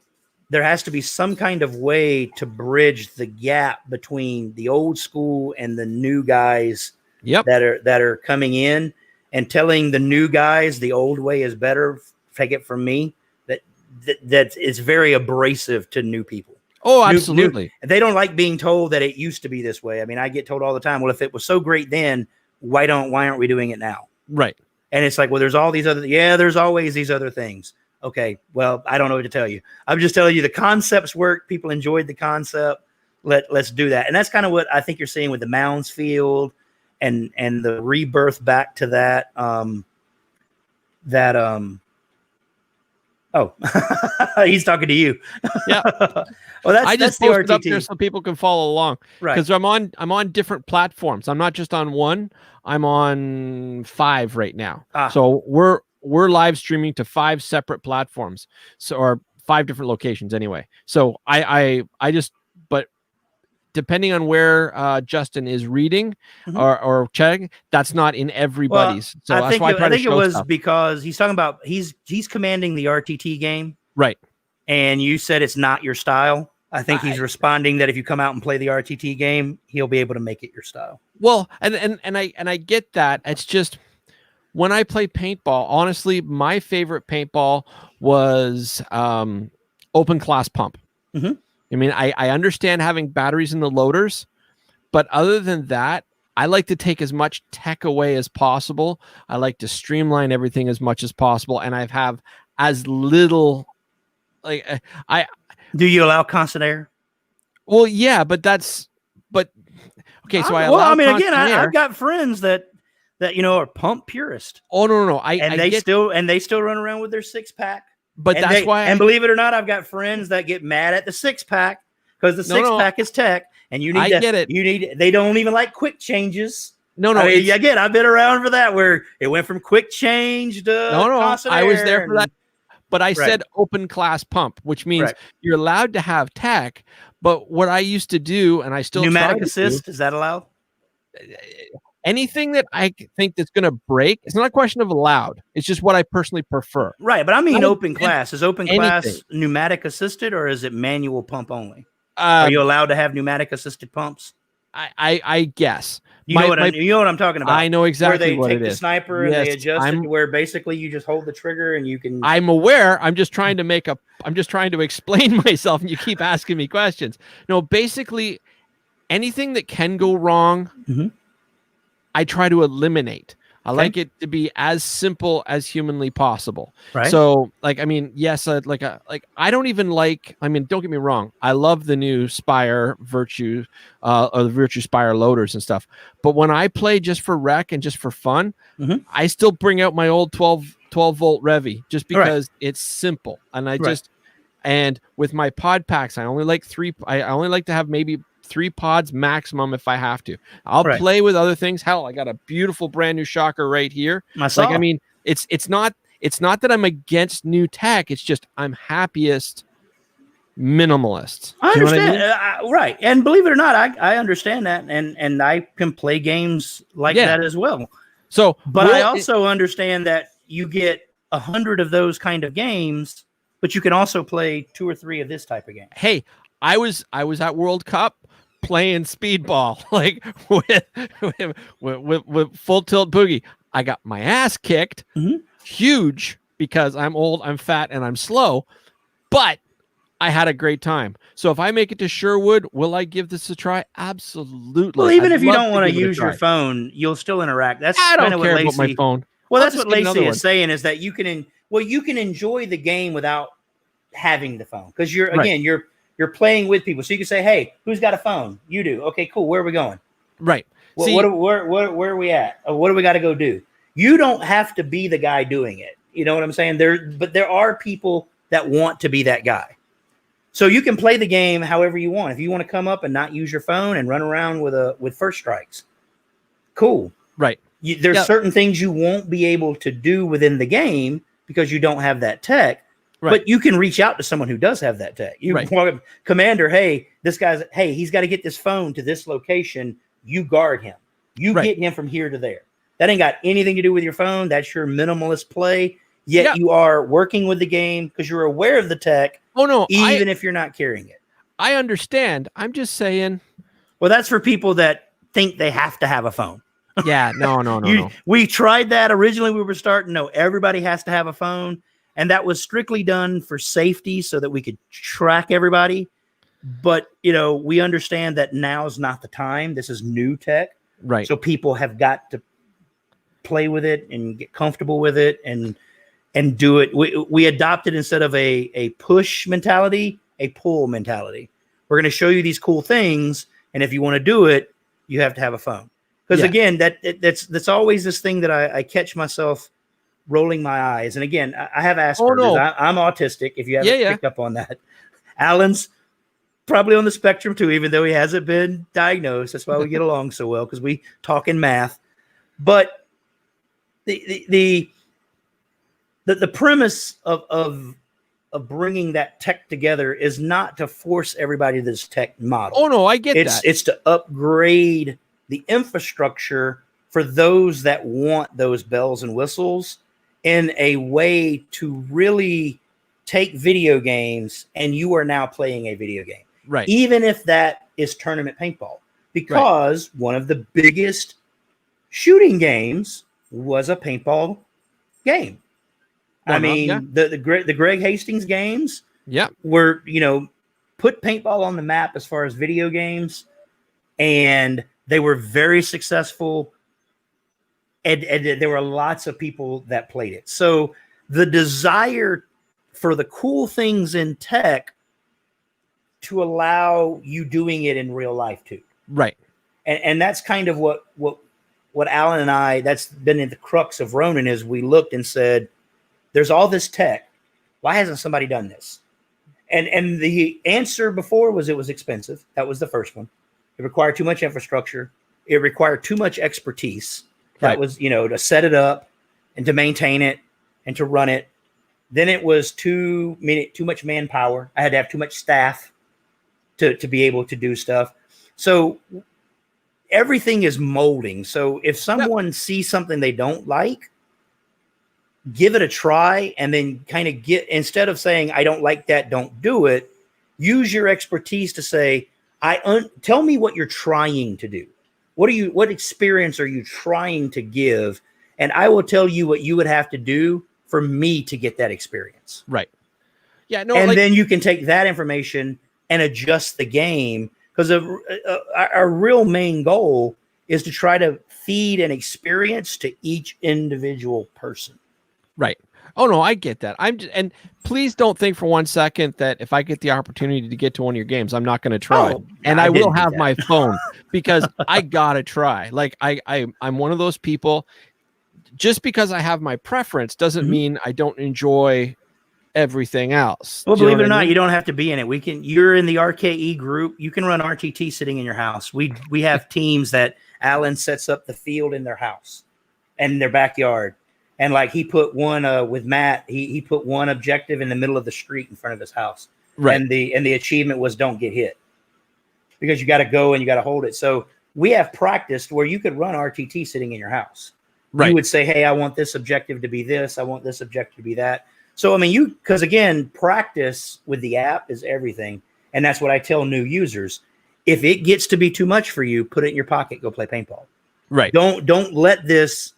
there has to be some kind of way to bridge the gap between the old school and the new guys that are coming in, and telling the new guys the old way is better. Take it from me, that is very abrasive to new people. Oh, absolutely. They don't like being told that it used to be this way. I mean, I get told all the time, well, if it was so great then, why aren't we doing it now? Right. And it's like, well, there's all these other, there's always these other things. Okay, well, I don't know what to tell you. I'm just telling you the concepts work. People enjoyed the concept. Let's do that. And that's kind of what I think you're seeing with the Mounds field and the rebirth back to that. He's talking to you. Yeah. Well, I just that's posted the up RTT there so people can follow along. Right. Because I'm on different platforms. I'm not just on one. I'm on 5 right now. So we're live streaming to 5 separate platforms, or 5 different locations anyway. So I just, but depending on where Justin is reading or checking, that's not in everybody's. So I think it was because he's talking about he's commanding the RTT game, right? And you said it's not your style. I think he's responding that if you come out and play the RTT game, he'll be able to make it your style. Well, and I get that. It's just, when I play paintball, honestly, my favorite paintball was open class pump. I mean, I understand having batteries in the loaders, but other than that, I like to take as much tech away as possible. I like to streamline everything as much as possible, and I have as little. Do you allow constant air? Well, yeah, but okay. So I've got friends that are pump purist. Oh no, they still run around with their 6-pack. But that's why. And believe it or not, I've got friends that get mad at the 6-pack because the 6-pack is tech, and you need. Get it. They don't even like quick changes. No. Again, I've been around for that, where it went from quick change to constant I air was there for that. But I said open class pump, which means you're allowed to have tech. But what I used to do, and I still pneumatic assist, is that allowed? Anything that I think that's going to break, it's not a question of allowed. It's just what I personally prefer. Right, but I mean open class. Is open class pneumatic assisted, or is it manual pump only? Are you allowed to have pneumatic assisted pumps? I guess. You know what I'm talking about. I know exactly what it is. Where they take the sniper and they adjust it to where basically you just hold the trigger and you can. I'm aware. I'm just trying to explain myself, and you keep asking me questions. No, basically, anything that can go wrong, I try to eliminate. I like it to be as simple as humanly possible. Right. So, yes, I don't even like. I mean, don't get me wrong. I love the new Spire Virtue, or the Virtue Spire loaders and stuff. But when I play just for rec and just for fun, I still bring out my old 12 volt Revy just because it's simple. And and with my pod packs, I only like 3. I only like to have maybe 3 pods maximum if I have to. I'll play with other things. Hell, I got a beautiful brand new shocker right here. It's It's not that I'm against new tech. It's just I'm happiest minimalist. I Do you know what understand, right? And believe it or not, I understand that, and I can play games like Yeah. that as well. So, But I also understand that you get 100 of those kind of games, but you can also play 2 or 3 of this type of game. Hey, I was at World Cup playing speedball, like with full tilt boogie. I got my ass kicked, huge, because I'm old, I'm fat, and I'm slow, but I had a great time. So if I make it to Sherwood, will I give this a try? Absolutely. Well, even I'd if you love don't want to give it a use your try. phone, you'll still interact. That's I kind don't of what care Lacey. about my phone. Well, I'll that's just what get another Lacey one. is saying, is that you can enjoy the game without having the phone, because you're Right. again you're playing with people. So you can say, "Hey, who's got a phone? You do. Okay, cool. Where are we going? Right. See, Where are we at? What do we got to go do?" You don't have to be the guy doing it. You know what I'm saying? But there are people that want to be that guy. So you can play the game however you want. If you want to come up and not use your phone and run around with first strikes, cool. right. There's certain things you won't be able to do within the game because you don't have that tech. Right. But you can reach out to someone who does have that tech. You can Commander, hey, he's got to get this phone to this location. You guard him. You get him from here to there. That ain't got anything to do with your phone. That's your minimalist play. Yet you are working with the game because you're aware of the tech. Oh no, even if you're not carrying it. I understand. I'm just saying. Well, that's for people that think they have to have a phone. Yeah, no. We tried that originally. We were starting. No, everybody has to have a phone. And that was strictly done for safety so that we could track everybody. But, we understand that now's not the time. This is new tech. Right. So people have got to play with it and get comfortable with it and do it. We adopted, instead of a push mentality, a pull mentality. We're going to show you these cool things. And if you want to do it, you have to have a phone. Because again, that's always this thing that I catch myself rolling my eyes. And again, I have Asperger's. Oh, no. I'm autistic, if you haven't picked up on that. Alan's probably on the spectrum too, even though he hasn't been diagnosed. That's why we get along so well, because we talk in math. But the premise of bringing that tech together is not to force everybody to this tech model. Oh no, I get that. It's to upgrade the infrastructure for those that want those bells and whistles, in a way to really take video games and you are now playing a video game. Right. Even if that is tournament paintball, because one of the biggest shooting games was a paintball game. I mean, the Greg Hastings games were, put paintball on the map as far as video games, and they were very successful. And there were lots of people that played it. So the desire for the cool things in tech to allow you doing it in real life too. Right. And that's kind of what Alan and I, that's been in the crux of Ronin, is we looked and said, there's all this tech. Why hasn't somebody done this? And the answer before was it was expensive. That was the first one. It required too much infrastructure. It required too much expertise. That was, to set it up and to maintain it and to run it. Then it was too much manpower. I had to have too much staff to be able to do stuff. So everything is molding. So if someone sees something they don't like, give it a try, and then kind of instead of saying, I don't like that, don't do it, use your expertise to say, tell me what you're trying to do. What experience are you trying to give? And I will tell you what you would have to do for me to get that experience. Right. Yeah. No. And then you can take that information and adjust the game, because our real main goal is to try to feed an experience to each individual person. Right. Oh no, I get that. And please don't think for one second that if I get the opportunity to get to one of your games, I'm not going to try. And I will have my phone, because I gotta try. Like I'm one of those people. Just because I have my preference doesn't mean I don't enjoy everything else. Well, believe it or not, you don't have to be in it. You're in the RKE group. You can run RTT sitting in your house. We have teams that Alan sets up the field in their house and in their backyard. And like he put one with Matt, he put one objective in the middle of the street in front of his house. Right. And the achievement was don't get hit, because you got to go and you got to hold it. So we have practiced where you could run RTT sitting in your house. Right. You would say, hey, I want this objective to be this. I want this objective to be that. So, I mean, because again, practice with the app is everything. And that's what I tell new users. If it gets to be too much for you, put it in your pocket, go play paintball. Right. Don't let this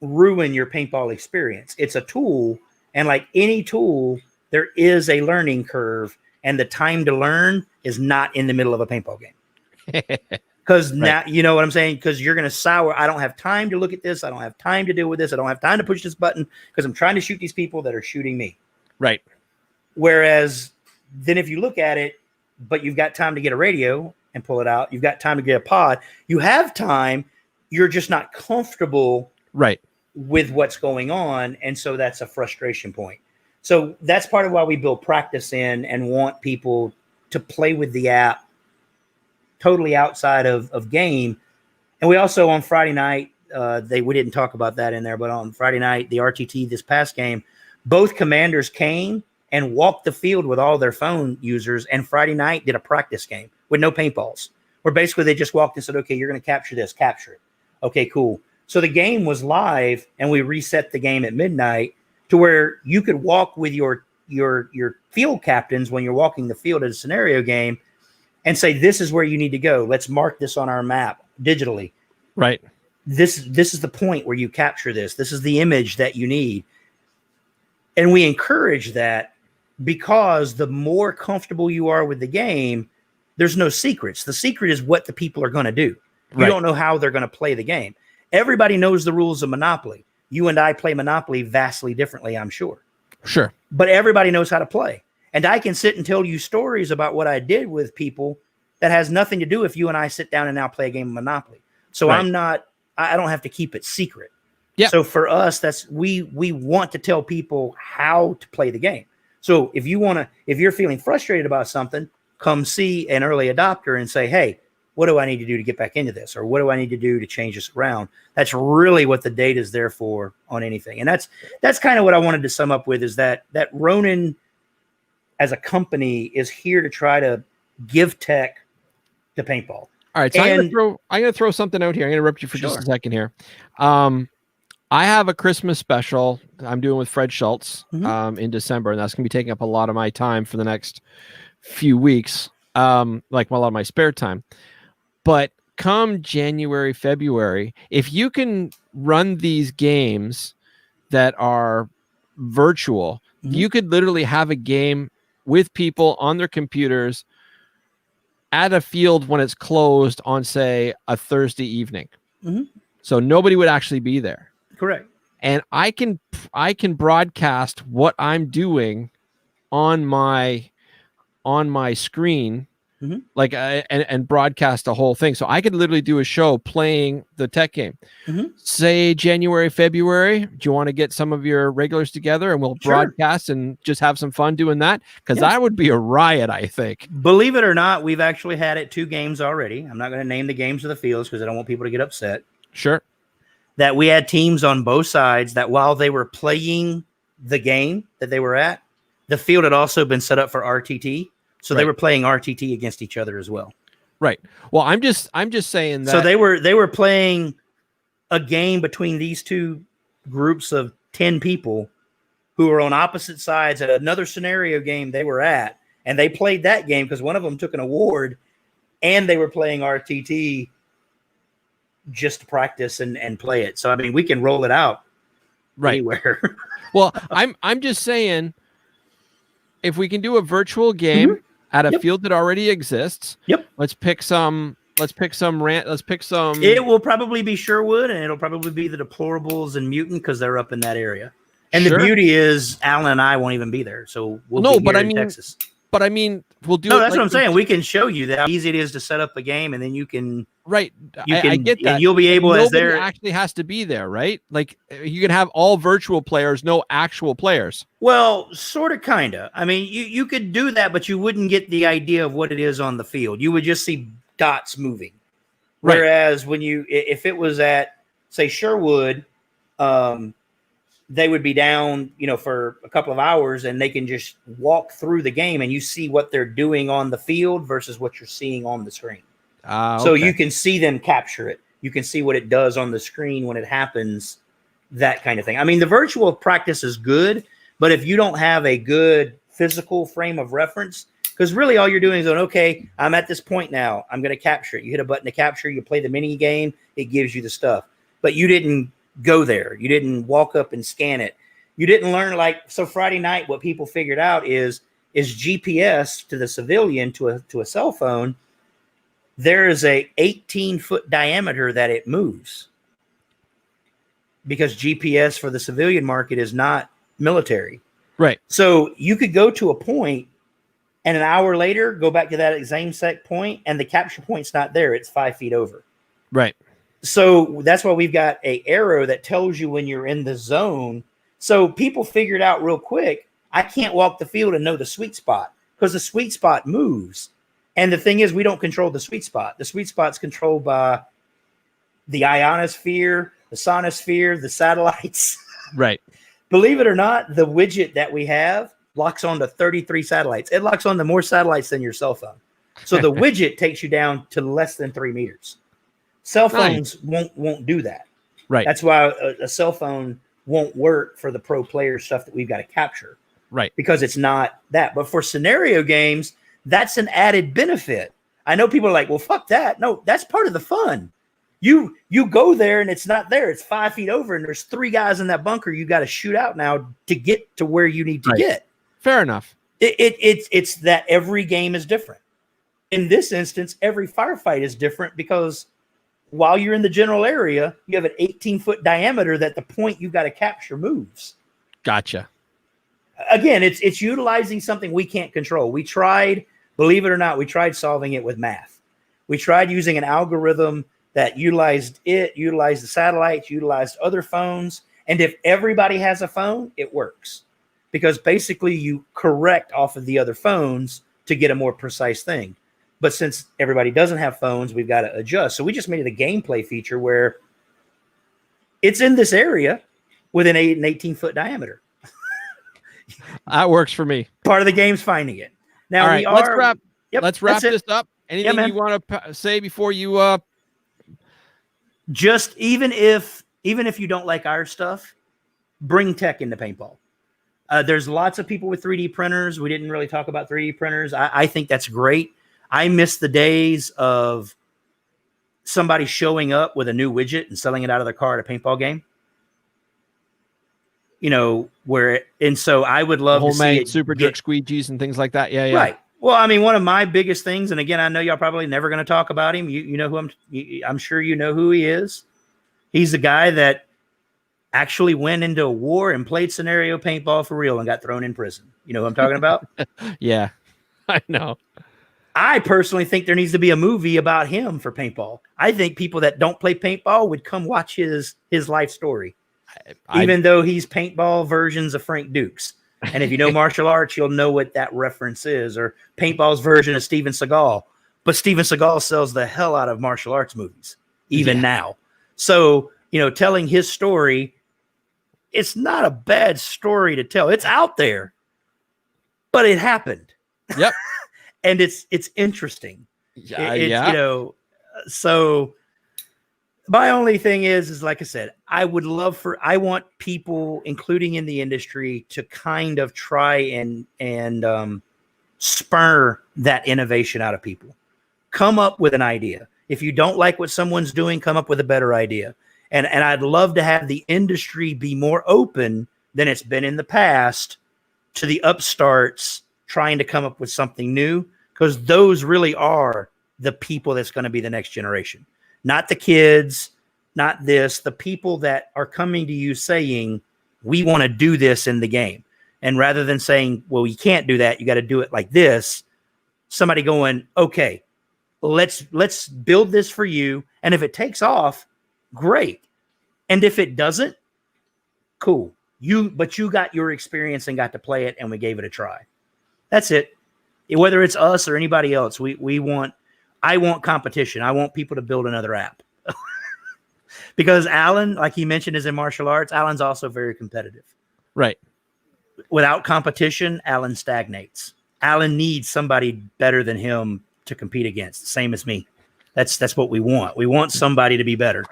ruin your paintball experience. It's a tool. And like any tool, there is a learning curve. And the time to learn is not in the middle of a paintball game. Because now, you know what I'm saying? Because you're going to sour. I don't have time to look at this. I don't have time to deal with this. I don't have time to push this button because I'm trying to shoot these people that are shooting me. Right. Whereas then if you look at it, but you've got time to get a radio and pull it out. You've got time to get a pod. You have time. You're just not comfortable with what's going on. And so that's a frustration point. So that's part of why we build practice in and want people to play with the app totally outside of game. And we also on Friday night, we didn't talk about that in there, but on Friday night, the RTT this past game, both commanders came and walked the field with all their phone users, and Friday night did a practice game with no paintballs, where basically they just walked and said, okay, you're going to capture this, capture it. Okay, cool. So the game was live, and we reset the game at midnight to where you could walk with your field captains when you're walking the field at a scenario game and say, this is where you need to go. Let's mark this on our map digitally. Right. This is the point where you capture this. This is the image that you need. And we encourage that because the more comfortable you are with the game, there's no secrets. The secret is what the people are going to do. You don't know how they're going to play the game. Everybody knows the rules of Monopoly. You and I play Monopoly vastly differently, I'm sure. Sure. But everybody knows how to play. And I can sit and tell you stories about what I did with people that has nothing to do if you and I sit down and now play a game of Monopoly. So I don't have to keep it secret. Yeah. So for us, we want to tell people how to play the game. So if you're feeling frustrated about something, come see an early adopter and say, hey, what do I need to do to get back into this? Or what do I need to do to change this around? That's really what the data is there for on anything. And that's kind of what I wanted to sum up with, is that Ronin as a company is here to try to give tech to paintball. All right. So I'm going to throw something out here. I'm going to interrupt you for just a second here. I have a Christmas special I'm doing with Fred Schultz in December, and that's going to be taking up a lot of my time for the next few weeks, like a lot of my spare time. But come January, February, if you can run these games that are virtual, you could literally have a game with people on their computers at a field when it's closed on, say, a Thursday evening. So nobody would actually be there. Correct. And I can broadcast what I'm doing on my screen, like and broadcast the whole thing. So I could literally do a show playing the tech game. Say January, February. Do you want to get some of your regulars together and we'll broadcast and just have some fun doing that? Because that would be a riot, I think. Believe it or not, we've actually had it 2 games already. I'm not going to name the games of the fields because I don't want people to get upset. Sure. That we had teams on both sides that while they were playing the game that they were at, the field had also been set up for RTT. So they were playing RTT against each other as well. Right. Well, I'm just saying that. So they were playing a game between these 2 groups of 10 people who were on opposite sides at another scenario game they were at. And they played that game because one of them took an award and they were playing RTT just to practice and play it. So, I mean, we can roll it out anywhere. Well, I'm just saying, if we can do a virtual game at a field that already exists, let's pick some. It will probably be Sherwood, and it'll probably be the Deplorables and Mutant because they're up in that area. And the beauty is, Alan and I won't even be there, so we'll be here in Texas. But I mean, we'll do. No, that's what I'm saying. We can show you how easy it is to set up a game, and then you can. Right. I get that. And you'll be able, Nobody as there actually has to be there, right? Like you can have all virtual players, no actual players. Well, sort of, kind of. I mean, you could do that, but you wouldn't get the idea of what it is on the field. You would just see dots moving. Right. Whereas if it was at, say, Sherwood, they would be down, for a couple of hours, and they can just walk through the game and you see what they're doing on the field versus what you're seeing on the screen. So you can see them capture it. You can see what it does on the screen when it happens, that kind of thing. I mean, the virtual practice is good, but if you don't have a good physical frame of reference, because really all you're doing is going, okay, I'm at this point now. I'm going to capture it. You hit a button to capture. You play the mini game. It gives you the stuff. But you didn't go there. You didn't walk up and scan it. You didn't learn so Friday night, what people figured out is GPS to the civilian to a cell phone. There is a 18-foot diameter that it moves, because GPS for the civilian market is not military. Right. So you could go to a point and an hour later go back to that same set point and the capture point's not there. It's 5 feet over. Right. So that's why we've got an arrow that tells you when you're in the zone. So people figured out real quick, I can't walk the field and know the sweet spot, because the sweet spot moves. And the thing is, we don't control the sweet spot. The sweet spot's controlled by the ionosphere, the sonosphere, the satellites. Right. Believe it or not, the widget that we have locks onto 33 satellites. It locks onto more satellites than your cell phone. So the widget takes you down to less than 3 meters. Cell phones won't do that. Right. That's why a cell phone won't work for the pro player stuff that we've got to capture. Right. Because it's not that. But for scenario games, that's an added benefit. I know people are like, well, fuck that. No, that's part of the fun. You go there and it's not there. It's 5 feet over and there's 3 guys in that bunker you got to shoot out now to get to where you need to get. Fair enough. It's that every game is different. In this instance, every firefight is different, because while you're in the general area, you have an 18-foot diameter that the point you got to capture moves. Gotcha. Again, it's utilizing something we can't control. We tried, believe it or not, we tried solving it with math. We tried using an algorithm that utilized the satellites, utilized other phones. And if everybody has a phone, it works, because basically you correct off of the other phones to get a more precise thing. But since everybody doesn't have phones, we've got to adjust. So we just made it a gameplay feature where it's in this area with an 18-foot diameter. That works for me. Part of the game's finding it. Now, all right, let's wrap this up. Anything you want to say before you just even if you don't like our stuff, bring tech into paintball. There's lots of people with 3D printers. We didn't really talk about 3D printers. I think that's great. I miss the days of somebody showing up with a new widget and selling it out of their car at a paintball game. So I would love to see it super jerk squeegees and things like that. Yeah. Right. Well, I mean, one of my biggest things, and again, I know y'all probably never going to talk about him. You know who I'm sure you know who he is. He's the guy that actually went into a war and played scenario paintball for real and got thrown in prison. You know who I'm talking about? Yeah, I know. I personally think there needs to be a movie about him for paintball. I think people that don't play paintball would come watch his life story, even though he's paintball versions of Frank Dukes. And if you know martial arts, you'll know what that reference is, or paintball's version of Steven Seagal. But Steven Seagal sells the hell out of martial arts movies, even now. So, telling his story, it's not a bad story to tell. It's out there, but it happened. Yep. And it's interesting. Yeah. So my only thing is like I said, I want people, including in the industry, to kind of try and spur that innovation out of people. Come up with an idea. If you don't like what someone's doing, come up with a better idea. And I'd love to have the industry be more open than it's been in the past to the upstarts trying to come up with something new, because those really are the people that's going to be the next generation. Not the kids, not the people that are coming to you saying, we want to do this in the game. And rather than saying, well, you can't do that, you got to do it like this, somebody going, okay, let's build this for you. And if it takes off, great. And if it doesn't, cool. But you got your experience and got to play it, and we gave it a try. That's it. Whether it's us or anybody else, I want competition. I want people to build another app. Because Alan, like he mentioned, is in martial arts. Alan's also very competitive. Right. Without competition, Alan stagnates. Alan needs somebody better than him to compete against. Same as me. That's what we want. We want somebody to be better.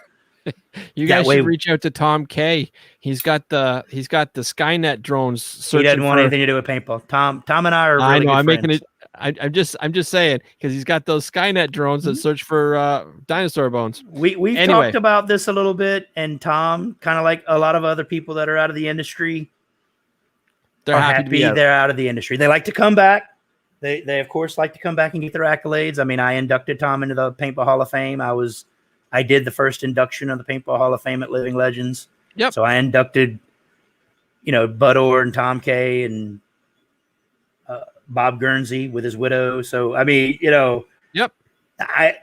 You guys should reach out to Tom K. He's got the Skynet drones. He doesn't want anything to do with paintball. Tom and I are really good I'm friends. making it. I'm just saying, because he's got those Skynet drones that search for dinosaur bones. We've talked about this a little bit, and Tom, kind of like a lot of other people that are out of the industry, they're happy they're out of the industry. They like to come back. They of course like to come back and get their accolades. I mean, I inducted Tom into the Paintball Hall of Fame. I did the first induction of the Paintball Hall of Fame at Living Legends. Yep. So I inducted, Bud Orr and Tom K and Bob Guernsey with his widow. So, I mean, Yep.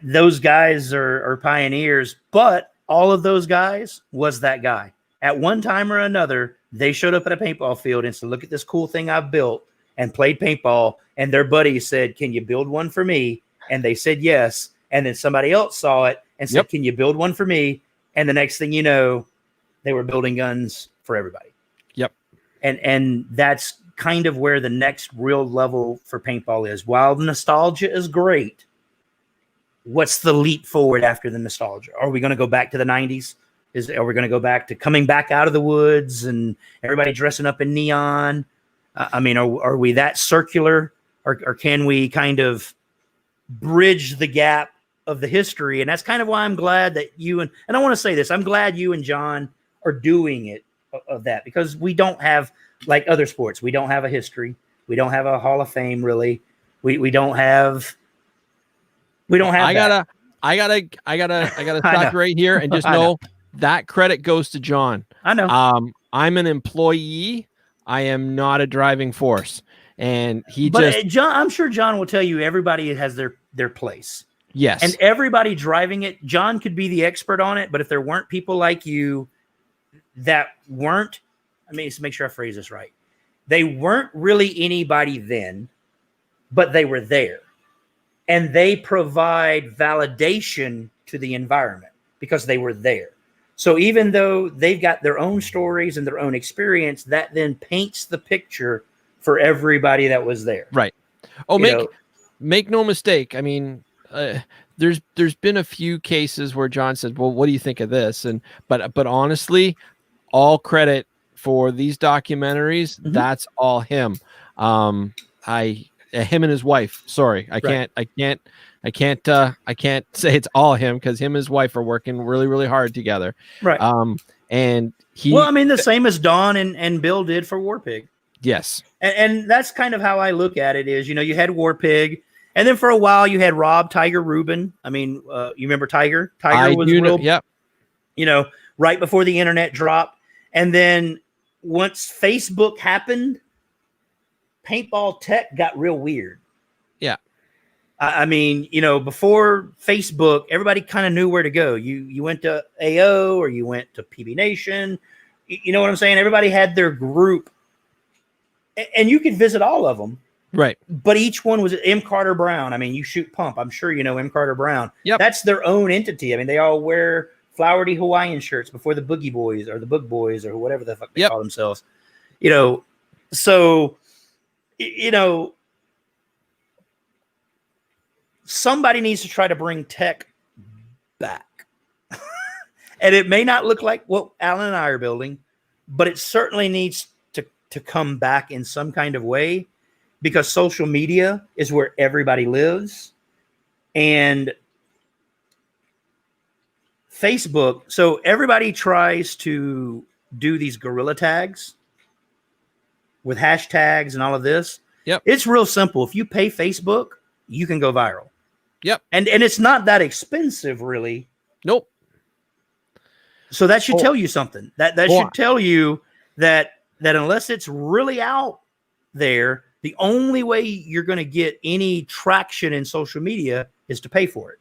Those guys are pioneers, but all of those guys was that guy. At one time or another, they showed up at a paintball field and said, look at this cool thing I've built, and played paintball. And their buddies said, can you build one for me? And they said yes. And then somebody else saw it and said, can you build one for me? And the next thing you know, they were building guns for everybody. Yep. And that's kind of where the next real level for paintball is. While nostalgia is great, what's the leap forward after the nostalgia? Are we going to go back to the 90s? Are we going to go back to coming back out of the woods and everybody dressing up in neon? I mean, are we that circular, or can we kind of bridge the gap of the history? And that's kind of why I'm glad that you and I want to say this, I'm glad you and John are doing it of that, because we don't have, like other sports, we don't have a history. We don't have a Hall of Fame, really. We don't have. I gotta stop right here and just know that credit goes to John. I know. I'm an employee. I am not a driving force. And John, I'm sure John will tell you everybody has their place. Yes. And everybody driving it, John could be the expert on it, but if there weren't people like you that weren't, let me just make sure I phrase this right. They weren't really anybody then, but they were there. And they provide validation to the environment because they were there. So even though they've got their own stories and their own experience, that then paints the picture for everybody that was there. Right. Oh, make no mistake. I mean, there's been a few cases where John said, well, what do you think of this? But honestly, all credit for these documentaries, that's all him. Him and his wife. Sorry, I can't say it's all him, because him and his wife are working really, really hard together. Right. And the same as Don and Bill did for War Pig. Yes. And that's kind of how I look at it is, you had War Pig, and then for a while you had Rob Tiger Rubin. I mean, you remember Tiger? Tiger was real. Yep. Right before the internet dropped. And then once Facebook happened, paintball tech got real weird. Yeah. I mean, before Facebook, everybody kind of knew where to go. You went to AO or you went to PB Nation. You know what I'm saying? Everybody had their group, and you could visit all of them. Right. But each one was M. Carter Brown. I mean, you shoot pump. I'm sure you know M. Carter Brown. Yep. That's their own entity. I mean, they all wear flowery Hawaiian shirts before the Boogie Boys or the Boog Boys or whatever the fuck they call themselves. So, somebody needs to try to bring tech back. And it may not look like what Alan and I are building, but it certainly needs to come back in some kind of way, because social media is where everybody lives. And Facebook, so everybody tries to do these guerrilla tags with hashtags and all of this. Yep. It's real simple. If you pay Facebook, you can go viral. Yep. And it's not that expensive, really. Nope. So that should tell you something. That should tell you that unless it's really out there, the only way you're going to get any traction in social media is to pay for it.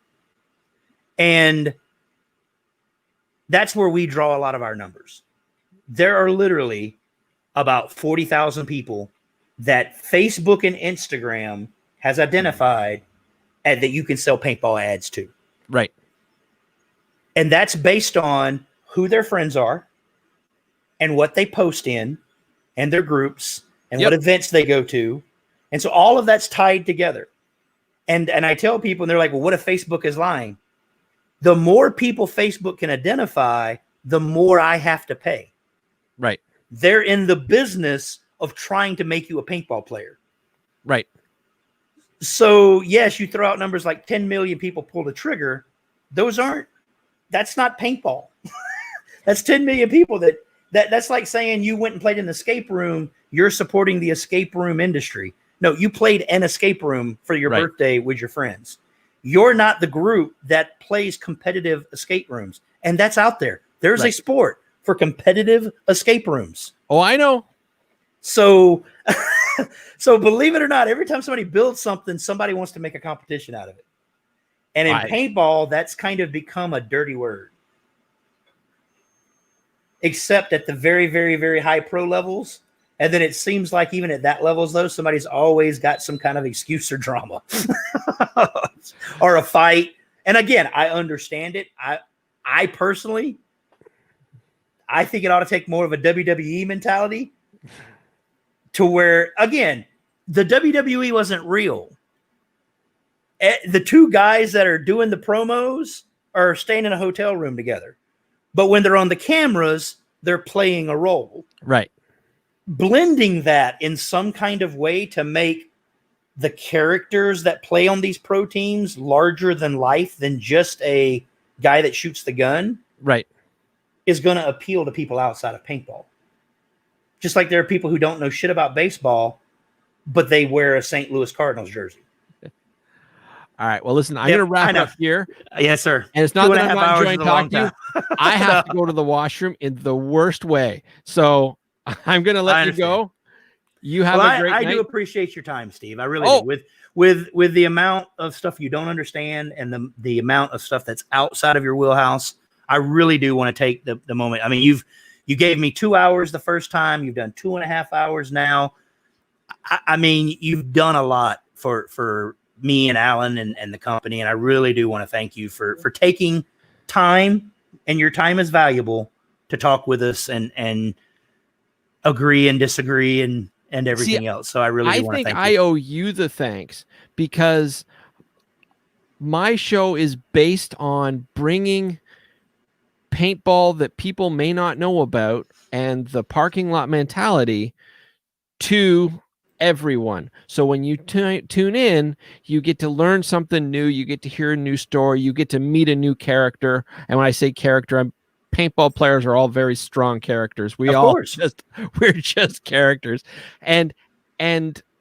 And that's where we draw a lot of our numbers. There are literally about 40,000 people that Facebook and Instagram has identified that you can sell paintball ads to. Right. And that's based on who their friends are and what they post in and their groups and what events they go to. And so all of that's tied together. And I tell people, and they're like, well, what if Facebook is lying? The more people Facebook can identify, the more I have to pay. Right. They're in the business of trying to make you a paintball player. Right. So, yes, you throw out numbers like 10 million people pull the trigger. That's not paintball. That's 10 million people that's like saying you went and played in the escape room. You're supporting the escape room industry. No, you played an escape room for your birthday with your friends. You're not the group that plays competitive escape rooms. And that's out there. There's a sport for competitive escape rooms. Oh, I know. So, so believe it or not, every time somebody builds something, somebody wants to make a competition out of it. And in paintball, that's kind of become a dirty word. Except at the very, very, very high pro levels. And then it seems like even at that levels, though, somebody's always got some kind of excuse or drama or a fight. And again, I understand it. I personally, I think it ought to take more of a WWE mentality to where, again, the WWE wasn't real. The two guys that are doing the promos are staying in a hotel room together. But when they're on the cameras, they're playing a role. Right. Blending that in some kind of way to make the characters that play on these pro teams larger than life than just a guy that shoots the gun. Right. Is going to appeal to people outside of paintball. Just like there are people who don't know shit about baseball, but they wear a St. Louis Cardinals jersey. All right. Well, listen, I'm going to wrap up here. Yes, sir. And it's not that I'm not enjoying talking to you. I have to go to the washroom in the worst way. So I'm going to let you go. You have a great night. I do appreciate your time, Steve. I really do. With the amount of stuff you don't understand and the amount of stuff that's outside of your wheelhouse, I really do want to take the moment. I mean, you gave me 2 hours the first time. You've done 2.5 hours now. I mean, you've done a lot for me and Alan and the company. And I really do want to thank you for taking time, and your time is valuable to talk with us and agree and disagree and everything else. So I really do want to thank you. I think I owe you the thanks because my show is based on bringing paintball that people may not know about and the parking lot mentality to everyone. So when you tune in, you get to learn something new. You get to hear a new story. You get to meet a new character. And when I say character, paintball players are all very strong characters. We're just characters. And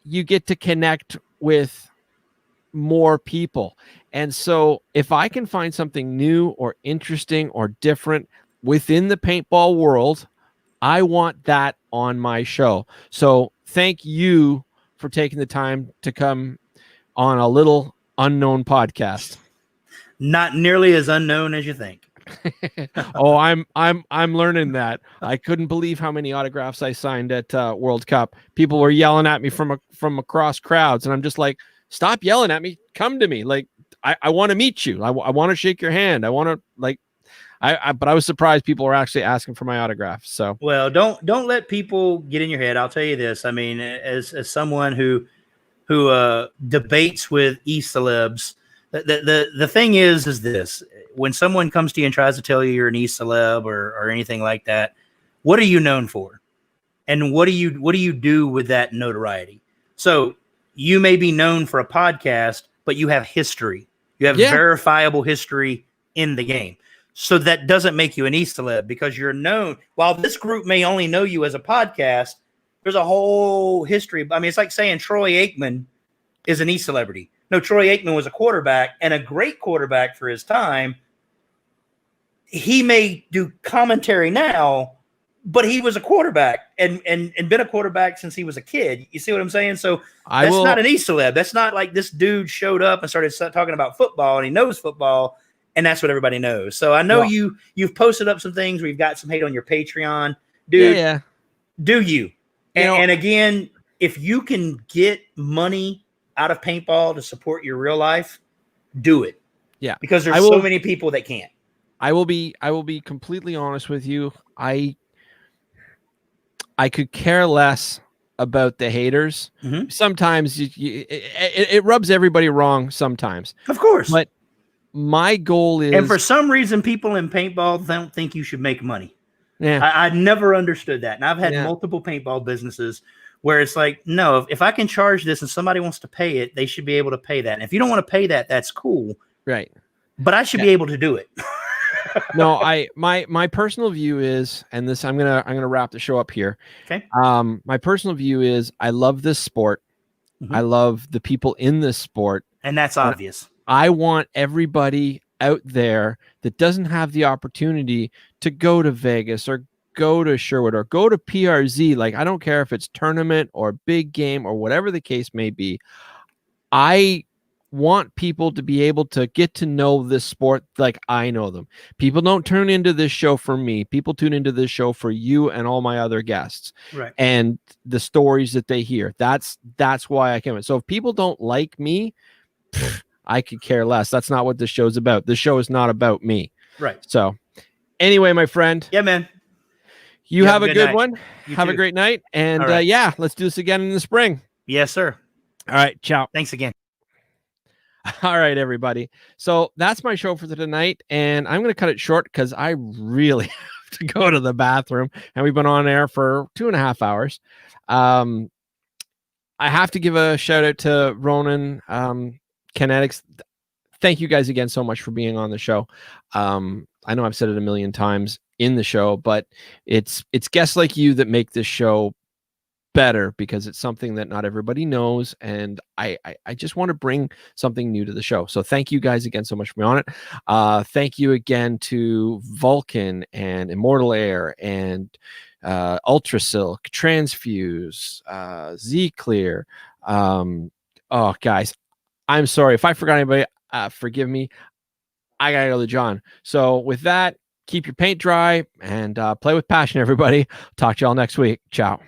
you get to connect with more people. And so if I can find something new or interesting or different within the paintball world, I want that on my show. So thank you for taking the time to come on a little unknown podcast. Not nearly as unknown as you think. Oh, I'm learning that. I couldn't believe how many autographs I signed at World Cup. People were yelling at me from across crowds, and I'm just like, stop yelling at me. Come to me. Like, I want to meet you. I want to shake your hand. I want to but I was surprised people were actually asking for my autograph. So, well, don't let people get in your head. I'll tell you this. I mean, as someone who debates with e-celebs, the thing is this: when someone comes to you and tries to tell you you're an e-celeb or anything like that, what are you known for? And what do you do with that notoriety? So you may be known for a podcast, but you have history. You have verifiable history in the game. So that doesn't make you an e-celeb because you're known. While this group may only know you as a podcast, there's a whole history. I mean, it's like saying Troy Aikman is an e-celebrity. No, Troy Aikman was a quarterback and a great quarterback for his time. He may do commentary now, but he was a quarterback and been a quarterback since he was a kid. You see what I'm saying? So that's not an e-celeb. That's not like this dude showed up and started talking about football and he knows football. And that's what everybody knows. So I know you've posted up some things where you've got some hate on your Patreon. Dude, do you? And again, if you can get money out of paintball to support your real life, do it. Yeah. Because there's so many people that can't. I will be completely honest with you. I could care less about the haters. Mhm. Sometimes it rubs everybody wrong sometimes. Of course. But my goal is, and for some reason, people in paintball don't think you should make money. yeah, I never understood that. And I've had Yeah. multiple paintball businesses where it's like, no, if I can charge this and somebody wants to pay it, they should be able to pay that. And if you don't want to pay that, that's cool. right. But I should Yeah. be able to do it. No, my personal view is, and this I'm gonna wrap the show up here. Okay. My personal view is I love this sport. Mhm. I love the people in this sport. And that's obvious. I want everybody out there that doesn't have the opportunity to go to Vegas or go to Sherwood or go to PRZ. Like, I don't care if it's tournament or big game or whatever the case may be. I want people to be able to get to know this sport like I know them. People don't tune into this show for me. People tune into this show for you and all my other guests. Right. And the stories that they hear. That's why I came in. So if people don't like me, I could care less. That's not what this show's about. This show is not about me. Right. So anyway, my friend, Yeah, man. you have a good night. one. You Have too. a great night. And All right. yeah, let's do this again in the spring. Yes, sir. All right. Ciao. Thanks again. All right, everybody. So that's my show for tonight. And I'm going to cut it short because I really have to go to the bathroom. And we've been on air for 2.5 hours. I have to give a shout out to Ronin Kinetics. Thank you guys again so much for being on the show. I know I've said it a million times in the show, but it's guests like you that make this show better because it's something that not everybody knows, and I just want to bring something new to the show. So thank you guys again so much for being on it. Thank you again to Vulcan and Immortal Air and Ultrasilk, Transfuse, Z Clear. Oh, guys, I'm sorry if I forgot anybody. Forgive me. I gotta go to John. So with that, keep your paint dry and play with passion, everybody. Talk to y'all next week. Ciao.